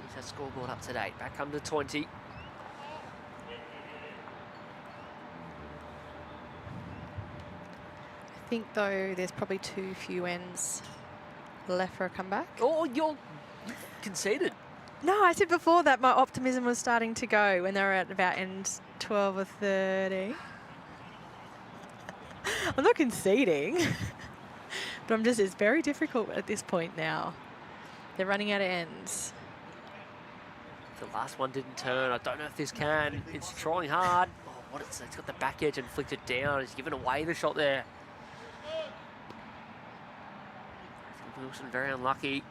He's that scoreboard up to date. Back under 20. I think, though, there's probably too few ends left for a comeback. Oh, you've conceded. No, I said before that my optimism was starting to go when they were at about end 12 or 30. I'm not conceding, but it's very difficult at this point now. They're running out of ends. The last one didn't turn. I don't know if this can. It's trying hard. Oh, it's got the back edge and flicked it down. He's given away the shot there. Wilson very unlucky.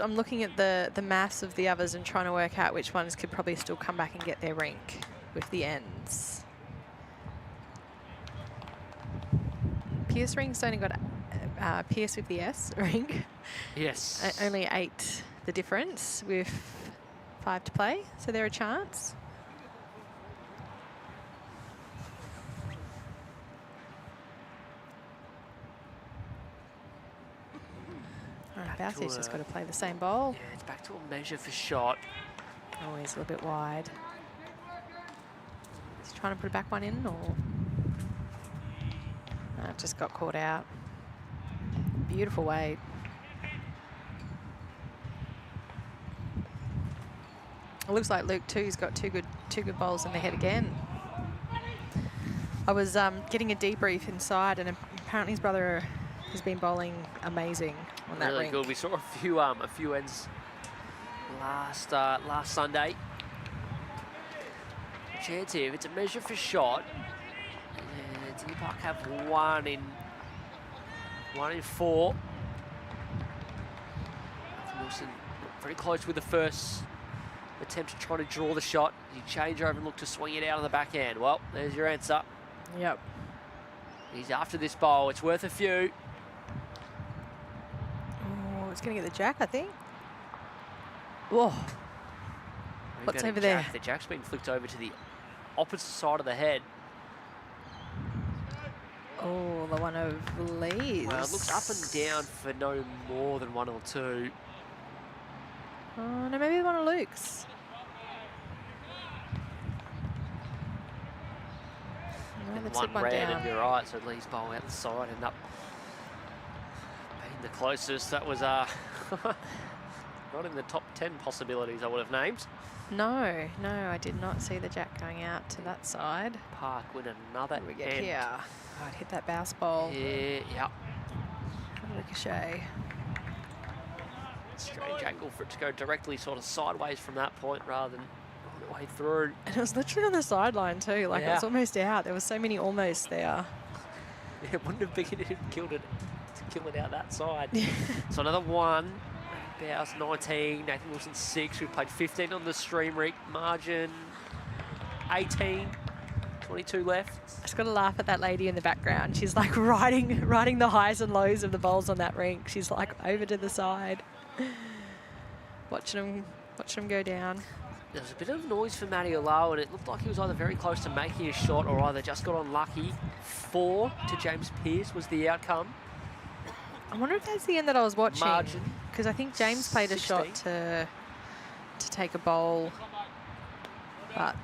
I'm looking at the maths of the others and trying to work out which ones could probably still come back and get their rink with the ends. Pierce Ring's only got Pierce with the S ring. Yes. Only 8 the difference with 5 to play, so they're a chance. Bowsey's just got to play the same bowl. Yeah, it's back to a measure for shot. Oh, he's a little bit wide. Is he trying to put a back one in, or? No, it just got caught out. Beautiful weight. It looks like Luke too's got two good bowls in the head again. I was getting a debrief inside, and apparently his brother has been bowling amazing on that really rink. Good. We saw a few ends last Sunday. Chance here. If it's a measure for shot, Deer Park have 1 in 4. Wilson very close with the first attempt to try to draw the shot. You change over and look to swing it out on the backhand. Well, there's your answer. Yep. He's after this bowl. It's worth a few. Oh, it's going to get the jack, I think. Whoa. What's over there? The jack's been flicked over to the opposite side of the head. Oh, the one of Lee's. Well, it looks up and down for no more than 1 or 2. Oh, no, maybe the one of Luke's. No, And they've one set one red, down. and you're right. So Lee's bowl out the side ended up being the closest. That was not in the top 10 possibilities I would have named. No, I did not see the jack going out to that side. Park with another We get end. here. Oh, it hit that bounce ball. Yeah. Ricochet. Strange angle for it to go directly sort of sideways from that point rather than all the way through. And it was literally on the sideline too. Like it was almost out. There was so many almost there. Yeah, it wouldn't have been if it killed it to kill it out that side. So another one. Bowes 19, Nathan Wilson 6. We played 15 on the stream rig. Margin 18. 22 left. I just got to laugh at that lady in the background. She's like riding the highs and lows of the bowls on that rink. She's like over to the side, watching them go down. There was a bit of noise for Matty Olau, and it looked like he was either very close to making a shot or either just got unlucky. 4 to James Pearce was the outcome. I wonder if that's the end that I was watching. Margin. Because I think James played a 16. shot to take a bowl, but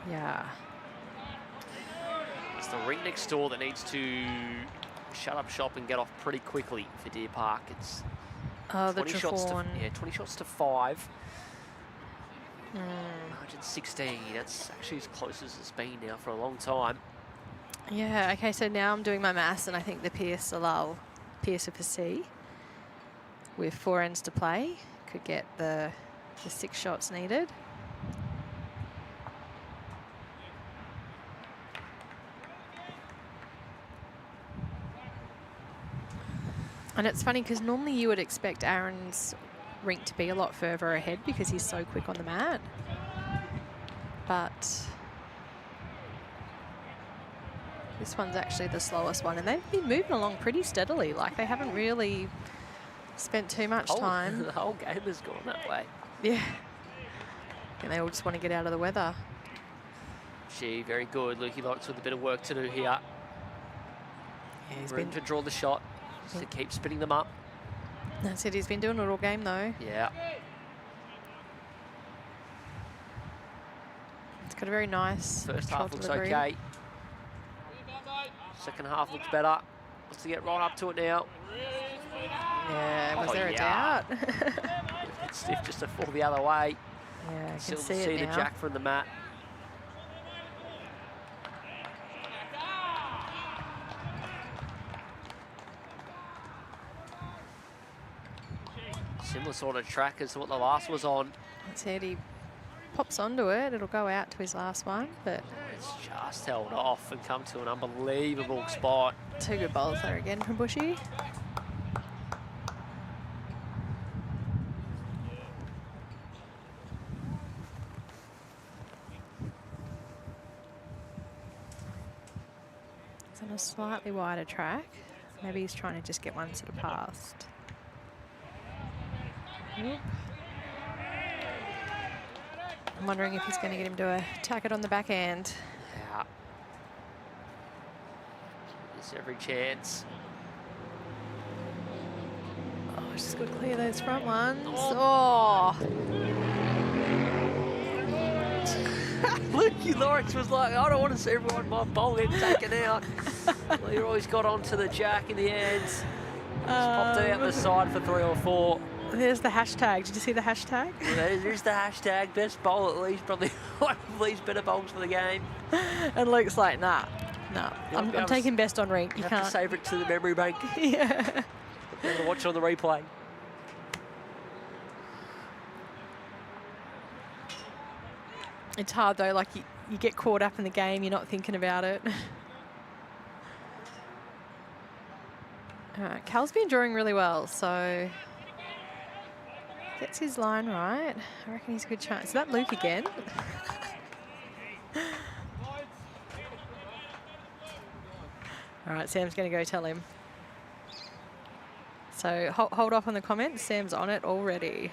yeah. It's the ring next door that needs to shut up shop and get off pretty quickly for Deer Park. It's Oh, the 20 shots to, Treforn. 20 shots to 5. Margin 16. That's actually as close as it's been now for a long time. Yeah, okay, so now I'm doing my maths, and I think the Pearce of a C with 4 ends to play could get the 6 shots needed. And it's funny because normally you would expect Aaron's rink to be a lot further ahead because he's so quick on the mat. But this one's actually the slowest one, and they've been moving along pretty steadily. Like they haven't really spent too much time. The whole game has gone that way. Yeah. And they all just want to get out of the weather. Gee, very good. Lukey Lawrence with a bit of work to do here. Yeah, he's Room been, to draw the shot. Just to keep spinning them up. that's it, he's been doing it all game though. Yeah. It's got a very nice First control half looks delivery. okay. Second half looks better. Wants to get right up to it now. Yeah, was Oh, there a yeah. doubt? It's stiff just to fall the other way. Yeah, I can Still see see it the now. jack from the mat. Similar sort of track as to what the last was on. That's it, he pops onto it. It'll go out to his last one, but It's just held off and come to an unbelievable spot. 2 good bowls there again from Bushy. It's on a slightly wider track. Maybe he's trying to just get one sort of past. Oop. I'm wondering if he's going to get him to attack it on the backhand. Yeah. There's every chance. Oh, he's just got to clear those front ones. Oh. Lukey Lawrence was like, I don't want to see everyone my bowl get taken out. Well, you always got onto the jack in the end. Just popped it out the side for 3 or 4. There's the hashtag. Did you see the hashtag? There's the hashtag best bowl at least, probably one of these better bowls for the game. And Luke's like, nah. I'm taking best on rink. You You have to can't. save it to the memory bank. Yeah. I'm gonna watch it on the replay. It's hard though. Like you get caught up in the game. You're not thinking about it. All right, Cal's been drawing really well, so Gets his line right. I reckon he's a good chance. Is that Luke again? All right, Sam's going to go tell him. So hold off on the comments. Sam's on it already.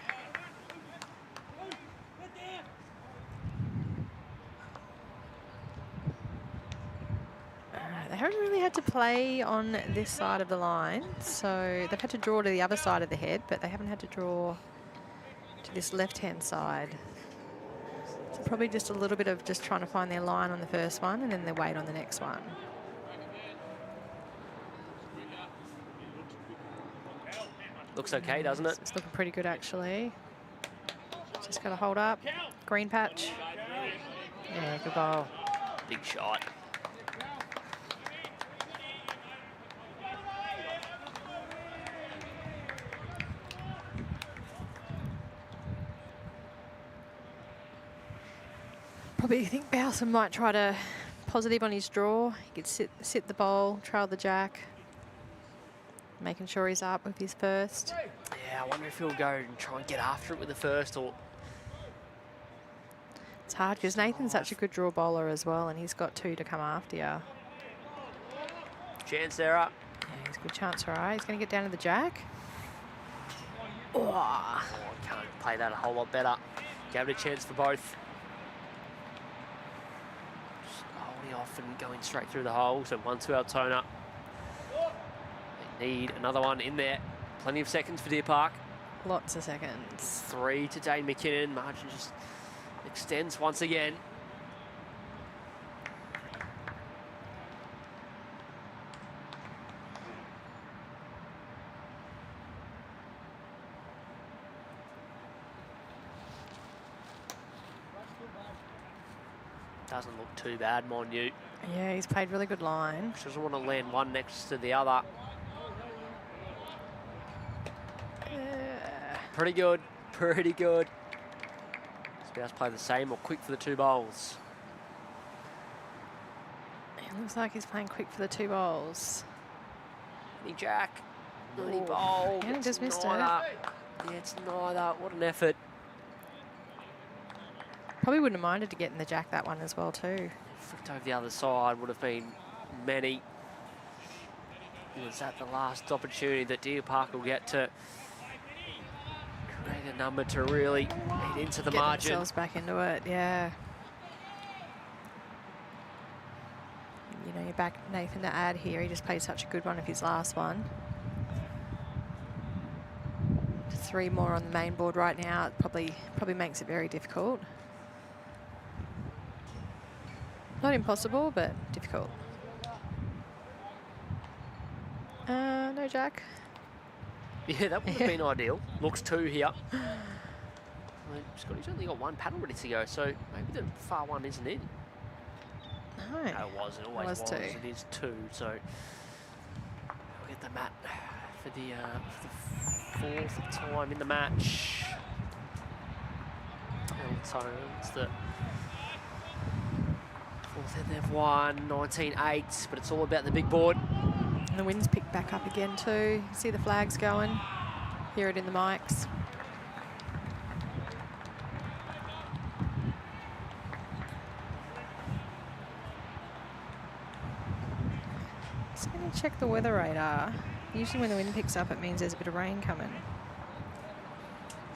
They haven't really had to play on this side of the line, so they've had to draw to the other side of the head, but they haven't had to draw to this left-hand side. So probably just a little bit of just trying to find their line on the first one, and then they wait on the next one. Looks okay, doesn't it? It's looking pretty good, actually. Just got to hold up. Green patch. Yeah, good ball. Big shot. Probably think Bowson might try to positive on his draw. He could sit the bowl, trail the jack. Making sure he's up with his first. Yeah, I wonder if he'll go and try and get after it with the first, or... It's hard because Nathan's such a good draw bowler as well, and he's got 2 to come after you. Chance there up. Yeah, he's a good chance, all right. He's going to get down to the jack. Oh, I can't play that a whole lot better. Gave it a chance for both. Just holding off and going straight through the hole. So 1 to Altona. They need another one in there. Plenty of seconds for Deer Park. Lots of seconds. 3 to Dane McKinnon. Margin just extends once again. Doesn't look too bad, mind you. Yeah, he's played really good line. Just doesn't want to land one next to the other. Pretty good, pretty good. Spouse play the same or quick for the 2 bowls. It looks like he's playing quick for the 2 bowls. Any jack, any bowl. Yeah, he just missed it. Yeah, it's neither. What an effort. Probably wouldn't have minded to get in the jack that one as well too. Flicked over the other side would have been many. Was that the last opportunity that Deer Park will get to create a number to really eat into the Get margin? themselves back into it, yeah. You know, you're back Nathan to add here. He just played such a good one of his last one. 3 more on the main board right now. It probably makes it very difficult. Not impossible, but difficult. No jack. Yeah, that would have been ideal. Looks 2 here. Scotty's only got 1 paddle ready to go, so maybe the far one isn't in. No, No, it was. It always was. 2. It is 2, so we'll get the mat for the 4th time in the match. It's the 4th head they've won, 19-8, but it's all about the big board. And the wind's picked back up again too. See the flags going. Hear it in the mics. Just going to check the weather radar. Usually when the wind picks up, it means there's a bit of rain coming.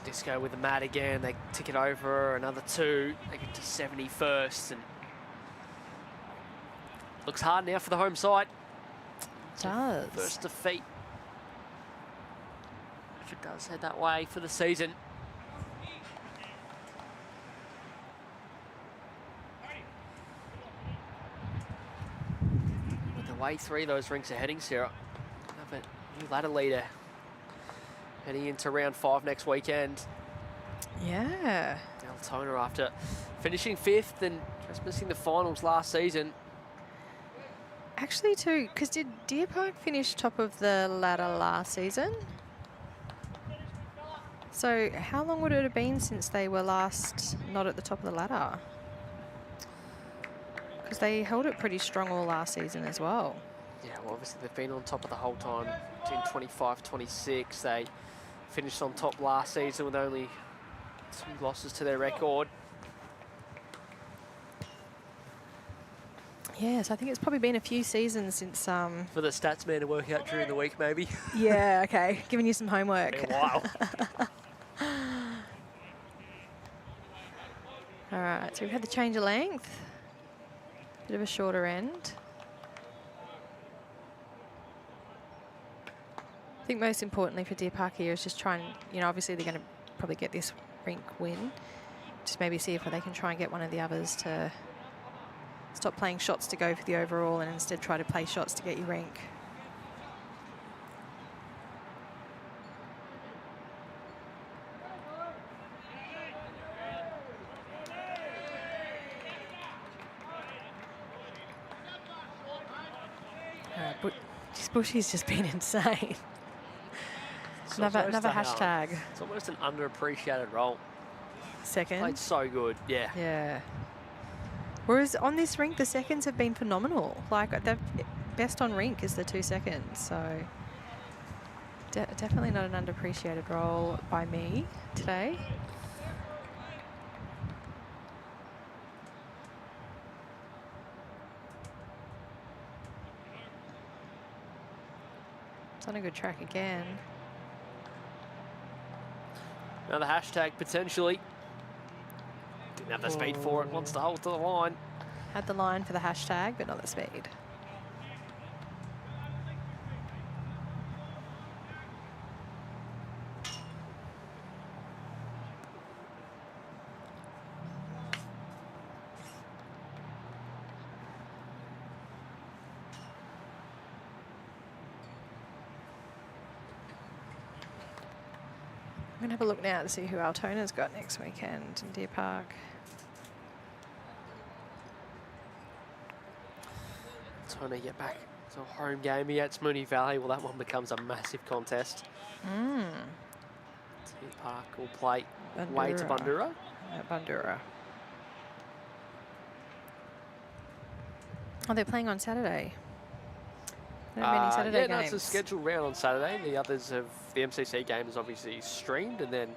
Disco with the mat again. They tick it over another 2. They get to 71st, and looks hard now for the home side. It does. First defeat. If it does head that way for the season. With the way 3 of those rinks are heading, Sarah, have a new ladder leader heading into round 5 next weekend. Yeah. Altona, after finishing 5th and just missing the finals last season. Actually too, because did Deer Park finish top of the ladder last season? So how long would it have been since they were last not at the top of the ladder? Because they held it pretty strong all last season as well. Yeah, well, obviously they've been on top of the whole time. In 25-26, they Finished on top last season with only 2 losses to their record. Yes, I think it's probably been a few seasons since... For the stats man to work out during the week, maybe. Yeah, okay. Giving you some homework. Been a while. All right, so we've had the change of length. Bit of a shorter end. I think most importantly for Deer Park here is just try and, obviously they're going to probably get this rink win. Just maybe see if they can try and get one of the others to stop playing shots to go for the overall and instead try to play shots to get your rink. This Bushy's just been insane. Another hashtag. It's almost an underappreciated role. Second. Played so good, yeah. Yeah. Whereas on this rink, the seconds have been phenomenal. Like, the best on rink is the 2 seconds. So, definitely not an underappreciated role by me today. It's on a good track again. Another hashtag potentially. Didn't have the speed for it. Wants to hold to the line. Had the line for the hashtag, but not the speed. I'm going to have a look now to see who Altona's got next weekend in Deer Park. Altona get back to a home game against Moonee Valley. Well, that one becomes a massive contest. Deer Park will play away to Bundoora. At Bundoora. Oh, they're playing on Saturday. There are many Saturday games. games. It's a scheduled round on Saturday. The others have the MCC game is obviously streamed, and then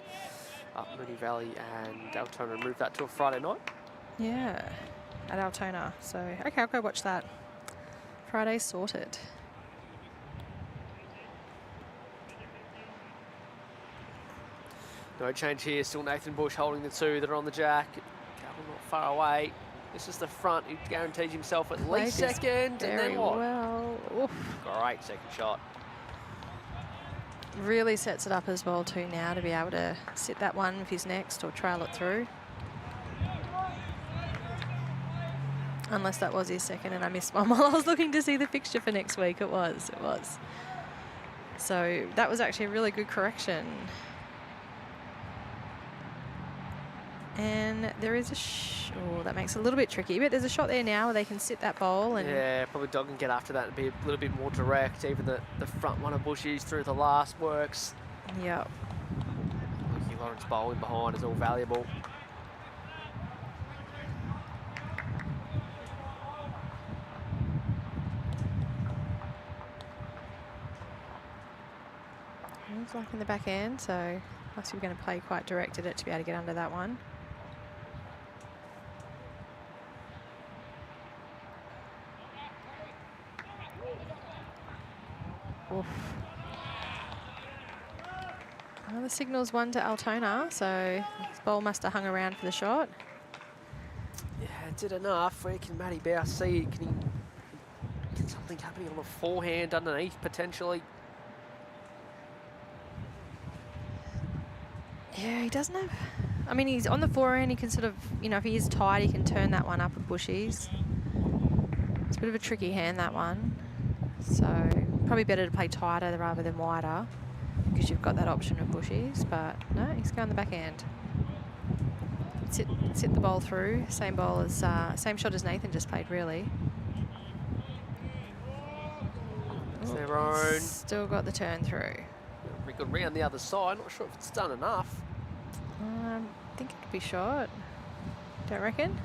Moonee Valley and Altona moved that to a Friday night. Yeah, at Altona. So okay, I'll go watch that. Friday sorted. No change here. Still Nathan Bush holding the 2 that are on the jack. Calvin not far away. This is the front who guarantees himself at least second, and then what? Well. Oof. Great second shot. Really sets it up as well too now to be able to sit that one if he's next or trail it through. Unless that was his second and I missed one while I was looking to see the fixture for next week. It was. So that was actually a really good correction. And there is a that makes it a little bit tricky, but there's a shot there now where they can sit that bowl. And yeah, probably Dog can get after that and be a little bit more direct. Even the front one of Bushy's through the last works. Yep. Lucky Lawrence bowling behind is all valuable. Looks like in the back end, so must be going to play quite direct at it to be able to get under that one. Oof. Well, the signal's 1 to Altona, so his bowl must have hung around for the shot. Yeah, it did enough. Where can Matty Bow see? Can he get something happening on the forehand underneath potentially? Yeah, he doesn't have... I mean, he's on the forehand. He can sort of, if he is tight, he can turn that one up with Bushies. It's a bit of a tricky hand, that one. So probably better to play tighter rather than wider because you've got that option of Bushies. But no, he's going the backhand. Sit the bowl through. Same bowl as same shot as Nathan just played, really. It's their own. Still got the turn through. We could round the other side. Not sure if it's done enough. I think it could be short. Don't reckon?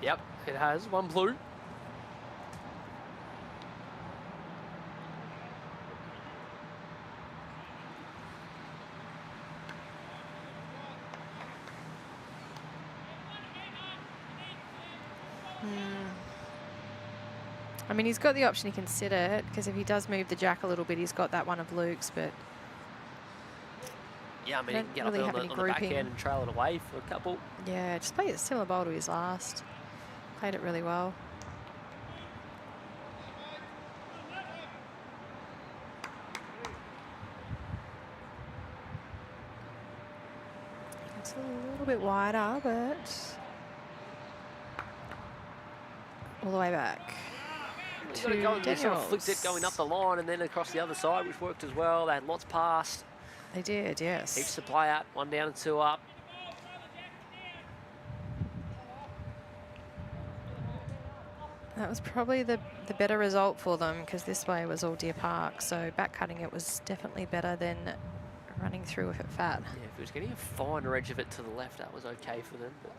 Yep, it has. One blue. I mean, he's got the option, he can sit it, because if he does move the jack a little bit, he's got that one of Luke's, but Yeah, I mean, he don't can get really up have there any on the backhand grouping. and trail it away for a couple. yeah, just played a similar bowl to his last. Played it really well. It's a little bit wider, but all the way back. He's got to go and they sort of Daniels. flicked it going up the line and then across the other side, which worked as well. They had lots past. They did, yes. Heaps to play out, 1 down and 2 up. That was probably the better result for them because this way was all Deer Park. So back cutting it was definitely better than running through with it fat. Yeah, if it was getting a finer edge of it to the left, that was okay for them. But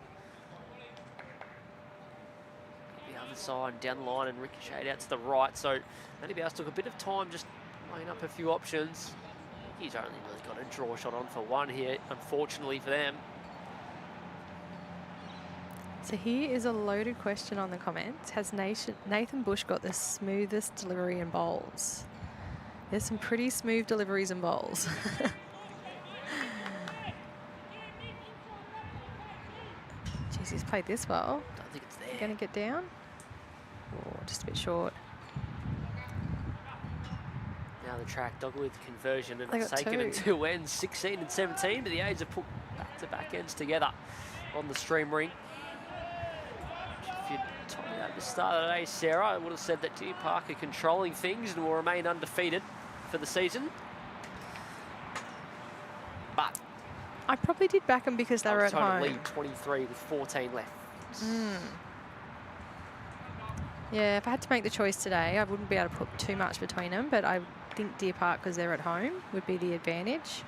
the other side, down the line and ricocheted out to the right. So Matty Bowes took a bit of time just weighing up a few options. He's only really got a draw shot on for one here, unfortunately for them. So here is a loaded question on the comments. Has Nathan Bush got the smoothest delivery in bowls? There's some pretty smooth deliveries in bowls. Jeez, he's played this well. Don't think it's there. Going to get down? Oh, just a bit short. Now the track, Dogwood conversion, and They it's got taken in two. 2 ends, 16 and 17, but the A's have put back-to-back ends together on the stream ring. If you'd told me that at the start of the day, Sarah, I would have said that Deer Park are controlling things and will remain undefeated for the season. But I probably did back them because they were at home. lead 23 with 14 left. Yeah, if I had to make the choice today, I wouldn't be able to put too much between them, but I think Deer Park, because they're at home, would be the advantage.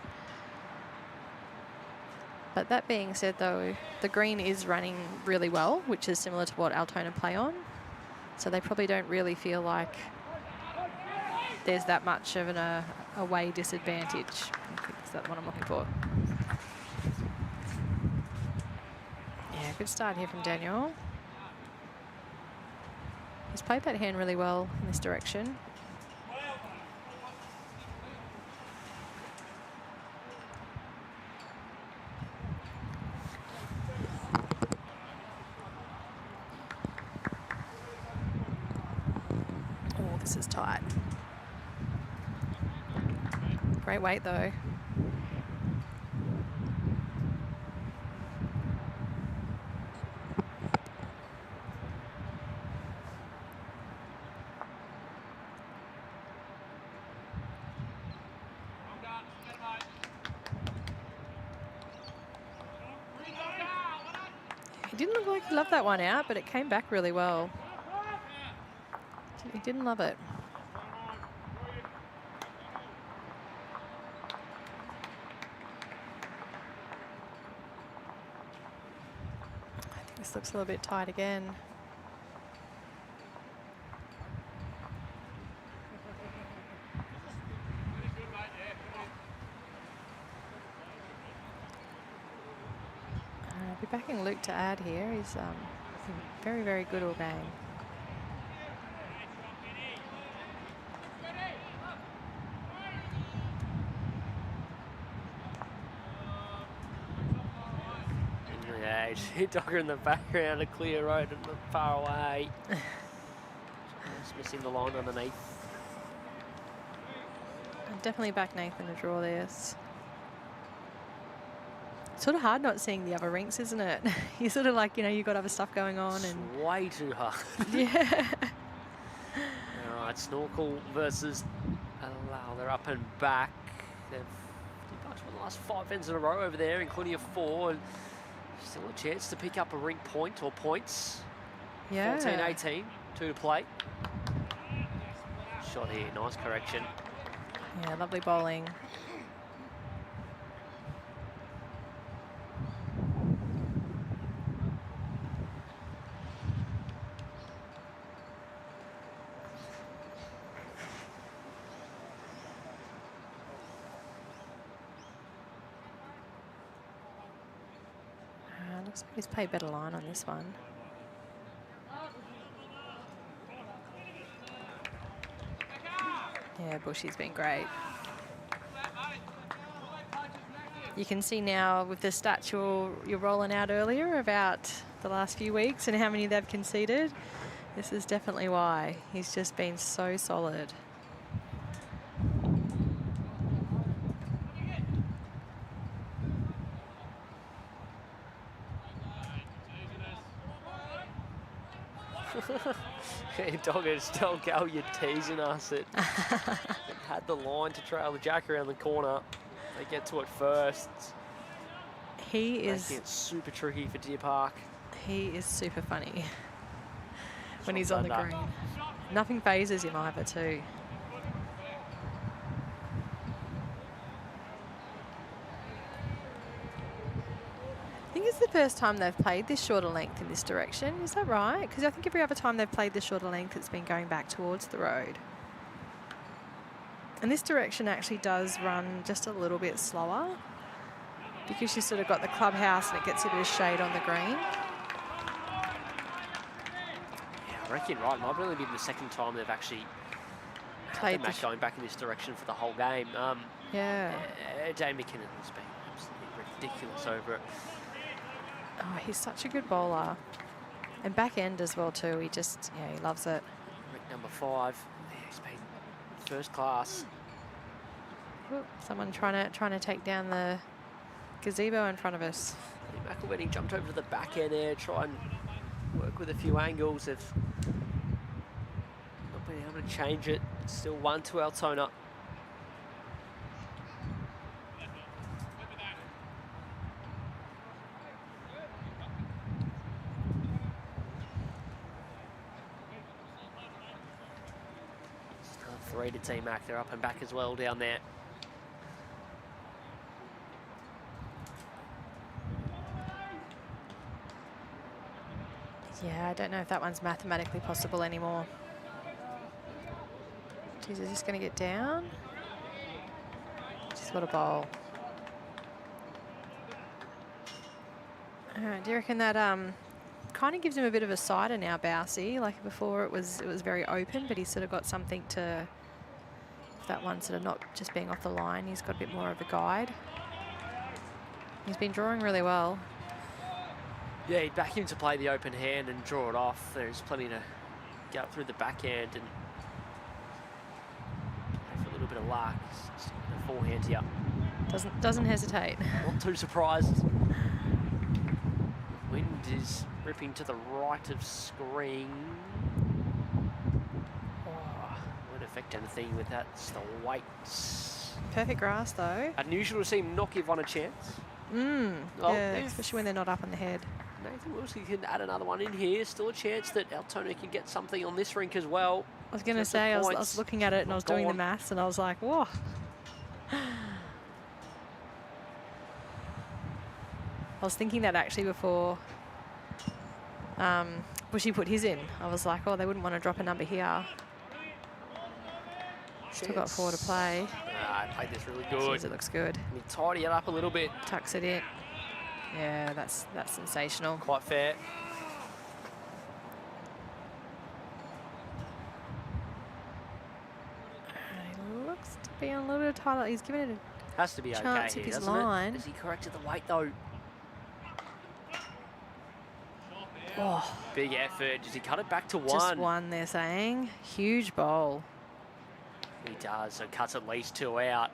But that being said, though, the green is running really well, which is similar to what Altona play on. So they probably don't really feel like there's that much of an away disadvantage. Is that what I'm looking for? Yeah, good start here from Daniel. He's played that hand really well in this direction. Oh, this is tight. Great weight though. He didn't look like he loved that one out, but it came back really well. He didn't love it. I think this looks a little bit tight again. I'll be backing Luke to add here. He's very, very good all game. Yeah, Dogger in the background, a clear road and far away. Just missing the line underneath. I'd definitely back Nathan to draw this. Sort of hard not seeing the other rinks, isn't it? You're sort of like, you know, you've got other stuff going on. It's And way too hard. yeah. All right, Snorkel versus Allow. They're up and back. They've won the last 5 ends in a row over there, including a 4. And still a chance to pick up a rink point or points. Yeah. 14-18, 2 to play. Shot here, nice correction. Yeah, lovely bowling. Looks like he's played better line on this one. Yeah, Bushy's been great. You can see now with the stats you're rolling out earlier about the last few weeks and how many they've conceded. This is definitely why. He's just been so solid. Hey, Doggers, tell Gal you're teasing us. It had the line to trail the jack around the corner. They get to it first. He is making it super tricky for Deer Park. He is super funny when he's on the green. Nothing phases him either too. I think it's the first time they've played this shorter length in this direction. Is that right? Because I think every other time they've played the shorter length, it's been going back towards the road. And this direction actually does run just a little bit slower because you sort of got the clubhouse and it gets a bit of shade on the green. Yeah, I reckon you're right. It might really be the second time they've actually played the match going back in this direction for the whole game. Yeah. Dave McKinnon has been absolutely ridiculous over it. Oh, he's such a good bowler. And back end as well too. He just, yeah, he loves it. Rick number 5. Yeah, he's been first class. Oop, someone trying to take down the gazebo in front of us. McElwenning jumped over to the back end there, try and work with a few angles. They've not been able to change it. It's still 1 to Altona. Three to Team Mac. They're up and back as well down there. Yeah, I don't know if that one's mathematically possible anymore. Geez, is this going to get down? Just what a bowl. All right, do you reckon that kind of gives him a bit of a cider now, Bousey? Like before it was very open, but he's sort of got something to, if that one sort of not just being off the line, he's got a bit more of a guide. He's been drawing really well. Yeah, he'd back him to play the open hand and draw it off. There's plenty to get up through the backhand and play for a little bit of luck. Just a forehand here. Doesn't hesitate. Not too surprised. Wind is ripping to the right of screen. Oh, won't affect anything with that. It's the weight. Perfect grass though. Unusual to see him not give one a chance. Yeah, especially when they're not up on the head. Nathan Wilson can add another one in here. Still a chance that Altona can get something on this rink as well. I was going to say, I was looking at it and I was doing the maths and I was like, whoa. I was thinking that actually before Bushy put his in. I was like, oh, they wouldn't want to drop a number here. Still got 4 to play. I played this really good. Jeez, it looks good. Can you tidy it up a little bit? Tucks it in. Yeah, that's sensational. Quite fair. He looks to be on a little bit of tighter. He's given it a Has to be chance okay if here, his doesn't line. it? Has he corrected the weight though? Oh, big effort. Does he cut it back to 1? Just 1, they're saying. Huge bowl. He does, so cuts at least 2 out.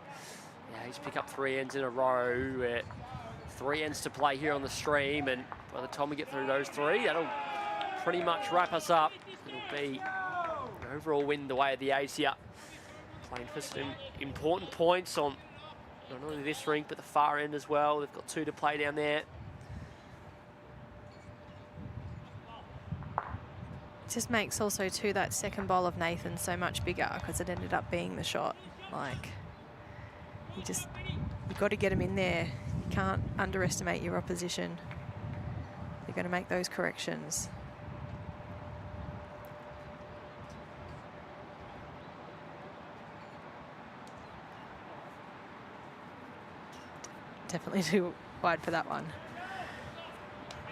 Yeah, he's picked up 3 ends in a row. 3 ends to play here on the stream, and by the time we get through those 3, that'll pretty much wrap us up. It'll be an overall win the way of the A's here. Playing for some important points on not only this rink, but the far end as well. They've got 2 to play down there. Just makes also too that second bowl of Nathan so much bigger because it ended up being the shot. Like, you've got to get him in there. You can't underestimate your opposition. You're going to make those corrections. Definitely too wide for that one.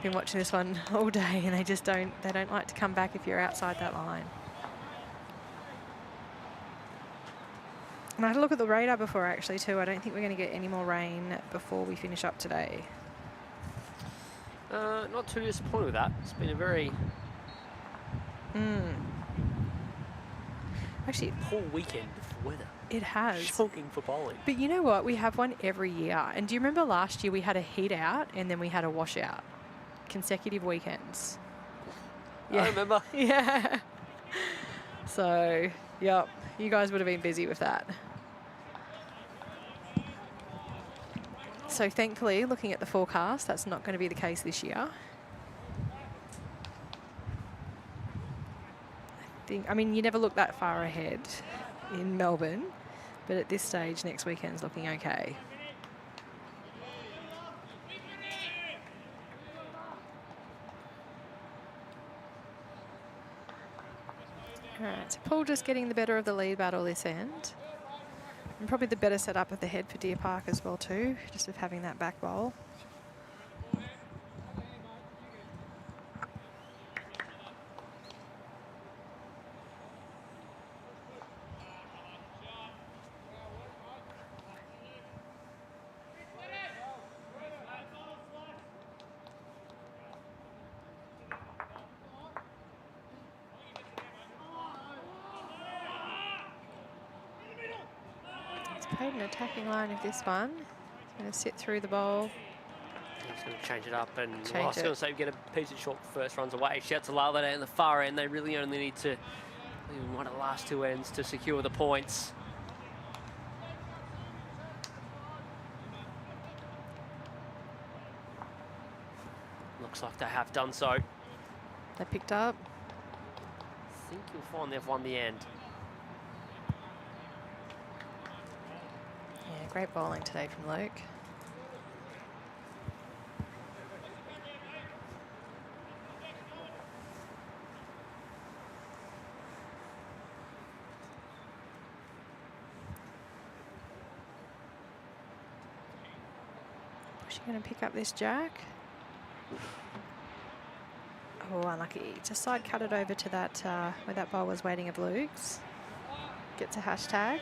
Been watching this one all day and they don't like to come back if you're outside that line. And I had a look at the radar before actually too. I don't think we're going to get any more rain before we finish up today. Not too disappointed with that. It's been a very Actually, poor weekend for weather. it has. Shocking for bowling. But you know what? We have one every year. And do you remember last year we had a heat out and then we had a washout? Consecutive weekends. I remember. Yeah. So, yep, you guys would have been busy with that. So thankfully, looking at the forecast, that's not going to be the case this year. I mean, you never look that far ahead in Melbourne, but at this stage, next weekend's looking okay. All right, so Paul just getting the better of the lead battle this end. And probably the better setup at the head for Deer Park as well too, just with having that back bowl. Played an attacking line of this one. It's going to sit through the bowl. He's going to change it up, and I Change was going to say get a piece of short first runs away. Shouts to Lala down the far end. They really only need to one of the last two ends to secure the points. Looks like they have done so. They picked up. I think you'll find they've won the end. Yeah, great bowling today from Luke. Is she going to pick up this jack? Oh, unlucky. Just side cut it over to that where that ball was waiting of Luke's. Gets a hashtag.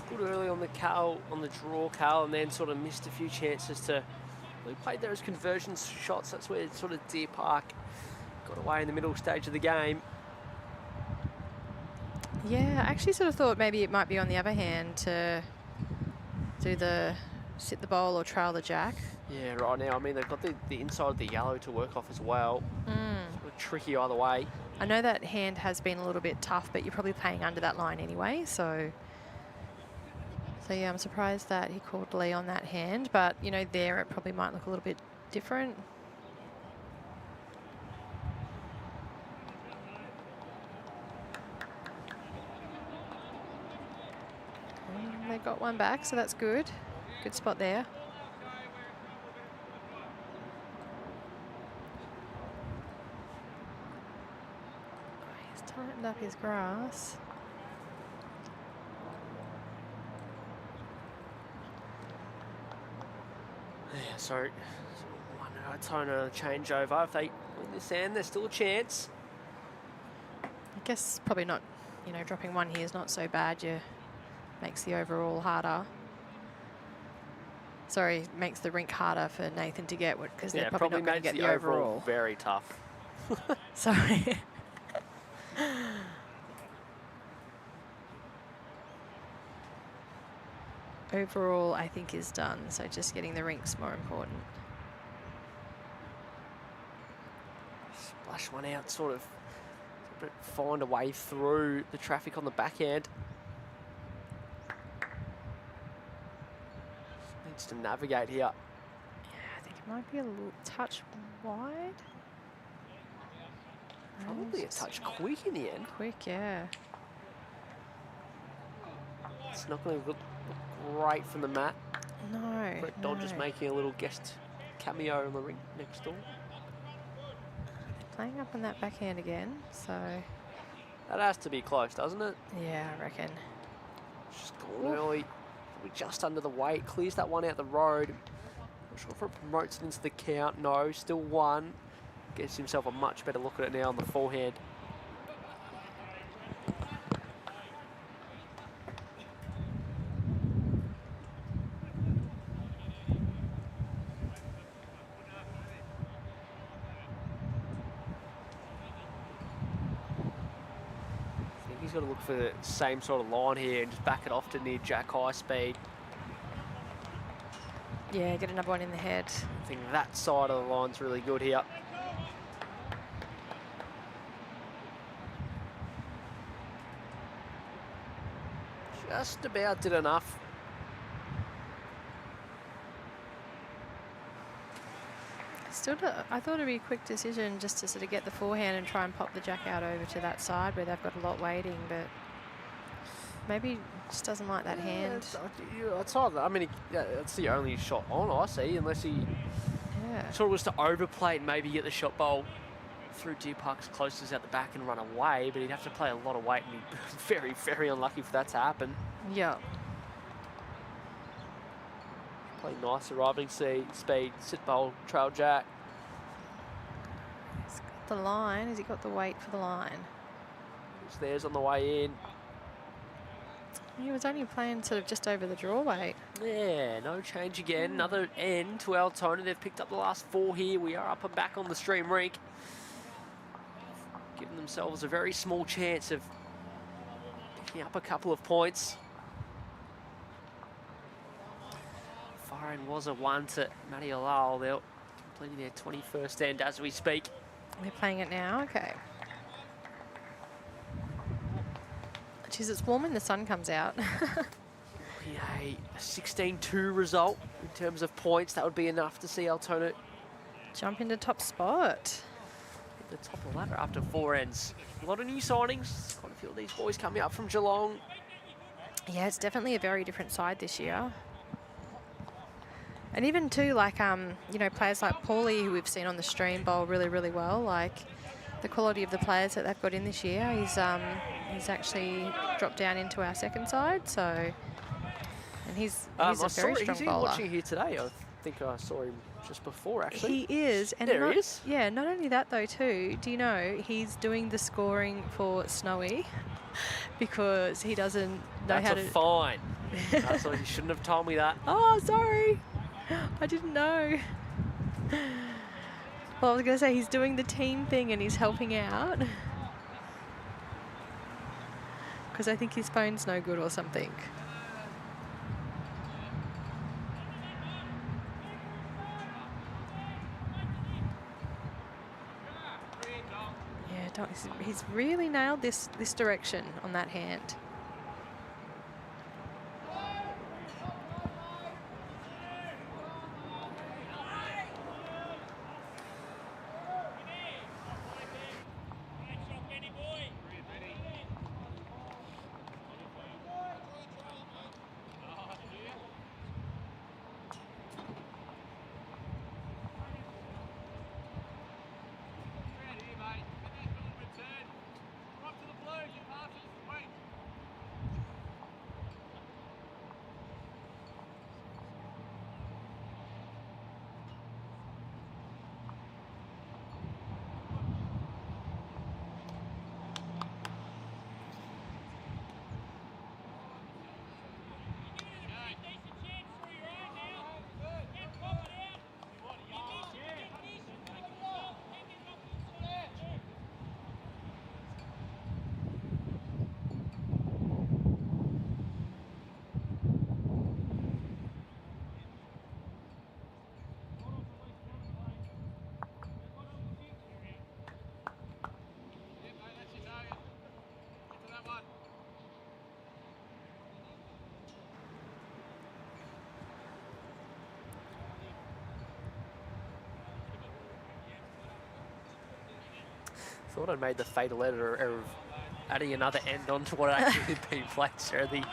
Good early on the draw, Cal, and then sort of missed a few chances to. We played those conversion shots. That's where sort of Deer Park got away in the middle stage of the game. Yeah, I actually sort of thought maybe it might be on the other hand to do the sit the bowl or trail the jack. Yeah, right now. I mean, they've got the inside of the yellow to work off as well. Sort of tricky either way. I know that hand has been a little bit tough, but you're probably playing under that line anyway, so yeah, I'm surprised that he called Lee on that hand, but you know, there it probably might look a little bit different. And they got one back, so that's good. Good spot there. He's tightened up his grass. Yeah, so one Altona changeover. If they win this end, there's still a chance. I guess probably not, you know, dropping one here is not so bad. Makes the overall harder. Sorry, makes the rink harder for Nathan to get, because they're probably not going to get the overall. Very tough. Sorry. Overall, I think is done, so just getting the rink's more important. Splash one out, sort of find a way through the traffic on the backhand. Needs to navigate here. Yeah, I think it might be a little touch wide. Probably a touch quick in the end. Quick, yeah. It's not going to look great from the mat. No. Brett Dodd just making a little guest cameo on the ring next door. Playing up on that backhand again, so That has to be close, doesn't it? yeah, I reckon. Just gone early. We're just under the weight. Clears that one out the road. Not sure if it promotes it into the count. No, still one. Gets himself a much better look at it now on the forehand. I think he's got to look for the same sort of line here and just back it off to near jack high speed. Yeah, get another one in the head. I think that side of the line's really good here. Just about did enough. I thought it'd be a quick decision just to sort of get the forehand and try and pop the jack out over to that side where they've got a lot waiting, but maybe he just doesn't like that hand. It's either, I mean, that's the only shot on I see, unless he sort of was to overplay and maybe get the shot bowl through Deer Park's closest out the back and run away, but he'd have to play a lot of weight and be very, very unlucky for that to happen. Yeah. Play nice arriving speed, sit bowl, trail jack. He's got the line. Has he got the weight for the line? It's theirs on the way in. He was only playing sort of just over the draw weight. Yeah, no change again. Another end to Altona. They've picked up the last 4 here. We are up and back on the stream rink. Giving themselves a very small chance of picking up a couple of points. Far end was a 1 to Matty Alal. They're completing their 21st end as we speak. They're playing it now, okay. Geez, it's warm when the sun comes out. Yeah, a 16-2 result in terms of points. That would be enough to see Altona jump into top spot. at the top of the ladder after 4 ends. A lot of new signings. Quite a few of these boys coming up from Geelong. Yeah, it's definitely a very different side this year. And even too, like, you know, players like Paulie, who we've seen on the stream, bowl really, really well. Like, the quality of the players that they've got in this year, he's actually dropped down into our second side. So, and he's a very strong bowler. He's watching here today. I think I saw him just before, actually. He is. And there he is. Yeah, not only that, though, too, do you know, he's doing the scoring for Snowy because he doesn't know how to... That's a fine. So you shouldn't have told me that. Oh, sorry. I didn't know. Well, I was going to say he's doing the team thing and he's helping out. Because I think his phone's no good or something. Yeah, he's really nailed this direction on that hand. Thought I'd made the fatal error of adding another end onto what actually had been played. So the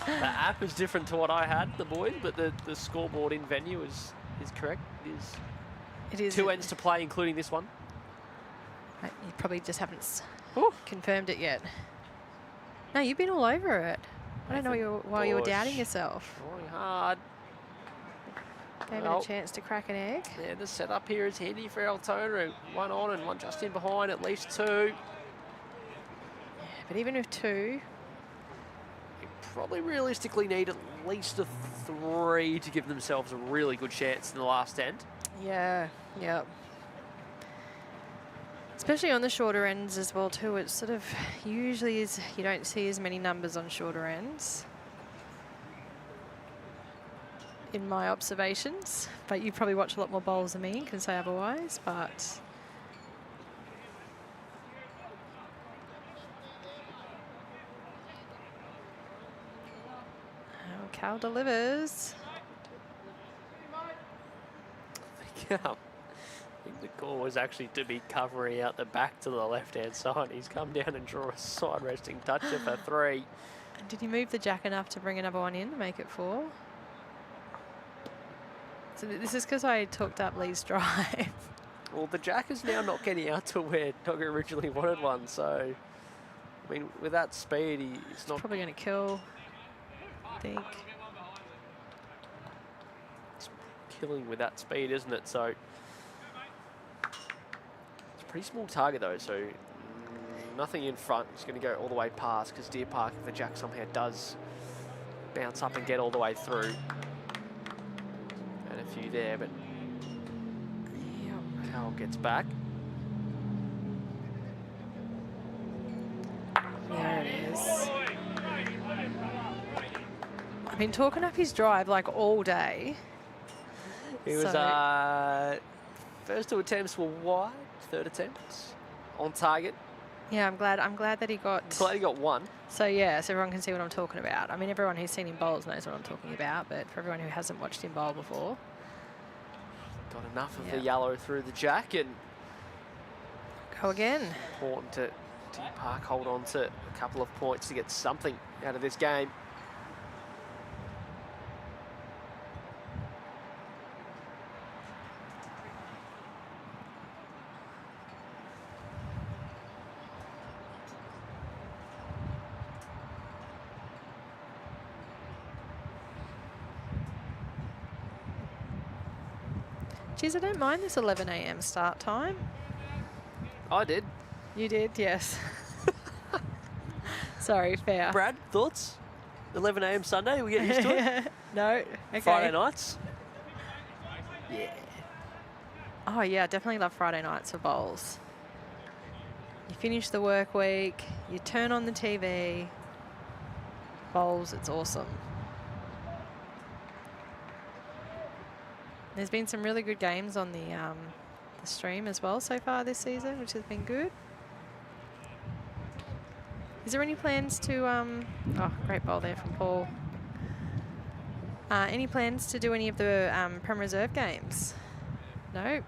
app is different to what I had, the boys, but the scoreboard in venue is correct. It is It is. 2 ends to play, including this one. You probably just haven't Ooh. confirmed it yet. No, you've been all over it. I don't know why you were doubting Bush. yourself. Trying hard. Gave Well, it a chance to crack an egg. Yeah, the setup here is handy for Altona. 1 on and 1 just in behind, at least 2. But even with 2, You probably realistically need at least a 3 to give themselves a really good chance in the last end. yeah. Especially on the shorter ends as well too. It sort of usually is, you don't see as many numbers on shorter ends, in my observations. But you probably watch a lot more bowls than me and can say otherwise. But Cal delivers. I think the call was actually to be covering out the back to the left-hand side. He's come down and draw a side resting toucher for 3. Did he move the jack enough to bring another one in to make it 4? So this is because I talked up Lee's drive. Well, the jack is now not getting out to where Dogger originally wanted one, so I mean, with that speed, he's not Probably going to kill, I think. killing with that speed, isn't it? So it's a pretty small target though, so nothing in front. It's going to go all the way past because Deer Park, if the jack somehow does bounce up and get all the way through, and a few there, but Cal gets back. There it is. I've been talking up his drive like all day. He was first 2 attempts were wide, 3rd attempt on target. Yeah, I'm glad that he got. Glad he got 1. So yeah, so everyone can see what I'm talking about. I mean, everyone who's seen him bowls knows what I'm talking about, but for everyone who hasn't watched him bowl before, Got enough of the yellow through the jack, and go again. important to Deer Park hold on to a couple of points to get something out of this game. Geez, I don't mind this 11 a.m. start time. I did. You did, yes. Sorry, fair. Brad, thoughts? 11 a.m. Sunday, we get used to it? No, okay. Friday nights? Yeah. Oh yeah, definitely love Friday nights for bowls. You finish the work week, you turn on the TV, bowls, it's awesome. There's been some really good games on the stream as well so far this season, which has been good. Is there any plans to, oh, great bowl there from Paul. Any plans to do any of the Prem Reserve games? No?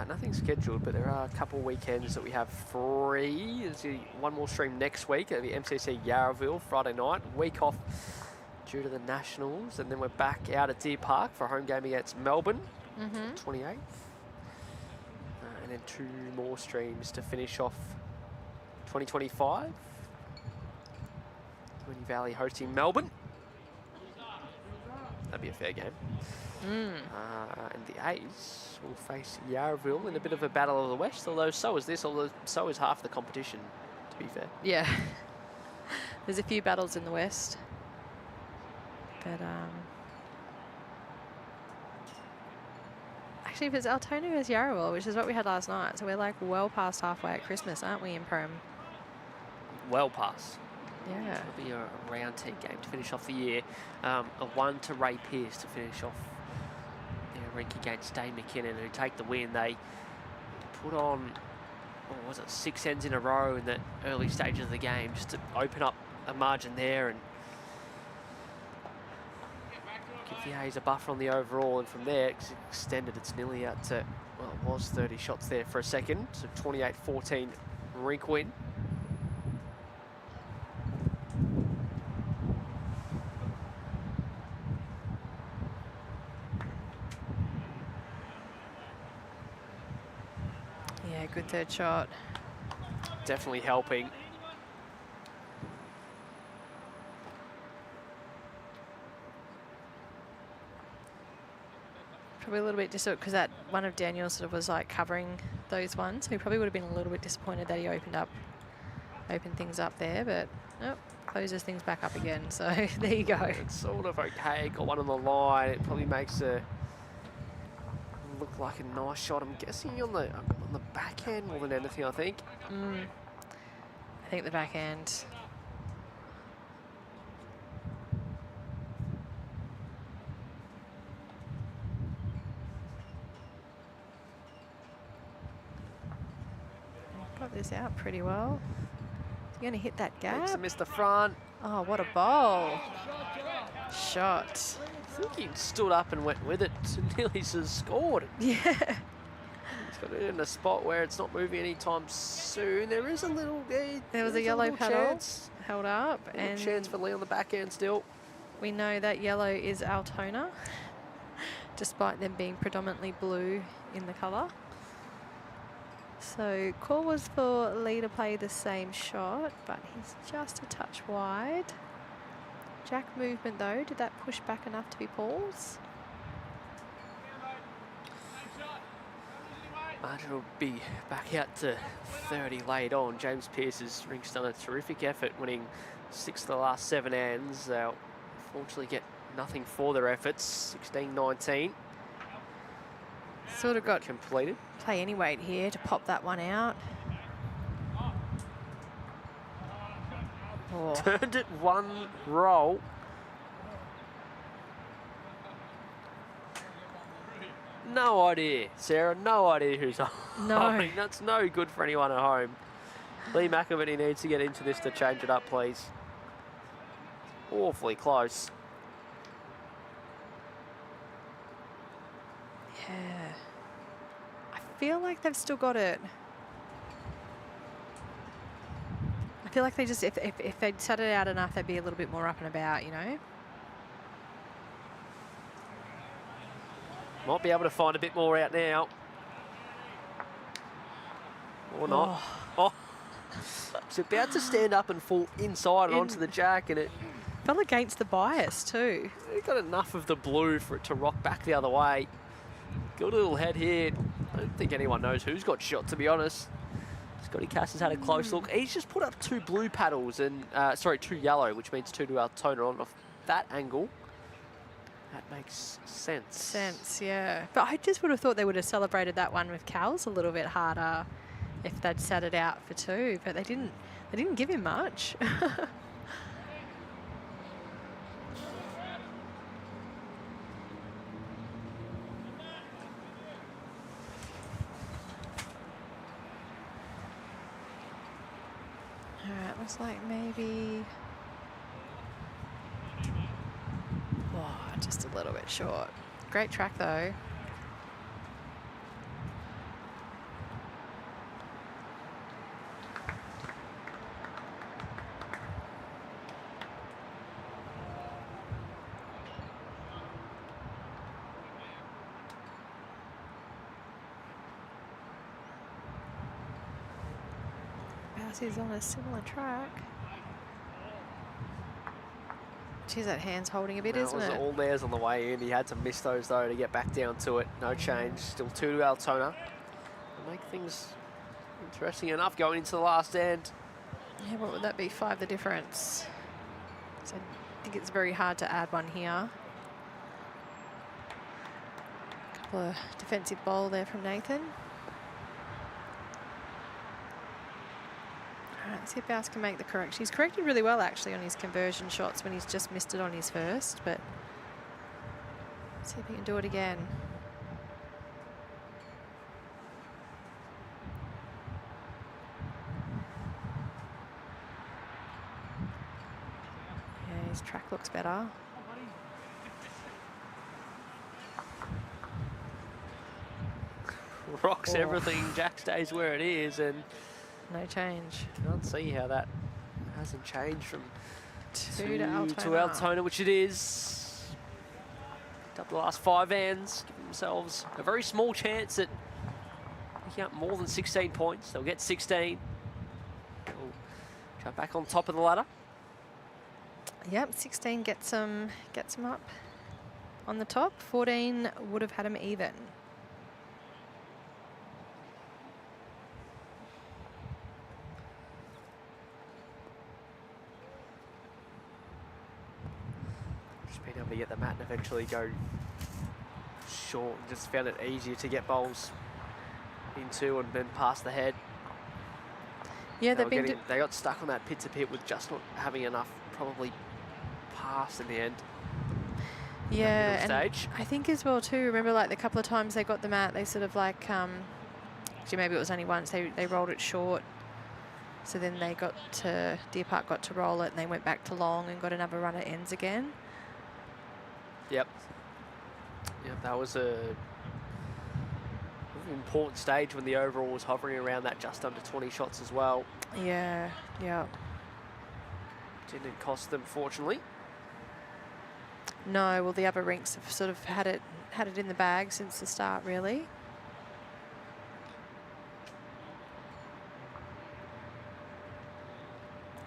Nothing scheduled, but there are a couple weekends that we have free. There's one more stream next week at the MCC Yarraville, Friday night. Week off due to the Nationals, and then we're back out at Deer Park for a home game against Melbourne, 28th. And then 2 more streams to finish off 2025. Moonee Valley hosting Melbourne. That'd be a fair game. And the A's will face Yarraville in a bit of a battle of the West, although so is this, although so is half the competition, to be fair. Yeah. There's a few battles in the West. But, actually, if it's Altona versus Yarraville, which is what we had last night, so we're like well past halfway at Christmas, aren't we, in Prem? Well past. Yeah. It'll be a round 10 game to finish off the year. A 1 to Ray Pearce to finish off their rink against Dave McKinnon, who take the win. They put on, what was it, 6 ends in a row in the early stages of the game just to open up a margin there and give the A's a buffer on the overall. And from there, it's extended. It's nearly out to, well, it was 30 shots there for a second. So 28-14 rink win. good third shot. Definitely helping. Probably a little bit disappointed because that one of Daniel's sort of was like covering those ones. So he probably would have been a little bit disappointed that he opened things up there, but nope, closes things back up again. So there you go. It's sort of okay. Got one on the line. It probably makes a look like a nice shot. I'm guessing on the backhand more than anything, I think. I think the backhand. Got this out pretty well. You're going to hit that gap. Thanks to Mr. Front. Oh, what a bowl. Shot. I think he stood up and went with it. Nearly just scored. Yeah. He's got it in a spot where it's not moving anytime soon. There is a little... There was a yellow paddle chance. held up. And Chance for Lee on the backhand still. we know that yellow is Altona, despite them being predominantly blue in the colour. So call was for Lee to play the same shot, but he's just a touch wide. Jack movement though, did that push back enough to be Paul's? Margin will be back out to 30 late on. James Pearce's ring's done a terrific effort, winning 6 of the last 7 hands. They'll unfortunately get nothing for their efforts. 16-19. Sort of got completed. Play any weight here to pop that one out. Oh. Turned it one roll. No idea, Sarah. No idea who's holding. That's no good for anyone at home. Lee McAvenny needs to get into this to change it up, please. Awfully close. Yeah. I feel like they've still got it. I feel like they just, if they'd set it out enough, they'd be a little bit more up and about, you know? Might be able to find a bit more out now. Or not. Oh. It's about to stand up and fall inside and onto the jack, and it fell against the bias too. It got enough of the blue for it to rock back the other way. Good little head here. I don't think anyone knows who's got shot, to be honest. Scotty Cass has had a close look. He's just put up 2 blue paddles and, sorry, 2 yellow, which means 2 to Altona on off that angle. That makes sense. Yeah. But I just would have thought they would have celebrated that one with Cal's a little bit harder if they'd sat it out for 2, but they didn't give him much. Alright, looks like maybe... Oh, just a little bit short. Great track though. He's on a similar track. Geez, that hand's holding a bit, isn't it? It was all theirs on the way in. He had to miss those, though, to get back down to it. No change. Still 2 to Altona. It'll make things interesting enough going into the last end. Yeah, what would that be? 5 the difference. So I think it's very hard to add one here. Couple of defensive bowl there from Nathan. Let's see if Bass can make the correction. He's corrected really well, actually, on his conversion shots when he's just missed it on his first, but let's see if he can do it again. Yeah, his track looks better. Rocks everything. Jack stays where it is, and no change. Can't see how that hasn't changed from 2 to Altona, which it is. Picked up the last 5 hands, giving themselves a very small chance at picking up more than 16 points. They'll get 16. They'll jump back on top of the ladder. Yep, 16 gets them up on the top. 14 would have had them even. Just being able to get the mat and eventually go short. Just found it easier to get bowls into and then past the head. Yeah, they got stuck on that pit to pit with just not having enough probably pass in the end. Yeah, and stage. I think as well too, remember like the couple of times they got them out, they sort of like, actually maybe it was only once, they rolled it short. So then Deer Park got to roll it and they went back to long and got another run at ends again. Yep. Yep, that was an important stage when the overall was hovering around that just under 20 shots as well. Yeah, yeah. Didn't cost them, fortunately. No, well the other rinks have sort of had it in the bag since the start, really.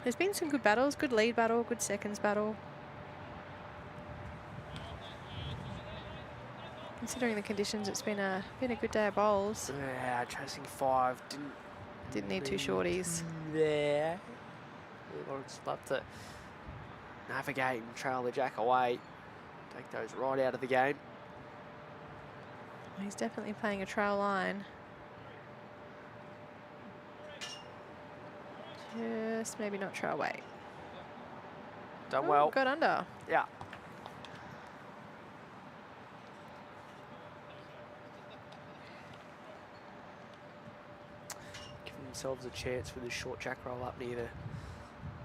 There's been some good battles, good lead battle, good seconds battle. Considering the conditions, it's been a good day of bowls. Yeah, chasing 5 Didn't need 2 shorties. Yeah. Lawrence love to navigate and trail the jack away. Take those right out of the game. He's definitely playing a trail line. Just maybe not trail weight. Done well. Got under. Yeah. Giving themselves a chance with this short jack roll up near the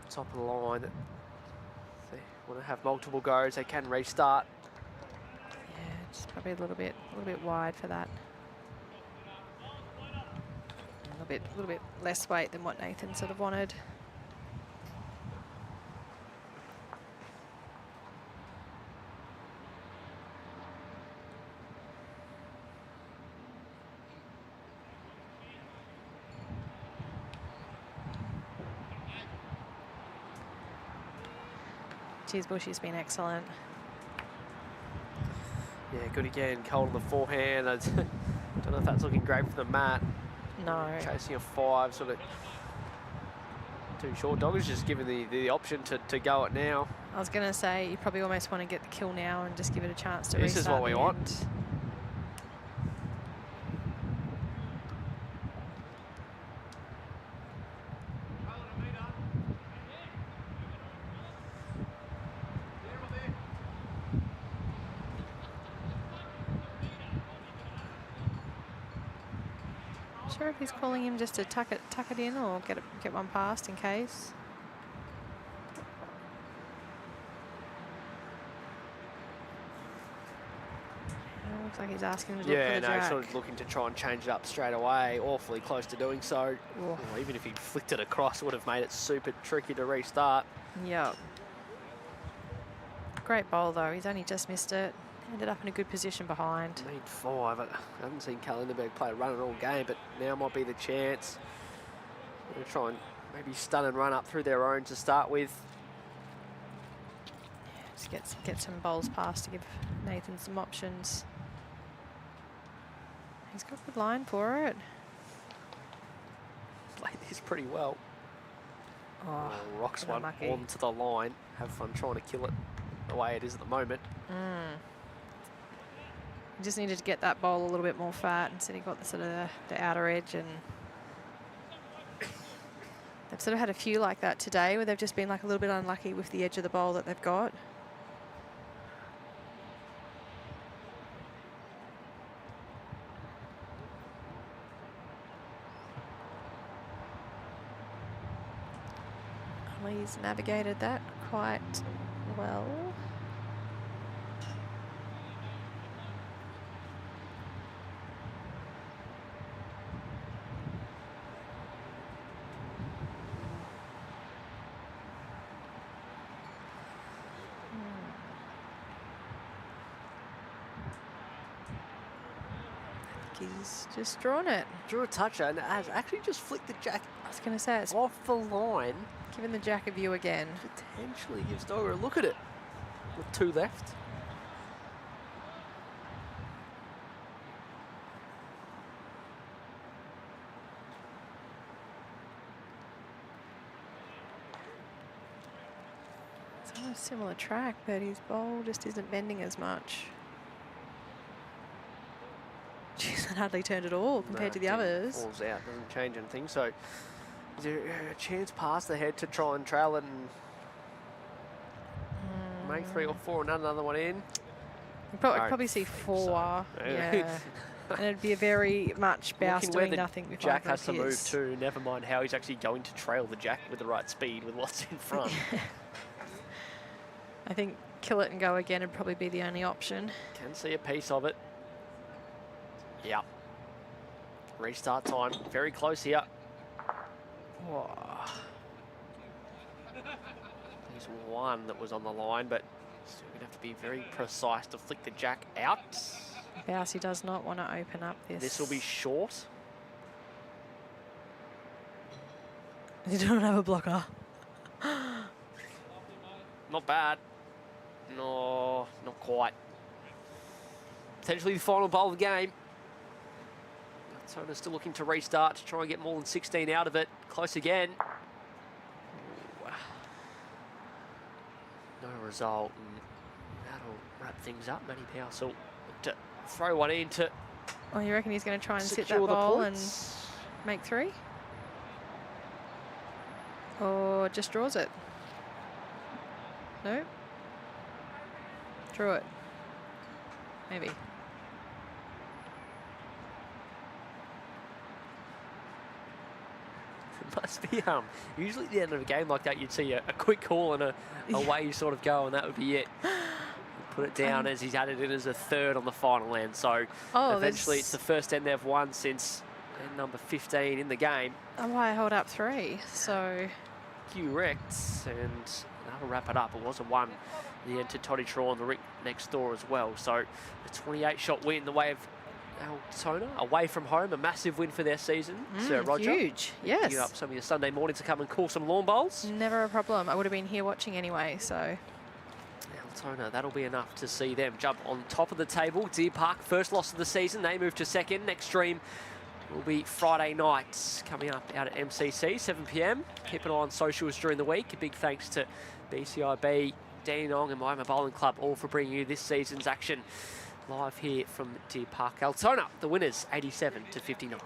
top of the line. If they want to have multiple goes, they can restart. Yeah, just probably a little bit wide for that. A little bit less weight than what Nathan sort of wanted. Cheers, Bushy's been excellent. Yeah, good again. Cold on the forehand. I don't know if that's looking great for the mat. No. Chasing a 5, sort of too short. Dogger's just given the option to go it now. I was going to say, you probably almost want to get the kill now and just give it a chance to restart. This is what we want. End. Sure if he's calling him just to tuck it in or get one past in case. Looks like he's asking him to look for the jack. Sort of looking to try and change it up straight away. Awfully close to doing so. Oh, even if he flicked it across, it would have made it super tricky to restart. Yep. Great bowl though. He's only just missed it. Ended up in a good position behind. Need 5. I haven't seen Kalinderberg play a run all game, but now might be the chance. They'll try and maybe stun and run up through their own to start with. Just get some bowls past to give Nathan some options. He's got a good line for it. Played this pretty well. Oh, rocks one unlucky. onto the line. Have fun trying to kill it the way it is at the moment. He just needed to get that bowl a little bit more fat, and so he got the sort of the outer edge, and they've sort of had a few like that today where they've just been like a little bit unlucky with the edge of the bowl that they've got. Lee's navigated that quite well. He's just drawn it. Drew a toucher and has actually just flicked the jack I was going to say it's off the line. giving the jack a view again. Potentially gives Dogger a look at it with 2 left. It's on a similar track, but his bowl just isn't bending as much. Jeez, that hardly turned at all compared to the others. Falls out, doesn't change anything. So is there a chance past the head to try and trail it and make 3 or 4 and another one in? You'd Don't probably see think 4. so. Yeah. And it'd be a very much Bouse Looking where doing the nothing before Jack has to move too, never mind how he's actually going to trail the Jack with the right speed with what's in front. I think kill it and go again would probably be the only option. Can see a piece of it. Yep. Restart time. Very close here. Whoa. There's one that was on the line, but still going to have to be very precise to flick the Jack out. Bouse does not want to open up this. This will be short. You don't have a blocker. Not bad. No, not quite. Potentially the final bowl of the game. Altona's still looking to restart to try and get more than 16 out of it. Close again. Ooh. No result. And that'll wrap things up. Matty Bouse will look to throw one in to Oh, you reckon he's going to try and sit that secure the ball and points. make 3? Or just draws it? No? Drew it. Maybe. It must be, usually at the end of a game like that, you'd see a quick call and a way you sort of go, and that would be it. Put it down as he's added it as a 3rd on the final end. So eventually it's the first end they've won since end number 15 in the game. I hold up 3, so... Correct, and that'll wrap it up. It was a 1 in the end to Toddy Traw on the rink next door as well. So a 28-shot win the way of Altona, away from home, a massive win for their season. Sir Roger. Huge, yes. You up some of your Sunday mornings to come and call some lawn bowls. Never a problem. I would have been here watching anyway, so... Altona, that'll be enough to see them jump on top of the table. Deer Park, first loss of the season. They move to 2nd. Next stream will be Friday night coming up out at MCC, 7 p.m. Keep an eye on socials during the week. A big thanks to BCIB, Dandenong and Miami Bowling Club, all for bringing you this season's action live here from Deer Park. Altona, the winners, 87-59.